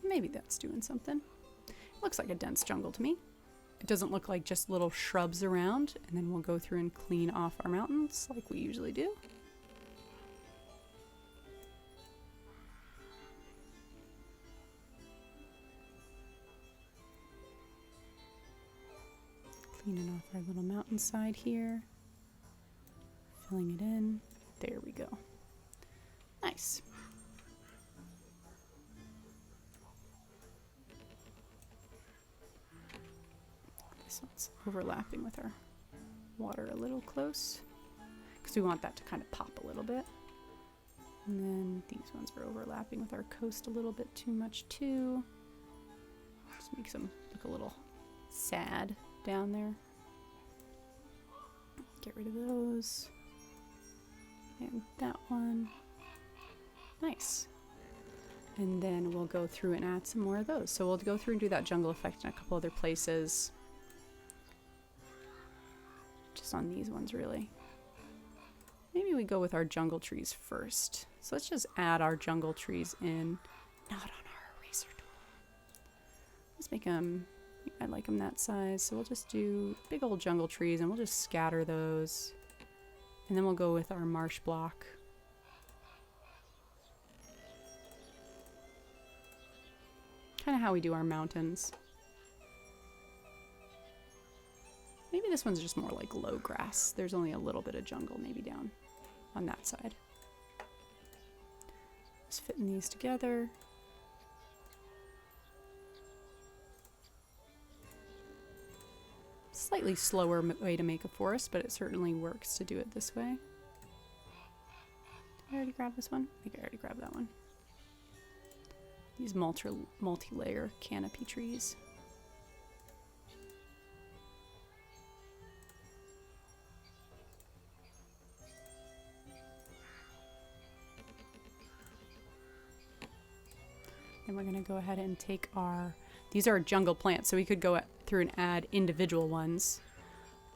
Maybe that's doing something. Looks like a dense jungle to me. It doesn't look like just little shrubs around, and then we'll go through and clean off our mountains like we usually do. Cleaning off our little mountainside here. Filling it in. There we go. Nice. This one's overlapping with our water a little close because we want that to kind of pop a little bit. And then these ones are overlapping with our coast a little bit too much too. Just makes them look a little sad down there. Get rid of those. And that one. Nice. And then we'll go through and add some more of those. So we'll go through and do that jungle effect in a couple other places. Just on these ones really. maybe we go with our jungle trees first. So let's just add our jungle trees in, not on our eraser tool. Let's make them, I like them that size. So we'll just do big old jungle trees and we'll just scatter those. And then we'll go with our marsh block. Kind of how we do our mountains. Maybe this one's just more like low grass. There's only a little bit of jungle maybe down on that side. Just fitting these together. Slightly slower way to make a forest, but it certainly works to do it this way. Did I already grab this one? I think I already grabbed that one. These multi-layer canopy trees. Then we're going to go ahead and take our, these are jungle plants, so we could go through and add individual ones.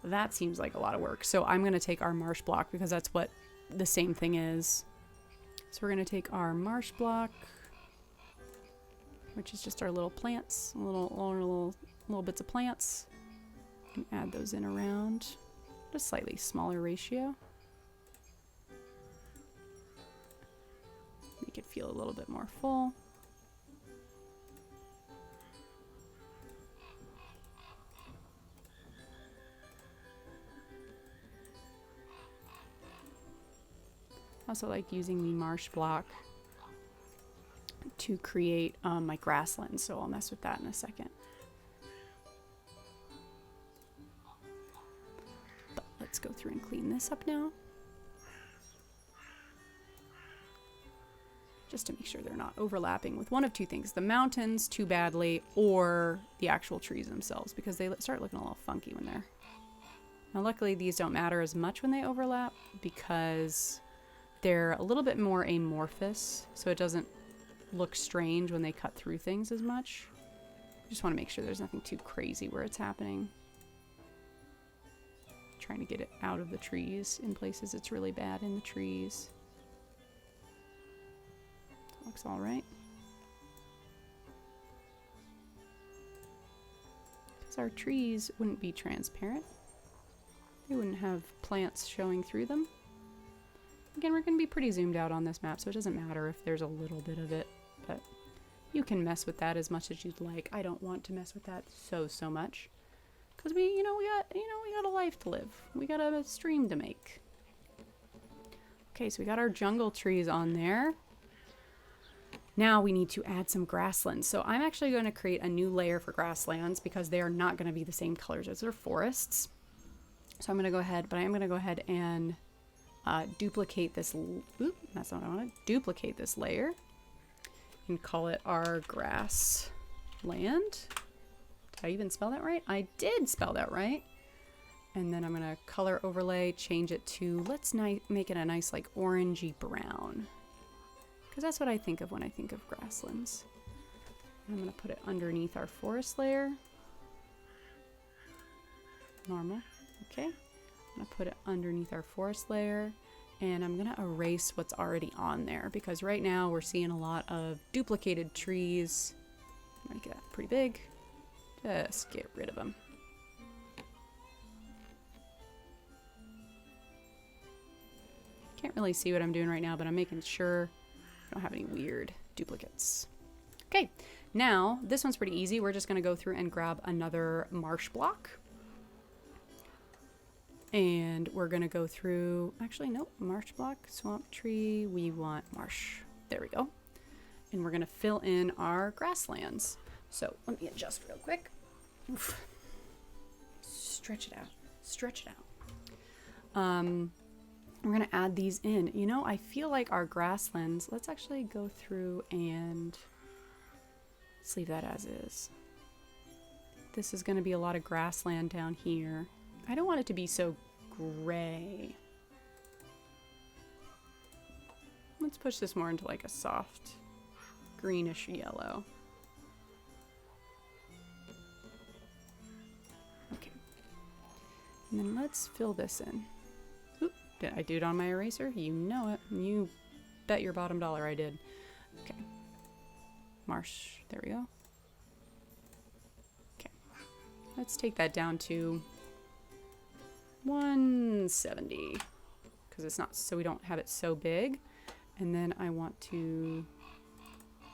That seems like a lot of work. So I'm going to take our marsh block because that's what the same thing is. So we're going to take our marsh block, which is just our little plants, little bits of plants, and add those in around a slightly smaller ratio. Make it feel a little bit more full. Also like using the marsh block to create my grasslands, so I'll mess with that in a second. But let's go through and clean this up now. Just to make sure they're not overlapping with one of two things, the mountains too badly or the actual trees themselves, because they start looking a little funky when they're... Now luckily these don't matter as much when they overlap because they're a little bit more amorphous, so it doesn't look strange when they cut through things as much. Just want to make sure there's nothing too crazy where it's happening. Trying to get it out of the trees in places it's really bad in the trees. That looks all right. Because our trees wouldn't be transparent. They wouldn't have plants showing through them. Again, we're going to be pretty zoomed out on this map, so it doesn't matter if there's a little bit of it, but you can mess with that as much as you'd like. I don't want to mess with that so much, because we got a life to live. We got a stream to make. Okay, so we got our jungle trees on there. Now we need to add some grasslands. So I'm actually going to create a new layer for grasslands because they are not going to be the same colors as their forests. So I'm going to go ahead, but I am going to go ahead and duplicate this. Oop, that's not what I wanted. Duplicate this layer and call it our grass land. Did I even spell that right? I did spell that right. And then I'm gonna color overlay, change it to, let's make it a nice like orangey brown, because that's what I think of when I think of grasslands. And I'm gonna put it underneath our forest layer. Normal. Okay. I'm going to put it underneath our forest layer, and I'm going to erase what's already on there because right now we're seeing a lot of duplicated trees. Make that pretty big. Just get rid of them. Can't really see what I'm doing right now, but I'm making sure I don't have any weird duplicates. Okay, now this one's pretty easy. We're just going to go through and grab another marsh block. And we're going to go through, actually, nope, marsh block, swamp tree, we want marsh. There we go. And we're going to fill in our grasslands. So let me adjust real quick. Oof. Stretch it out. Stretch it out. We're going to add these in. You know, I feel like our grasslands, let's actually go through and let's leave that as is. This is going to be a lot of grassland down here. I don't want it to be so gray. Let's push this more into like a soft greenish yellow. Okay. And then let's fill this in. Oop, Did I do it on my eraser? You know it. You bet your bottom dollar I did. Okay. Marsh. There we go. Okay. Let's take that down to 170 because it's not, so we don't have it so big. And then I want to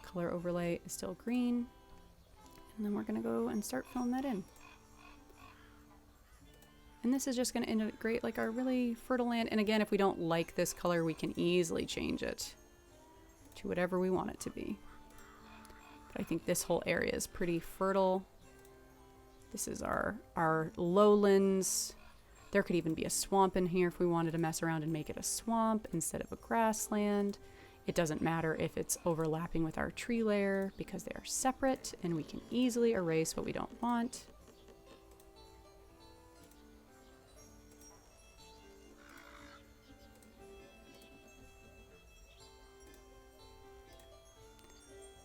color overlay is still green. And then we're going to go and start filling that in. And this is just going to integrate like our really fertile land. And again, if we don't like this color, we can easily change it to whatever we want it to be. But I think this whole area is pretty fertile. This is our lowlands. There could even be a swamp in here if we wanted to mess around and make it a swamp instead of a grassland. It doesn't matter if it's overlapping with our tree layer because they are separate and we can easily erase what we don't want.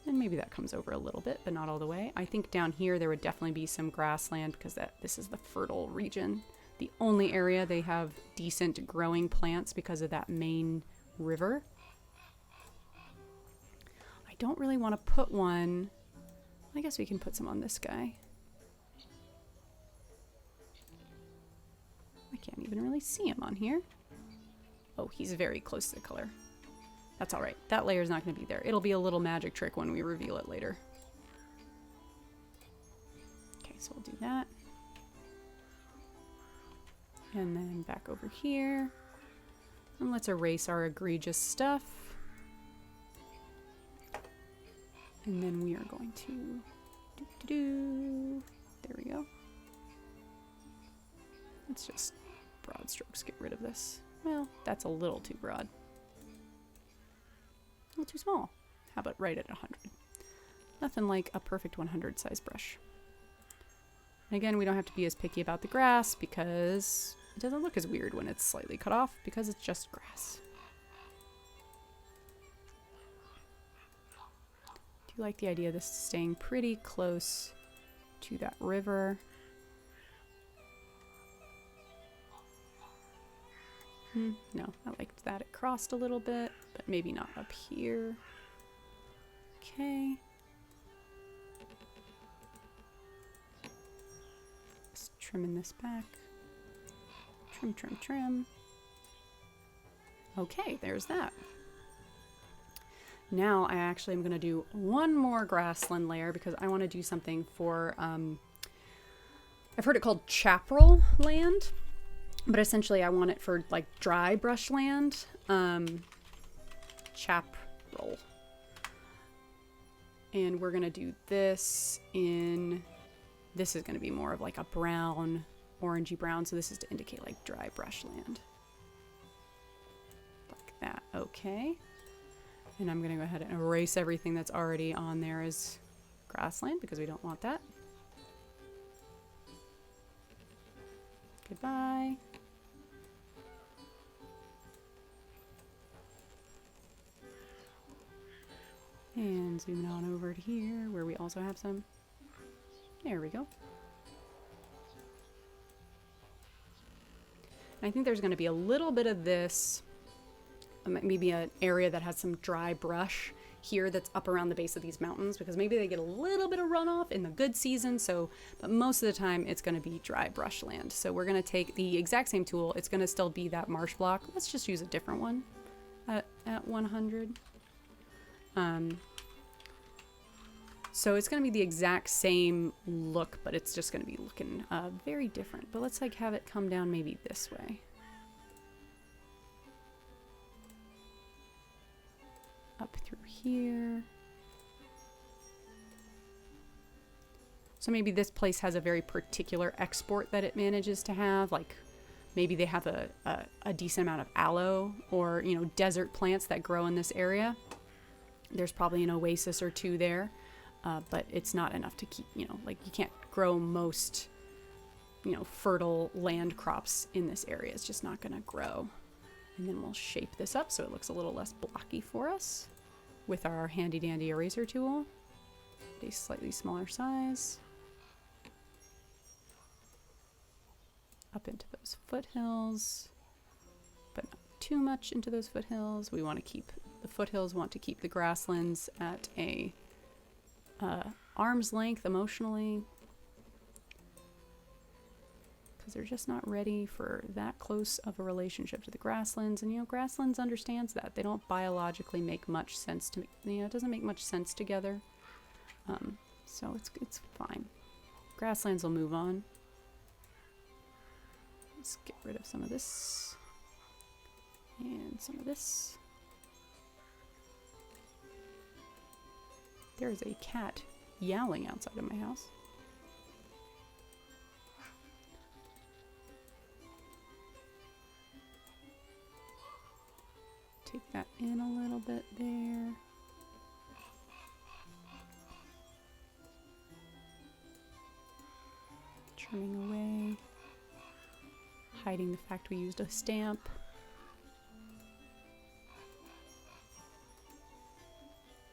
And maybe that comes over a little bit, but not all the way. I think down here there would definitely be some grassland because this is the fertile region. The only area they have decent growing plants because of that main river. I don't really want to put one. I guess we can put some on this guy. I can't even really see him on here. Oh, he's very close to the color. That's all right. That layer is not going to be there. It'll be a little magic trick when we reveal it later. Okay, so we'll do that. And then back over here. And let's erase our egregious stuff. And then we are going to there we go. Let's just broad strokes get rid of this. Well, that's a little too broad. A little too small. How about right at 100? Nothing like a perfect 100 size brush. And again, we don't have to be as picky about the grass because it doesn't look as weird when it's slightly cut off because it's just grass. Do you like the idea of this staying pretty close to that river? No, I liked that. It crossed a little bit, but maybe not up here. Okay. Just trimming this back. Trim, trim, trim. Okay, there's that. Now I actually am going to do one more grassland layer because I want to do something for, I've heard it called chaparral land. But essentially I want it for like dry brushland, chaparral. And we're gonna do this in, this is gonna be more of like a brown, orangey brown. So this is to indicate like dry brushland. Like that, okay. And I'm gonna go ahead and erase everything that's already on there as grassland because we don't want that. Goodbye. And zoom on over to here where we also have some. There we go. And I think there's going to be a little bit of this, maybe an area that has some dry brush here that's up around the base of these mountains because maybe they get a little bit of runoff in the good season. So, but most of the time it's going to be dry brushland. So we're going to take the exact same tool. It's going to still be that marsh block. Let's just use a different one at 100. So it's going to be the exact same look, but it's just going to be looking very different. But let's like have it come down maybe this way. Up through here. So maybe this place has a very particular export that it manages to have. Like maybe they have a decent amount of aloe or, you know, desert plants that grow in this area. There's probably an oasis or two there. But it's not enough to keep, you know, like you can't grow most, you know, fertile land crops in this area. It's just not going to grow. And then we'll shape this up so it looks a little less blocky for us with our handy dandy eraser tool. A slightly smaller size. Up into those foothills. But too much into those foothills. We want to keep the foothills, want to keep the grasslands at a arm's length emotionally, because they're just not ready for that close of a relationship to the grasslands. And, you know, grasslands understands that. They don't biologically make much sense to, you know, it doesn't make much sense together. So it's fine. Grasslands will move on. Let's get rid of some of this and some of this. There is a cat yowling outside of my house. Take that in a little bit there. Trimming away. Hiding the fact we used a stamp.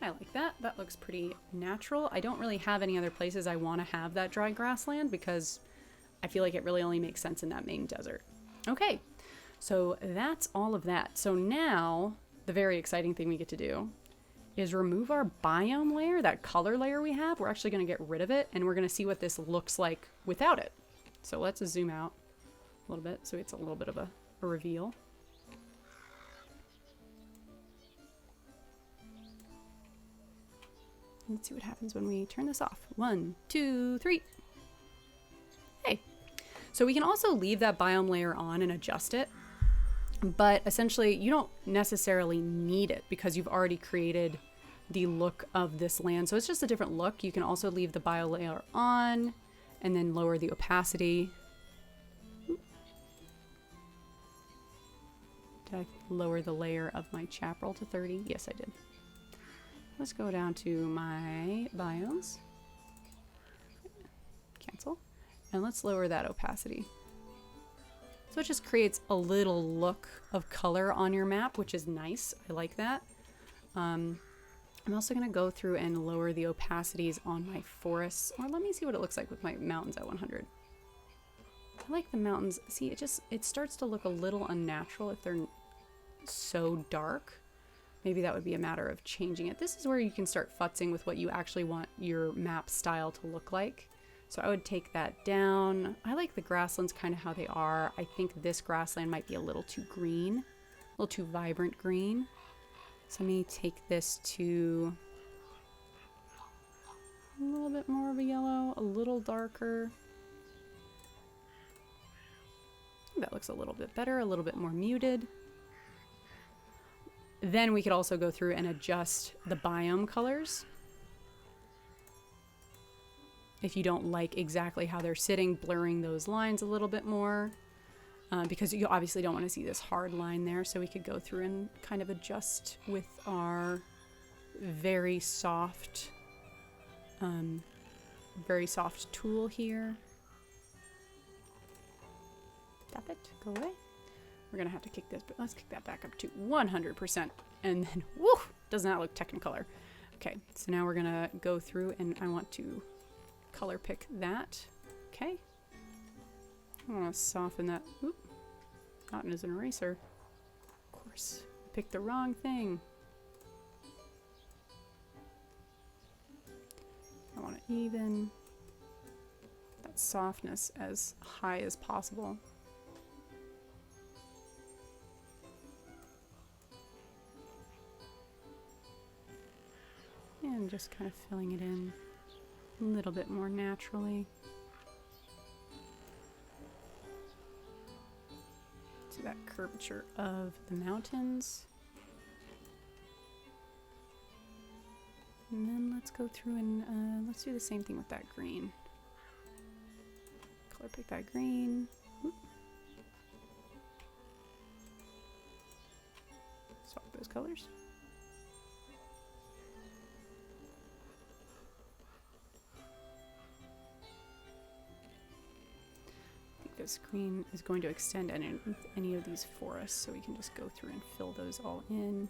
I like that. That looks pretty natural. I don't really have any other places I want to have that dry grassland because I feel like it really only makes sense in that main desert. Okay, so that's all of that. So now the very exciting thing we get to do is remove our biome layer, that color layer we have. We're actually going to get rid of it, and we're going to see what this looks like without it. So let's zoom out a little bit so it's a little bit of a reveal. Let's see what happens when we turn this off. 1, 2, 3. Hey. So we can also leave that biome layer on and adjust it. But essentially, you don't necessarily need it because you've already created the look of this land. So it's just a different look. You can also leave the bio layer on and then lower the opacity. Did I lower the layer of my chaparral to 30? Yes, I did. Let's go down to my biomes. Cancel. And let's lower that opacity. So it just creates a little look of color on your map, which is nice. I like that. I'm also going to go through and lower the opacities on my forests. Or let me see what it looks like with my mountains at 100. I like the mountains. See, it starts to look a little unnatural if they're so dark. Maybe that would be a matter of changing it. This is where you can start futzing with what you actually want your map style to look like. So I would take that down. I like the grasslands kind of how they are. I think this grassland might be a little too green, a little too vibrant green. So let me take this to a little bit more of a yellow, a little darker. That looks a little bit better, a little bit more muted. Then we could also go through and adjust the biome colors. If you don't like exactly how they're sitting, blurring those lines a little bit more. Because you obviously don't want to see this hard line there. So we could go through and kind of adjust with our very soft tool here. Tap it, go away. We're gonna have to kick this, but let's kick that back up to 100%. And then, woo, does not look Technicolor. Okay, so now we're gonna go through and I want to color pick that. Okay. I wanna soften that. Oop, not as an eraser. Of course, picked the wrong thing. I wanna even that softness as high as possible. And just kind of filling it in a little bit more naturally. To that curvature of the mountains. And then let's go through and let's do the same thing with that green. Color pick that green. Oop. Swap those colors. This green is going to extend any of these forests, so we can just go through and fill those all in.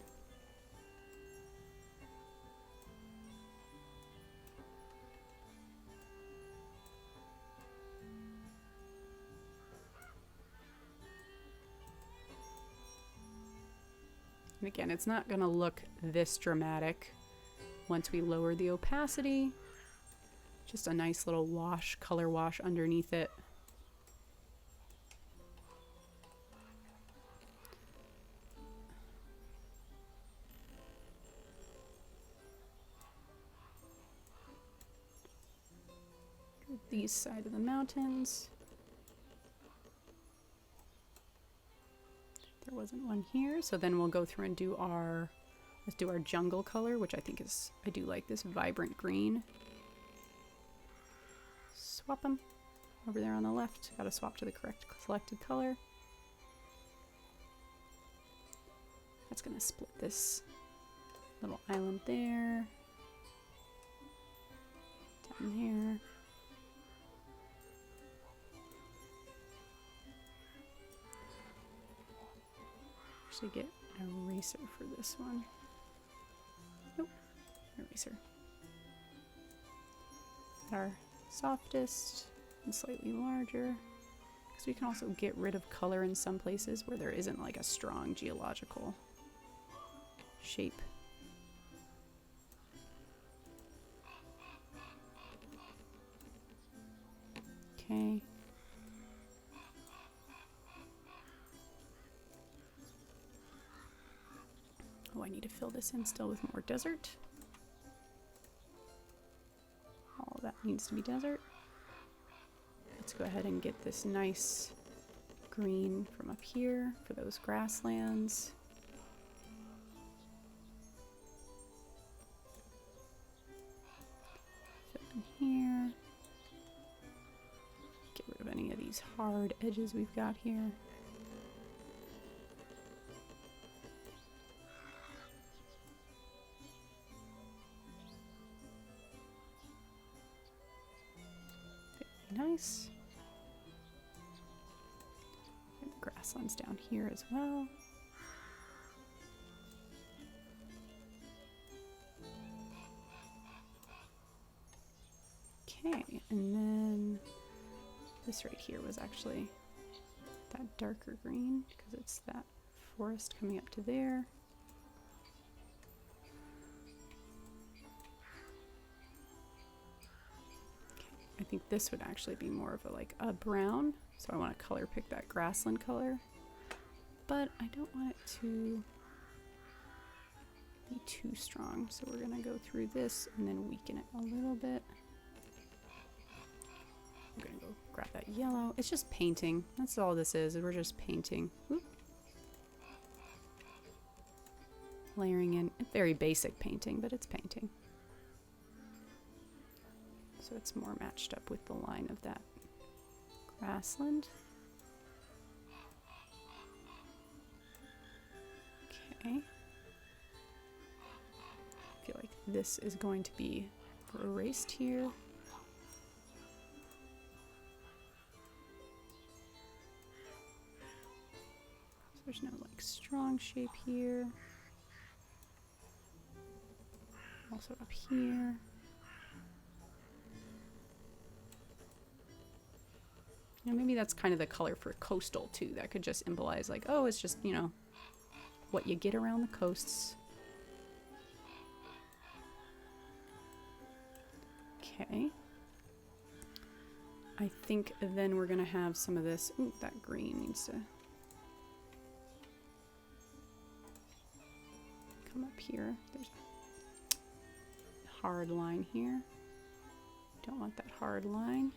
And again, it's not going to look this dramatic once we lower the opacity. Just a nice little wash, color wash underneath it. These side of the mountains. There wasn't one here, so then we'll go through and do our, let's do our jungle color, which I think is, I do like this vibrant green. Swap them over there on the left. Got to swap to the correct selected color. That's going to split this little island there. Down there. Actually get an eraser for this one. Nope, eraser. Our softest and slightly larger, because we can also get rid of color in some places where there isn't like a strong geological shape. Okay. Oh, I need to fill this in still with more desert. All that needs to be desert. Let's go ahead and get this nice green from up here for those grasslands. Fill in here. Get rid of any of these hard edges we've got here. Nice. And the grasslands down here as well. Okay, and then this right here was actually that darker green because it's that forest coming up to there. I think this would actually be more of a like a brown, so I want to color pick that grassland color, but I don't want it to be too strong, so we're gonna go through this and then weaken it a little bit. I'm gonna go grab that yellow. It's just painting, that's all this is, we're just painting. Oop. Layering in, very basic painting, but it's painting. So it's more matched up with the line of that grassland. Okay. I feel like this is going to be erased here. So there's no like strong shape here. Also up here. You know, maybe that's kind of the color for coastal too. That could just symbolize like, oh, it's just, you know, what you get around the coasts. Okay. I think then we're gonna have some of this. Ooh, that green needs to come up here. There's a hard line here. Don't want that hard line.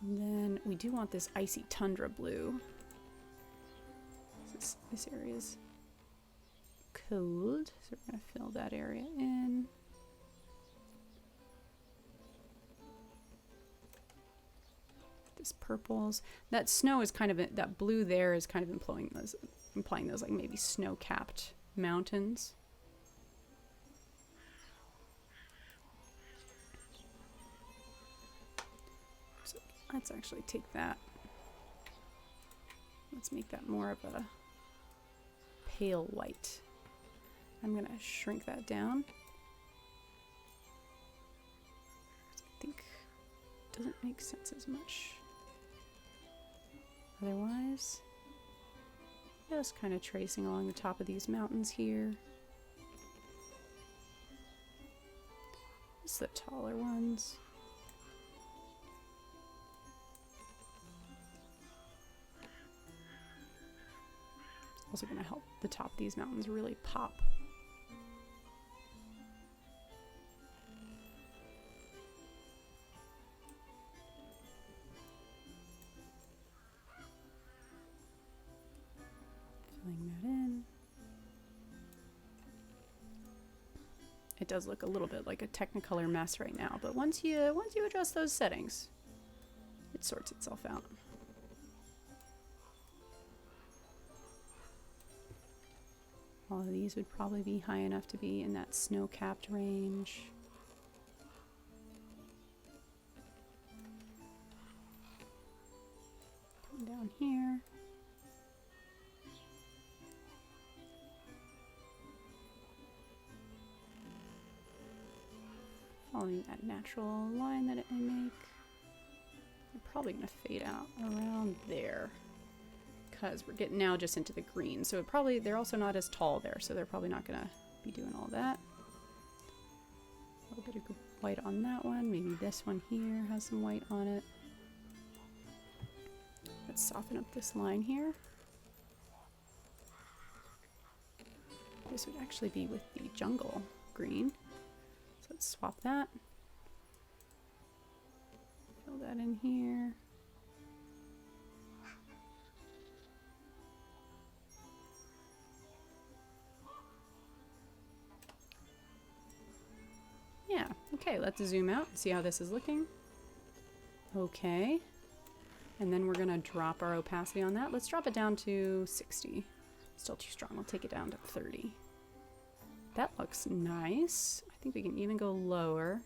And then we do want this icy tundra blue. This area is cold, so we're gonna fill that area in. This purples. That snow is kind of that blue there is kind of implying those like maybe snow-capped mountains. So let's actually take that. Let's make that more of a pale white. I'm gonna shrink that down. I think it doesn't make sense as much. Otherwise, Just kind of tracing along the top of these mountains here. Just the taller ones. Also going to help the top of these mountains really pop. Filling that in. It does look a little bit like a Technicolor mess right now, but once you adjust those settings, it sorts itself out. All of these would probably be high enough to be in that snow-capped range. Come down here. Following that natural line that it may make. I'm probably going to fade out around there, because we're getting now just into the green. So they're also not as tall there, so they're probably not going to be doing all that. A little bit of white on that one. Maybe this one here has some white on it. Let's soften up this line here. This would actually be with the jungle green. So let's swap that. Fill that in here. Yeah, okay, let's zoom out and see how this is looking. Okay. And then we're gonna drop our opacity on that. Let's drop it down to 60. Still too strong, we'll take it down to 30. That looks nice. I think we can even go lower,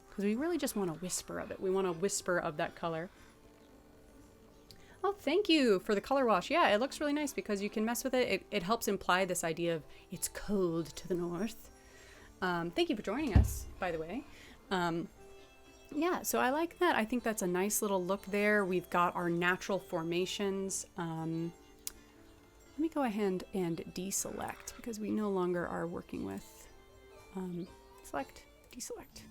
because we really just want a whisper of it. We want a whisper of that color. Oh, thank you for the color wash. Yeah, it looks really nice because you can mess with it. It helps imply this idea of it's cold to the north. Thank you for joining us, by the way. Yeah, so I like that. I think that's a nice little look there. We've got our natural formations. Let me go ahead and deselect, because we no longer are working with select, deselect.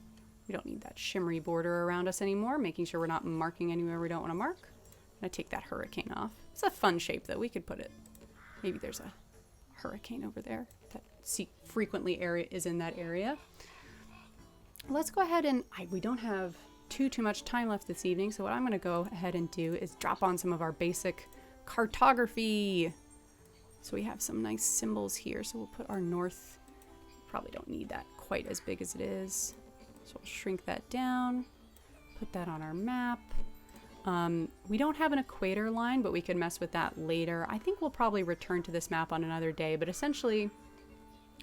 We don't need that shimmery border around us anymore, making sure we're not marking anywhere we don't want to mark. I'm going to take that hurricane off. It's a fun shape, though. We could put it, maybe there's a hurricane over there that frequently is in that area. Let's go ahead and, we don't have too much time left this evening, so what I'm going to go ahead and do is drop on some of our basic cartography. So we have some nice symbols here, so we'll put our north, probably don't need that quite as big as it is. So we'll shrink that down, put that on our map. We don't have an equator line, but we can mess with that later. I think we'll probably return to this map on another day, but essentially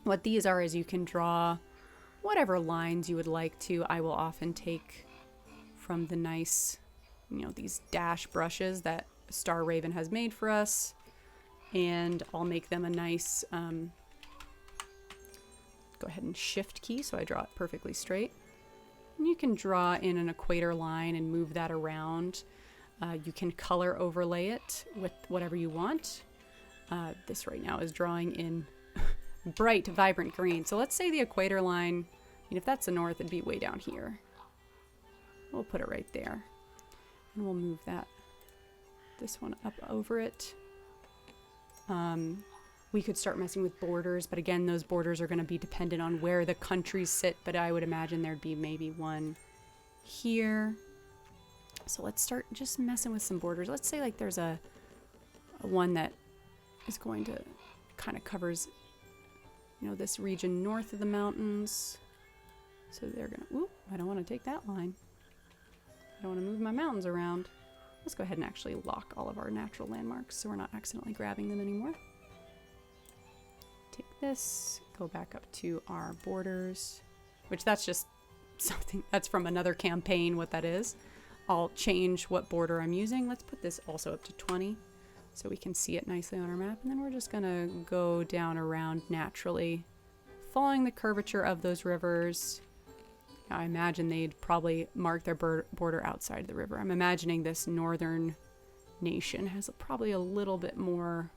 what these are is you can draw whatever lines you would like to. I will often take from the nice, these dash brushes that Star Raven has made for us, and I'll make them a nice, go ahead and shift key so I draw it perfectly straight. And you can draw in an equator line and move that around. You can color overlay it with whatever you want. This right now is drawing in bright, vibrant green. So let's say the equator line, if that's the north, it'd be way down here. We'll put it right there. And we'll move this one up over it. We could start messing with borders, but again, those borders are going to be dependent on where the countries sit, but I would imagine there'd be maybe one here. So let's start just messing with some borders. Let's say like there's a one that is going to kind of covers, this region north of the mountains. So they're going to, I don't want to take that line. I don't want to move my mountains around. Let's go ahead and actually lock all of our natural landmarks so we're not accidentally grabbing them anymore. Take this, go back up to our borders, which that's just something that's from another campaign, what that is. I'll change what border I'm using. Let's put this also up to 20 so we can see it nicely on our map. And then we're just gonna go down around naturally, following the curvature of those rivers. I imagine they'd probably mark their border outside the river. I'm imagining this northern nation has probably a little bit more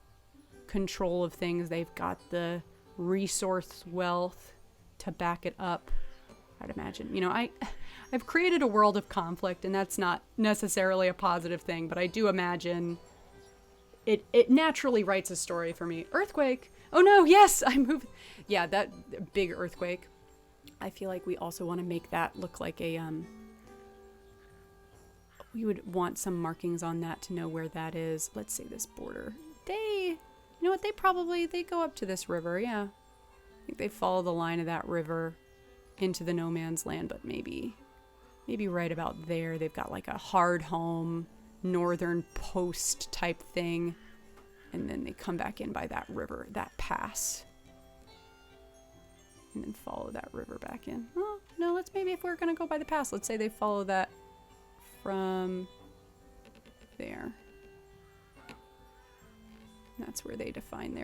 control of things. They've got the resource wealth to back it up, I'd imagine. You know, I've created a world of conflict, and that's not necessarily a positive thing, but I do imagine it naturally writes a story for me. Earthquake! Oh no, yes, I moved. Yeah, that big earthquake. I feel like we also want to make that look like a, we would want some markings on that to know where that is. Let's say this border. You know what, they go up to this river, yeah. I think they follow the line of that river into the no man's land, but maybe right about there they've got like a hard home, northern post type thing, and then they come back in by that river, that pass, and then follow that river back in. Oh, no, let's maybe, if we're going to go by the pass, let's say they follow that from there. That's where they define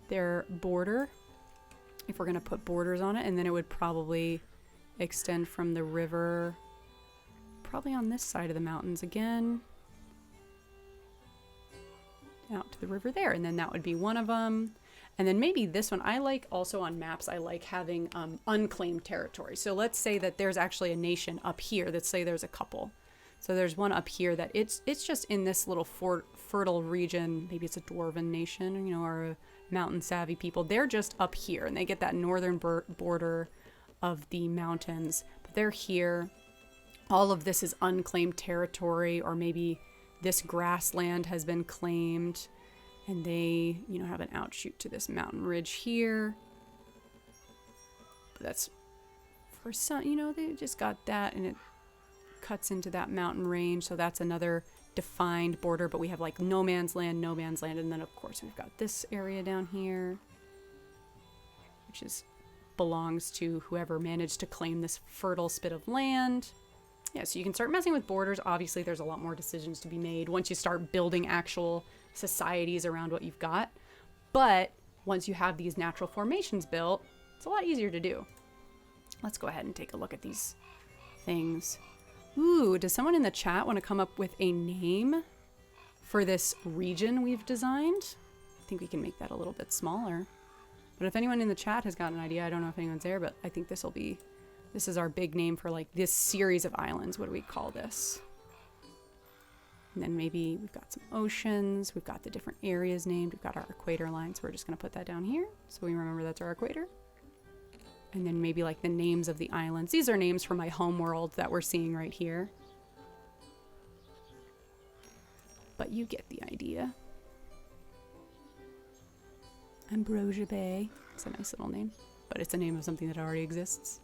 their border, if we're going to put borders on it, and then it would probably extend from the river, probably on this side of the mountains again, out to the river there, and then that would be one of them. And then maybe this one, I like also on maps, I like having unclaimed territory. So let's say that there's actually a nation up here. Let's say there's a couple. So there's one up here that it's just in this little fertile region. Maybe it's a dwarven nation, you know, or a mountain savvy people. They're just up here, and they get that northern border of the mountains. But they're here. All of this is unclaimed territory, or maybe this grassland has been claimed, and they, you know, have an outshoot to this mountain ridge here. But that's for some, you know, they just got that, and it cuts into that mountain range. So that's another defined border, but we have like no man's land, and then of course we've got this area down here, which belongs to whoever managed to claim this fertile spit of land. Yeah, so you can start messing with borders. Obviously, there's a lot more decisions to be made once you start building actual societies around what you've got. But once you have these natural formations built, it's a lot easier to do. Let's go ahead and take a look at these things. Ooh, does someone in the chat want to come up with a name for this region we've designed? I think we can make that a little bit smaller. But if anyone in the chat has got an idea, I don't know if anyone's there, but I think this is our big name for like this series of islands. What do we call this? And then maybe we've got some oceans. We've got the different areas named. We've got our equator line. So we're just going to put that down here so we remember that's our equator. And then maybe like the names of the islands. These are names for my home world that we're seeing right here. But you get the idea. Ambrosia Bay. It's a nice little name, but it's a name of something that already exists.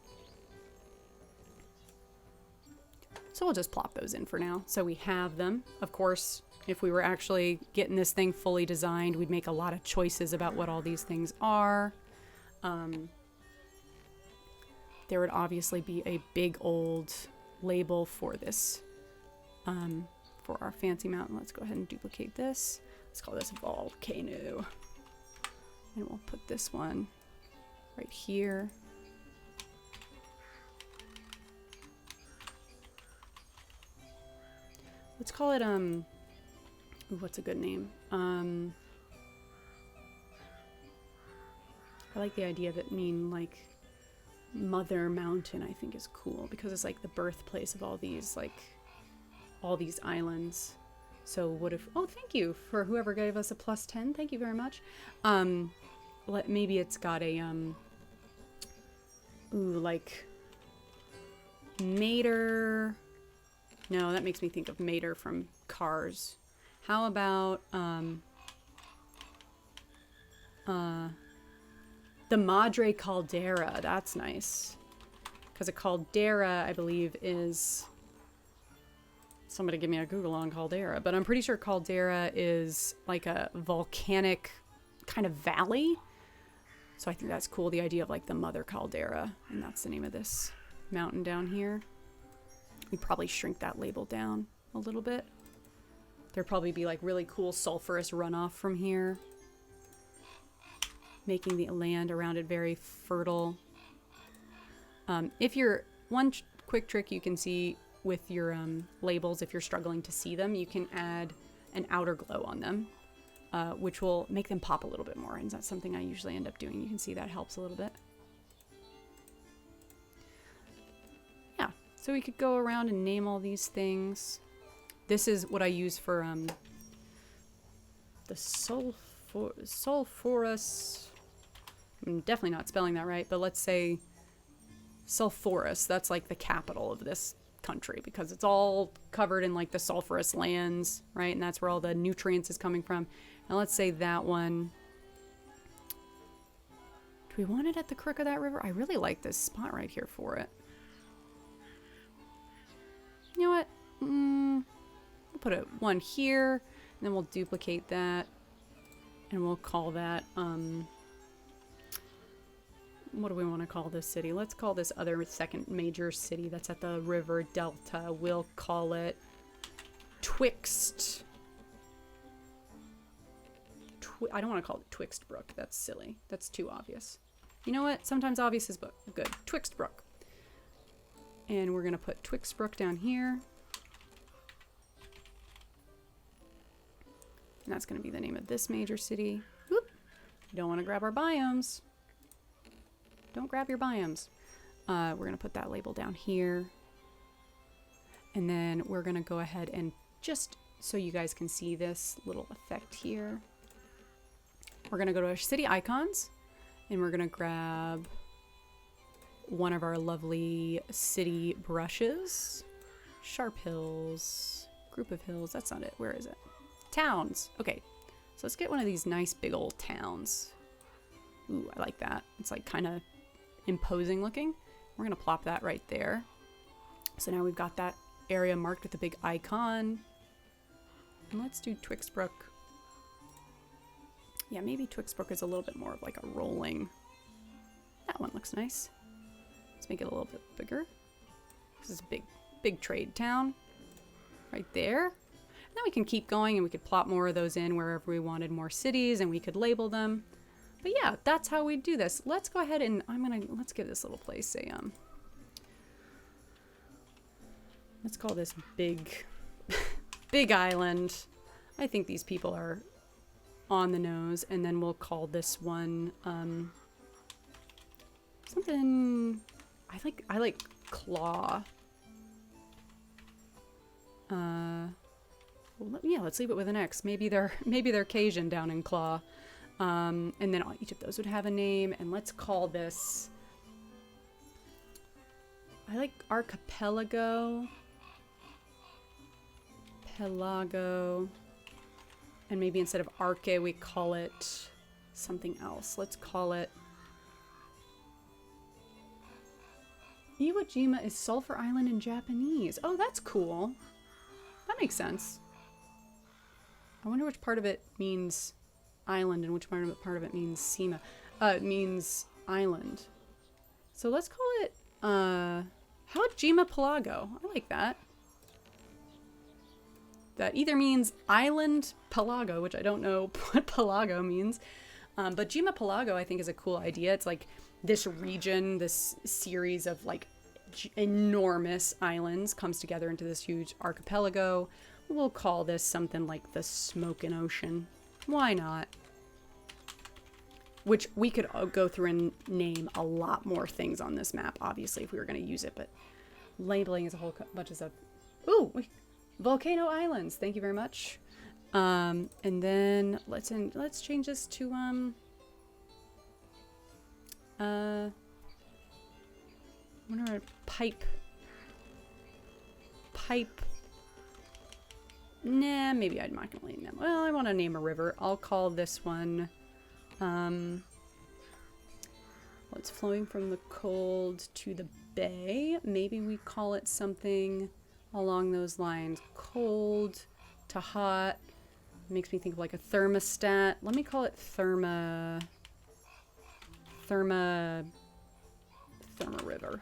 So we'll just plop those in for now. So we have them. Of course, if we were actually getting this thing fully designed, we'd make a lot of choices about what all these things are. There would obviously be a big old label for this, for our fancy mountain. Let's go ahead and duplicate this. Let's call this Volcano. And we'll put this one right here. Let's call it, ooh, what's a good name? I like the idea of it being like Mother Mountain. I think is cool because it's like the birthplace of all these islands. So what if, oh, thank you for whoever gave us a +10. Thank you very much. Maybe it's got a, ooh, like Mater. No, that makes me think of Mater from Cars. How about, the Madre Caldera? That's nice. Because a caldera, I believe, is... Somebody give me a Google on caldera. But I'm pretty sure caldera is like a volcanic kind of valley. So I think that's cool, the idea of like the Mother Caldera. And that's the name of this mountain down here. We probably shrink that label down a little bit. There'd probably be like really cool sulfurous runoff from here, making the land around it very fertile. If you're, one quick trick you can see with your labels, if you're struggling to see them, you can add an outer glow on them, which will make them pop a little bit more. And that's something I usually end up doing. You can see that helps a little bit. Yeah, so we could go around and name all these things. This is what I use for the sulphurous. I'm definitely not spelling that right, but let's say sulphurous. That's like the capital of this country because it's all covered in like the sulphurous lands, right? And that's where all the nutrients is coming from. And let's say that one. Do we want it at the crook of that river? I really like this spot right here for it. You know what? We'll put one here, and then we'll duplicate that, and we'll call that, what do we want to call this city? Let's call this other second major city that's at the river delta. We'll call it Twixt. I don't want to call it Twixt Brook. That's silly. That's too obvious. You know what? Sometimes obvious is good. Twixt Brook. And we're going to put Twixt Brook down here. And that's going to be the name of this major city. Whoop. You don't want to grab our biomes. Don't grab your biomes. We're going to put that label down here. And then we're going to go ahead and just so you guys can see this little effect here. We're going to go to our city icons and we're going to grab one of our lovely city brushes. Sharp hills, group of hills. That's not it. Where is it? Towns. Okay. So let's get one of these nice big old towns. Ooh, I like that. It's like kind of imposing looking. We're going to plop that right there. So now we've got that area marked with a big icon. And let's do Twixbrook. Yeah, maybe Twixbrook is a little bit more of like a rolling. That one looks nice. Let's make it a little bit bigger. This is a big trade town right there. And then we can keep going and we could plop more of those in wherever we wanted more cities and we could label them. But yeah, that's how we do this. Let's go ahead and let's give this little place a, let's call this big island. I think these people are on the nose. And then we'll call this one, something, I like claw. Well, yeah, let's leave it with an X. Maybe they're Cajun down in Claw. And then each of those would have a name. And let's call this, I like Archipelago. Pelago. And maybe instead of Arche, we call it something else. Let's call it, Iwo Jima is Sulphur Island in Japanese. Oh, that's cool. That makes sense. I wonder which part of it means island and which part of it means Sima. It means island. So let's call it, how about Jima Pelago? I like that. That either means island Pelago, which I don't know what Pelago means. But Jima Pelago, I think, is a cool idea. It's like this region, this series of like enormous islands comes together into this huge archipelago. We'll call this something like the Smoking Ocean. Why not? Which we could go through and name a lot more things on this map, obviously, if we were going to use it. But labeling is a whole bunch of stuff. Ooh, Volcano Islands. Thank you very much. And then let's change this to I wonder, pipe. Nah, maybe I'm not gonna name them. Well, I want to name a river. I'll call this one, well, it's flowing from the cold to the bay. Maybe we call it something along those lines. Cold to hot. Makes me think of like a thermostat. Let me call it Therma River.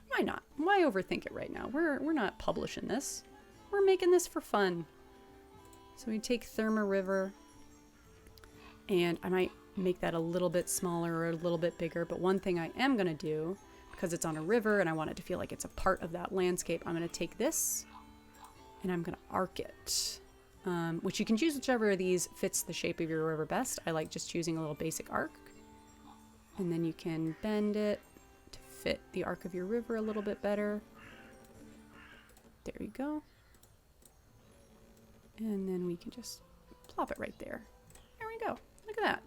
Why not? Why overthink it right now? We're not publishing this. We're making this for fun. So we take Therma River, and I might make that a little bit smaller or a little bit bigger, but one thing I am going to do, because it's on a river and I want it to feel like it's a part of that landscape, I'm going to take this and I'm going to arc it, which you can choose whichever of these fits the shape of your river best. I like just choosing a little basic arc, and then you can bend it to fit the arc of your river a little bit better. There you go. And then we can just plop it right there. There we go. Look at that.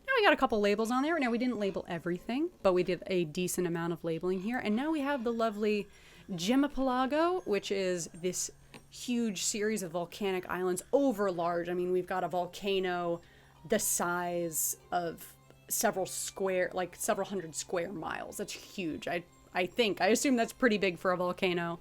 Now we got a couple labels on there. Now we didn't label everything, but we did a decent amount of labeling here. And now we have the lovely Gemapalago, which is this huge series of volcanic islands over large. I mean, we've got a volcano the size of several hundred square miles. That's huge. I assume that's pretty big for a volcano.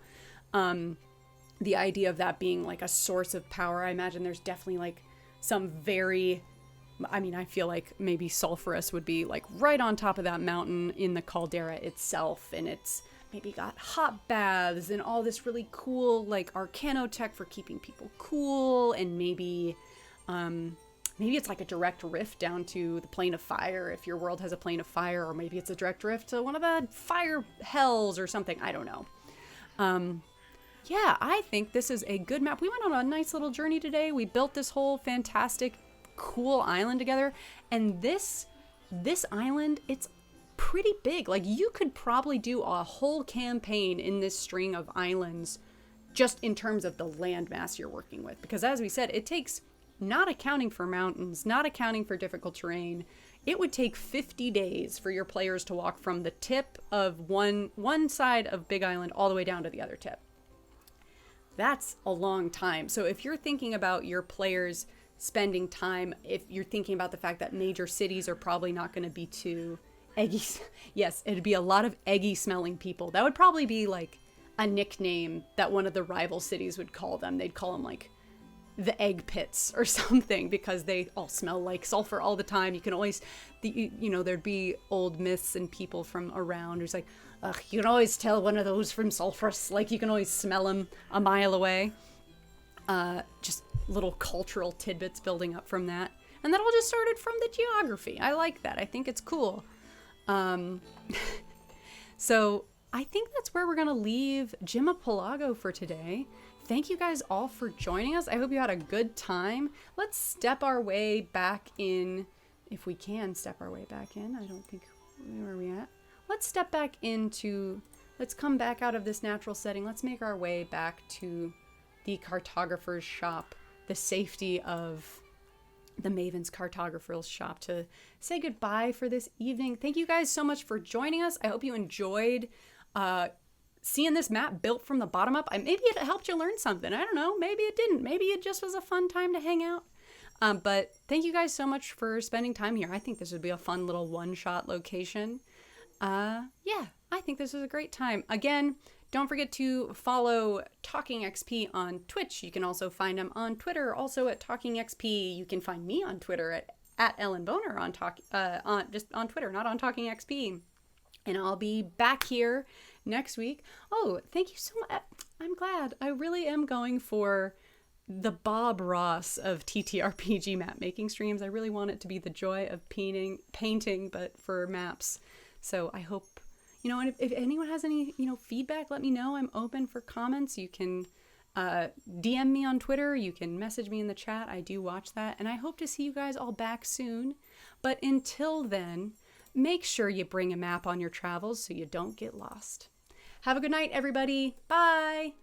The idea of that being like a source of power, I imagine there's definitely like some I feel like maybe Sulphurus would be like right on top of that mountain in the caldera itself, and it's maybe got hot baths and all this really cool like arcanotech for keeping people cool, and maybe it's like a direct rift down to the plane of fire if your world has a plane of fire, or maybe it's a direct rift to one of the fire hells or something. I don't know. Yeah, I think this is a good map. We went on a nice little journey today. We built this whole fantastic, cool island together. And this island, it's pretty big. Like, you could probably do a whole campaign in this string of islands just in terms of the landmass you're working with. Because as we said, it takes, not accounting for mountains, not accounting for difficult terrain, it would take 50 days for your players to walk from the tip of one side of Big Island all the way down to the other tip. That's a long time. So if you're thinking about your players spending time, if you're thinking about the fact that major cities are probably not going to be too eggy, yes, it'd be a lot of eggy smelling people. That would probably be like a nickname that one of the rival cities would call them. They'd call them like the egg pits or something, because they all smell like sulfur all the time. You can always, there'd be old myths and people from around who's like, ugh, you can always tell one of those from Sulphurus. Like, you can always smell them a mile away. Just little cultural tidbits building up from that. And that all just started from the geography. I like that. I think it's cool. So I think that's where we're going to leave Gemapalago for today. Thank you guys all for joining us. I hope you had a good time. Let's step our way back in, if we can step our way back in. I don't think, where are we at? Let's step back let's come back out of this natural setting. Let's make our way back to the cartographer's shop, the safety of the Maven's cartographer's shop, to say goodbye for this evening. Thank you guys so much for joining us. I hope you enjoyed seeing this map built from the bottom up. Maybe it helped you learn something. I don't know. Maybe it didn't. Maybe it just was a fun time to hang out. But thank you guys so much for spending time here. I think this would be a fun little one-shot location. Yeah, I think this was a great time. Again, don't forget to follow Talking XP on Twitch. You can also find him on Twitter, also at Talking XP. You can find me on Twitter at Ellen Boner on Twitter, not on Talking XP. And I'll be back here next week. Oh, thank you so much. I'm glad. I really am going for the Bob Ross of TTRPG map making streams. I really want it to be the joy of painting, but for maps. So I hope, and if anyone has any, feedback, let me know. I'm open for comments. You can DM me on Twitter. You can message me in the chat. I do watch that. And I hope to see you guys all back soon. But until then, make sure you bring a map on your travels so you don't get lost. Have a good night, everybody. Bye.